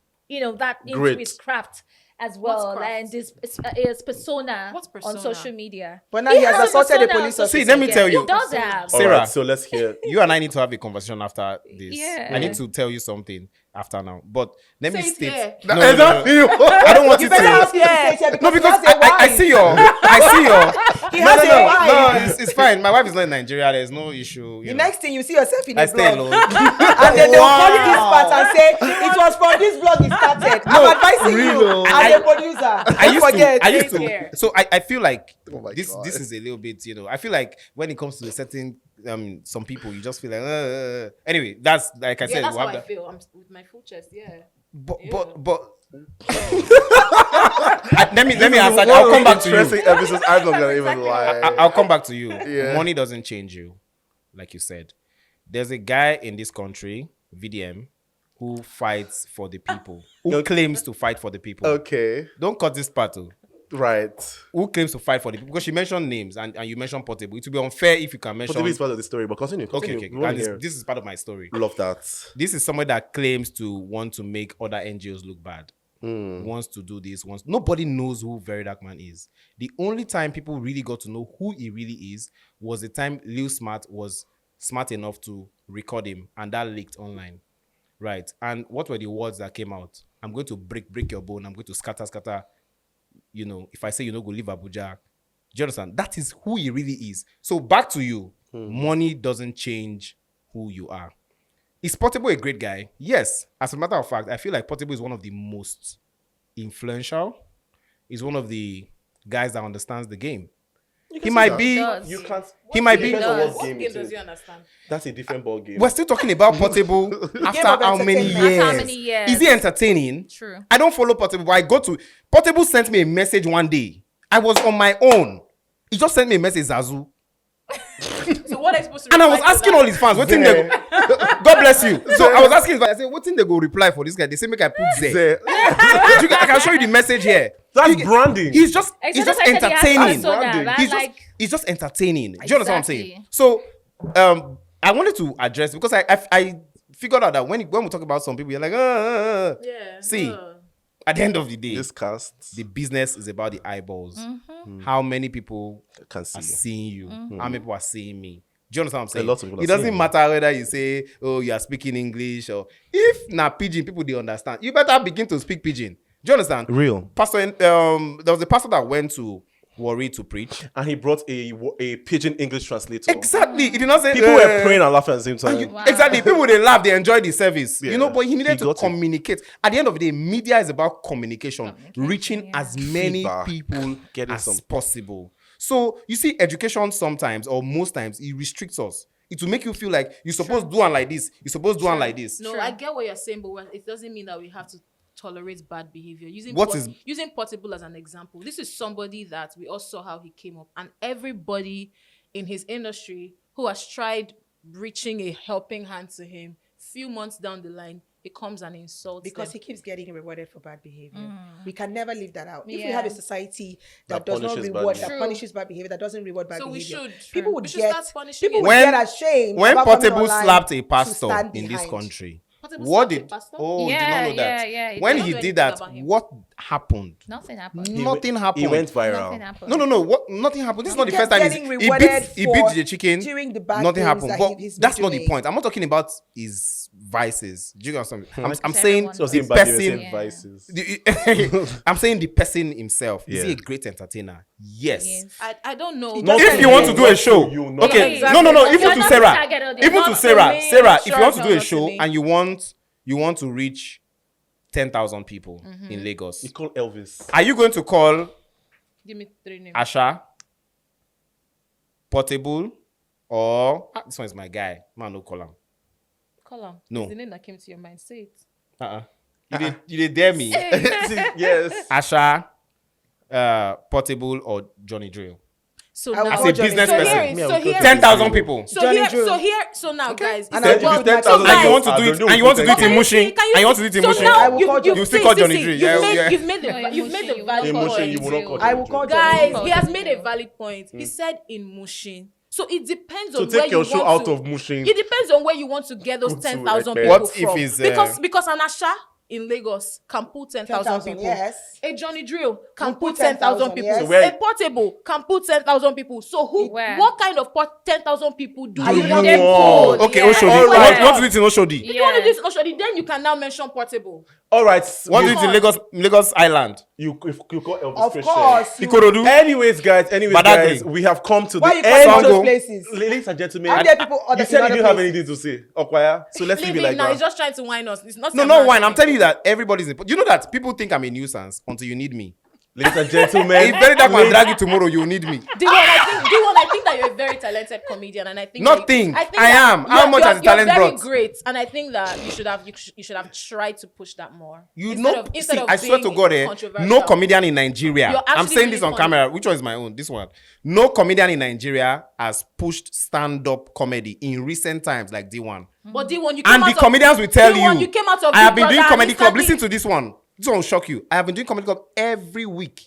D: that into
C: Grit.
D: his craft as well,
E: craft?
D: and his persona,
E: What's
D: on
E: persona?
D: social media.
B: But now he has
D: a
B: assaulted a
D: persona on
B: police
D: social
B: officer.
A: See, let me
D: media.
A: tell you.
D: He does have.
C: All
A: Sarah.
C: right, so let's hear.
A: You and I need to have a conversation after this.
D: Yeah.
A: I need to tell you something after now. But let me
E: Say it
A: state.
E: here.
A: No, no, no, no. I don't want you
B: better
A: to.
B: ask him to say it here
A: No, because
B: he has a
A: I
B: wife.
A: see your.
B: He
A: No,
B: has
A: no,
B: a
A: no,
B: wife.
A: no. It's fine. My wife is not in Nigeria. There's no issue.
B: The next thing you see yourself in
A: I
B: a
A: stay
B: blog.
A: alone.
B: And then they'll call this part and say, it was from this blog it started. I'm advising you as a producer.
A: I used
E: Take
A: to.
E: care.
A: So I feel like
C: Oh my
A: this
C: God.
A: this is a little bit, I feel like when it comes to a certain some people, you just feel like anyway, that's like I
E: Yeah,
A: said,
E: that's
A: we'll
E: how
A: have
E: I feel. I'm with my full chest. Yeah.
A: but let me answer. I'll come back to you.
C: Interesting episodes. I'm not gonna even
E: Exactly.
C: lie.
A: I'll come back to you.
C: Yeah.
A: Money doesn't change you, like you said. There's a guy in this country, VDM, who fights for the people, who claims to fight for the people.
C: Okay,
A: Don't cut this part.
C: right.
A: Who claims to fight for the people? Because she mentioned names and you mentioned Portable. It would be unfair if you can mention.
C: Portable is part of the story, but continue.
A: Okay.
C: We wanna
A: And
C: hear.
A: this is part of my story.
C: Love that.
A: This is somebody that claims to want to make other NGOs look bad.
C: Hmm.
A: Wants to do this. Nobody knows who verydarkman is. The only time people really got to know who he really is was the time Lil Smart was smart enough to record him, and that leaked online. Right. And what were the words that came out? I'm going to break your bone. I'm going to scatter. If I say go leave Abuja. Do you understand? That is who he really is. So back to you. Money doesn't change who you are. Is Portable a great guy? Yes. As a matter of fact, I feel like Portable is one of the most influential. He's one of the guys that understands the game. He might be.
D: does.
C: You can't.
A: He might
C: it
A: be.
C: depends on
D: does.
C: what game it
E: does
C: is.
E: he understand?
C: That's a different ball game.
A: We're still talking about Portable after
B: of
A: how many
B: entertainment.
A: years?
D: After how many years?
A: Is he entertaining?
D: True.
A: I don't follow Portable, but I go to Portable sent me a message one day. I was on my own. He just sent me a message, Zazu.
E: So what are you supposed to
A: And I was
E: reply to
A: asking
E: that?
A: all his fans, what thing they go, God bless you. So I was asking his fans, I said, what thing they go reply for this guy? They say, make I put there. I can show you the message here.
C: That's branding.
A: He's just
D: Except
A: just
D: I said he has
A: entertaining.
D: persona, right?
A: He's just entertaining. Do you understand what I'm saying?
D: Exactly.
A: So I wanted to address because I figured out that when we talk about some people, you're like,
E: Yeah.
A: see, at the end of the day,
C: This cast
A: the business is about the eyeballs.
D: Mm-hmm.
A: How many people
C: can
A: are
C: see.
A: seeing you? How many people are seeing me? Do you understand what I'm saying?
C: A lot of people are
A: it doesn't
C: seeing you.
A: matter whether you say, oh, you are speaking English or if na pidgin, people they understand. You better begin to speak pidgin. Do you understand?
C: Real.
A: Pastor, there was a pastor that went to Warri to preach.
C: And he brought a pidgin English translator.
A: Exactly. He did not say
C: People were praying and laughing at the same time.
D: Wow.
A: Exactly. People they laugh, they enjoy the service.
C: Yeah.
A: You know, but he needed
C: He
A: to
C: got it.
A: communicate. At the end of the day, media is about communication, reaching
D: yeah.
A: as many
C: Feedback.
A: people
C: Getting
A: as
C: some-
A: possible. So you see, education sometimes or most times it restricts us. It will make you feel like you're supposed to do one like this. You're supposed to do one like this.
E: No,
D: True.
E: I get what you're saying, but it doesn't mean that we have to tolerate bad behavior. Using using Portable as an example, this is somebody that we all saw how he came up, and everybody in his industry who has tried reaching a helping hand to him, few months down the line, it comes and insults
B: Because
E: them.
B: he keeps getting rewarded for bad behavior. We can never leave that out. If we
D: Yeah.
B: have a society
C: That
B: that does not
C: punishes bad
B: reward,
C: behavior.
B: that
D: True.
B: punishes bad behavior, that doesn't reward bad
E: So we
B: behavior,
E: should.
B: people would
E: We should
B: get
E: start punishing
B: people
E: it.
B: would
A: When-
B: get ashamed
A: When
B: about coming
A: Portable
B: online
A: slapped a
B: to
A: pastor
B: stand
A: in this
B: behind.
A: country,
E: Portable
A: what
E: slapped a
A: did?
E: pastor?
A: Oh, you did not
D: Yeah,
A: know that.
D: yeah,
A: When
E: did.
A: he
E: I don't
A: did
E: know
A: that,
E: anything about him.
A: what happened?
D: Nothing happened.
A: Nothing happened.
C: He went viral.
D: Nothing happened.
A: No. What? Nothing happened. This is not the
B: He
A: first
B: kept
A: time
B: getting
A: he
B: rewarded
A: beat
B: for
A: the chicken.
B: doing the bad
A: Nothing
B: things
A: happened.
B: that
A: But
B: he's been
A: that's not the
B: doing.
A: point. I'm not talking about his vices. Do you understand? I'm
D: Which
A: saying
D: everyone
C: So
A: the
C: same bad behavior,
A: person.
C: same
D: Yeah.
C: vices.
A: I'm saying the person himself. Is he
C: Yeah.
A: a great entertainer? Yes.
D: Yes.
E: I don't know.
C: Not
A: If
C: for
A: you want to do a
C: not
A: show,
C: for you, not
A: okay.
C: for
E: exactly.
A: No.
E: You're
A: Even to
D: not
A: Sarah,
D: the target audience.
A: even to
E: Not
A: Sarah,
E: for me.
A: Sarah, if
E: Sure,
A: you want to do
E: no,
A: a
E: not to
A: show
E: me.
A: and you want to reach 10,000 people in Lagos,
C: You call Elvis.
A: are you going to call
E: Give me 3 names.
A: Asha, Portable, or this one is my guy? Man, no call him.
E: Call him.
A: No.
E: It's the name that came to your mind. Say it.
A: You did dare me?
C: Yes.
A: Asha, Portable, or Johnny Drill?
E: So
B: I will
E: now,
B: call
A: As a
B: Johnny
A: business
B: Drill.
E: so
A: person.
E: here is,
C: Me, I
E: so
C: will
E: here
C: call
E: is-
A: 10,000 people.
E: So
B: Johnny
E: here,
B: Drill.
E: so now, guys,
B: And
E: it's
B: I'll
E: a
B: do it
E: so
B: myself.
A: And you want
E: guys,
A: to do it,
C: don't
A: and you want to do it
E: Can
A: in
E: you
A: Mushin,
E: see- can
A: and you want to do it in
E: so
A: Mushin.
E: now
B: I will call
E: you
B: Johnny
A: still
E: see,
A: call
E: see,
A: Johnny
E: see,
A: Drill.
E: You've
A: Yeah,
E: made,
A: yeah.
E: you've made,
D: No,
E: the, you've made a
D: you
E: valid
D: won't
C: Mushin,
E: point.
C: you will not call
B: I will call
E: Guys,
B: Johnny
E: he has made a valid point. He said in Mushin. So it depends
C: So
E: on where
C: take
E: you
C: your show
E: want
C: out
E: to.
C: of Mushin.
E: It depends on where you want to get those
C: Go to
E: 10,000
C: Ekpe.
E: people
A: What if
E: from.
A: it's,
E: Because an Asha in Lagos can put 10,000
B: 10,000,
E: people.
B: yes.
E: A Johnny Drill can
B: Will
E: put
B: put
E: 10,000
B: 10,000,
E: people.
B: yes.
C: So where-
E: A Portable can put 10,000 people. So
D: Where?
E: what kind of 10,000 people do
B: Are
E: you
B: you
E: want
B: them
E: to
B: all?
E: pull?
A: Okay,
E: Yeah.
A: Oshodi.
C: All right.
A: What do it in Oshodi?
E: If you want to do this Oshodi, then you can now mention Portable.
C: All right.
A: What do
C: you,
A: it in Lagos Island?
C: you call Elvis
B: Of
C: Christian.
B: course. you-
A: Ikorodu?
C: Anyways, guys,
A: Badagry.
C: guys, we have come to
B: Why
C: the
B: you
C: end.
B: calling
A: Sango.
B: those places?
C: Ladies and gentlemen,
B: How dare people
C: you
B: other
C: said
B: in
C: you
B: other
C: didn't have
B: places?
C: anything to say. Okwaya. So let's leave
E: Leave
C: it
E: him
C: like
E: now.
C: that.
E: He's just trying to whine us. It's not.
A: No, not one. I'm telling you that everybody's important. You know that people think I'm a nuisance until you need me.
C: Ladies and gentlemen,
A: If very dark man drag you tomorrow, you need me.
E: D1, I think that you're a very talented comedian, and I think
A: Not think.
E: that
A: I am. How much has the talent
E: you're very
A: brought?
E: great, and I think that you should have tried to push that more.
A: You
E: Instead
A: know,
E: of- instead
A: see,
E: of
A: I swear to
E: being
A: God,
E: controversial.
A: no comedian in Nigeria.
E: You're
A: I'm
E: actually
A: saying
E: really
A: this on
E: funny.
A: camera. Which one is my own? This one. No comedian in Nigeria has pushed stand-up comedy in recent times like DeeOne.
E: But D1, you came
A: And
E: out
A: the
E: of,
A: comedians will tell
E: D1,
A: you.
E: came out of
A: I have
E: Big
A: been doing
E: Brother
A: comedy
E: and
A: club.
E: instantly-
A: Listen to this one. This one will shock you. I have been doing comedy club every week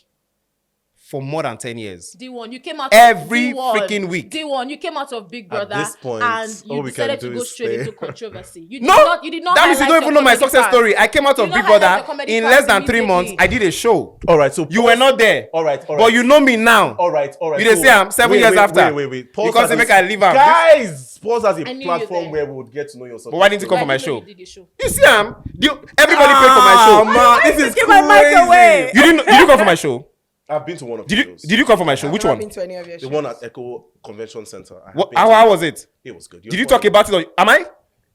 A: for more than 10 years.
E: D1, you came out
A: Every
E: of D1,
A: freaking week.
E: D1, you came out of Big Brother
C: this point,
E: and
C: all
E: you
C: we can
E: decided
C: do
E: to go
C: is
E: straight
C: stay.
E: into controversy. You did
A: No,
E: not. You did not.
A: that means you
E: highlight
A: don't even
E: your
A: know my
E: comedy
A: success
E: part.
A: story. I came out
E: You
A: of
E: did
A: Big
E: not highlight
A: Brother
E: your comedy
A: in
E: part
A: less than 3 months.
E: immediately.
A: I did a show.
C: all right. So
A: You were not there.
C: All right.
A: But you know me now.
C: All right.
A: You dey say I'm 7 years after.
C: Wait.
A: Because they make I leave am.
C: Guys, pause as a
E: I knew you
C: platform
E: there.
C: where we would get to know yourself.
A: But why didn't you come for my
E: Like,
A: show?
E: you did the show.
A: You see, everybody paid for my show.
C: Man, this is
E: Give my mic away.
A: Did you come for my show?
C: I've been to one of the
A: Did you
C: shows.
A: did you come for my show?
B: I've
A: Which
B: never
A: one?
B: been to any of your
C: The
B: shows.
C: one at Echo Convention Center. I have
A: What,
C: been
A: how,
C: to.
A: how was it?
C: It was good.
A: Did you talk about it? Am I?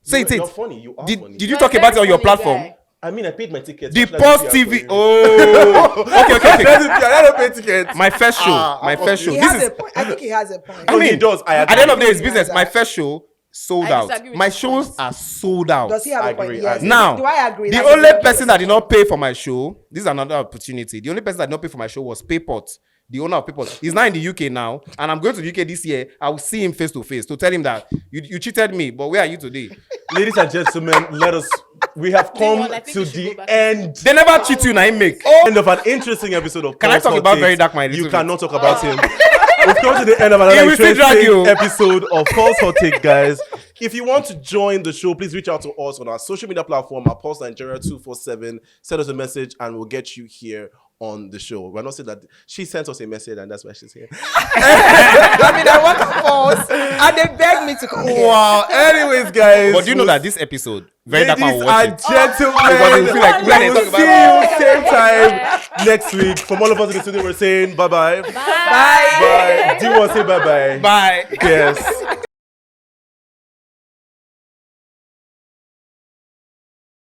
A: Say
C: You're
A: it.
C: funny. You are
A: Did
C: funny.
A: you
E: You're
A: talk
E: a
A: about it
E: very
A: on your
E: funny
A: platform?
E: guy.
C: I mean, I paid my ticket.
A: The
C: What should I
A: Pulse
C: do PR
A: TV.
C: for you?
A: Oh, okay.
C: I don't pay tickets.
A: My first show. My first show.
B: He
A: This
B: has
A: is.
B: a point. I think he has a point.
C: No, he does. I
A: At the end of the day, it's
B: agree.
A: business. My first show sold
E: I
A: out.
E: disagree with
A: My
E: his
A: shows
E: point.
A: are sold out.
B: Does he have
C: I
B: a point?
C: agree, I
B: Yes.
C: agree.
A: Now,
B: do I agree?
A: the
B: Like,
A: only
B: okay,
A: person that did not pay for my show, this is another opportunity. The only person that did not pay for my show was Paypot, the owner of Paypot. He's now in the UK now, and I'm going to the UK this year. I will see him face to face to tell him that you cheated me, but where are you today?
C: Ladies and gentlemen, we have come
E: DeeOne, I think
C: to
E: you should
C: the
E: go back.
C: end.
A: They never cheat you, now he make.
C: End of an interesting episode of
A: Can I
C: Pulse
A: talk
C: Hot
A: about
C: Takes.
A: Verydarkman a little
C: You
A: bit?
C: cannot talk about him. We've come to the end of another
A: He will still drag
C: interesting
A: you.
C: episode of Pulse Hot Take, guys. If you want to join the show, please reach out to us on our social media platform at Pulse Nigeria 247. Send us a message and we'll get you here on the show. We're not saying that she sent us a message and that's why she's here.
B: I mean, I want to pause, and they begged me to come here.
C: Wow. Anyways, guys.
A: But do you know that this episode, Verydarkman
C: Ladies
A: will watch
C: and
A: it.
C: gentlemen,
A: Because we feel like we
C: we
A: gotta
C: will
A: talk
C: see you same time next week. From all of us in the studio, we're saying bye-bye.
B: Bye.
C: Bye. Do you want to say bye-bye?
A: Bye.
C: Yes.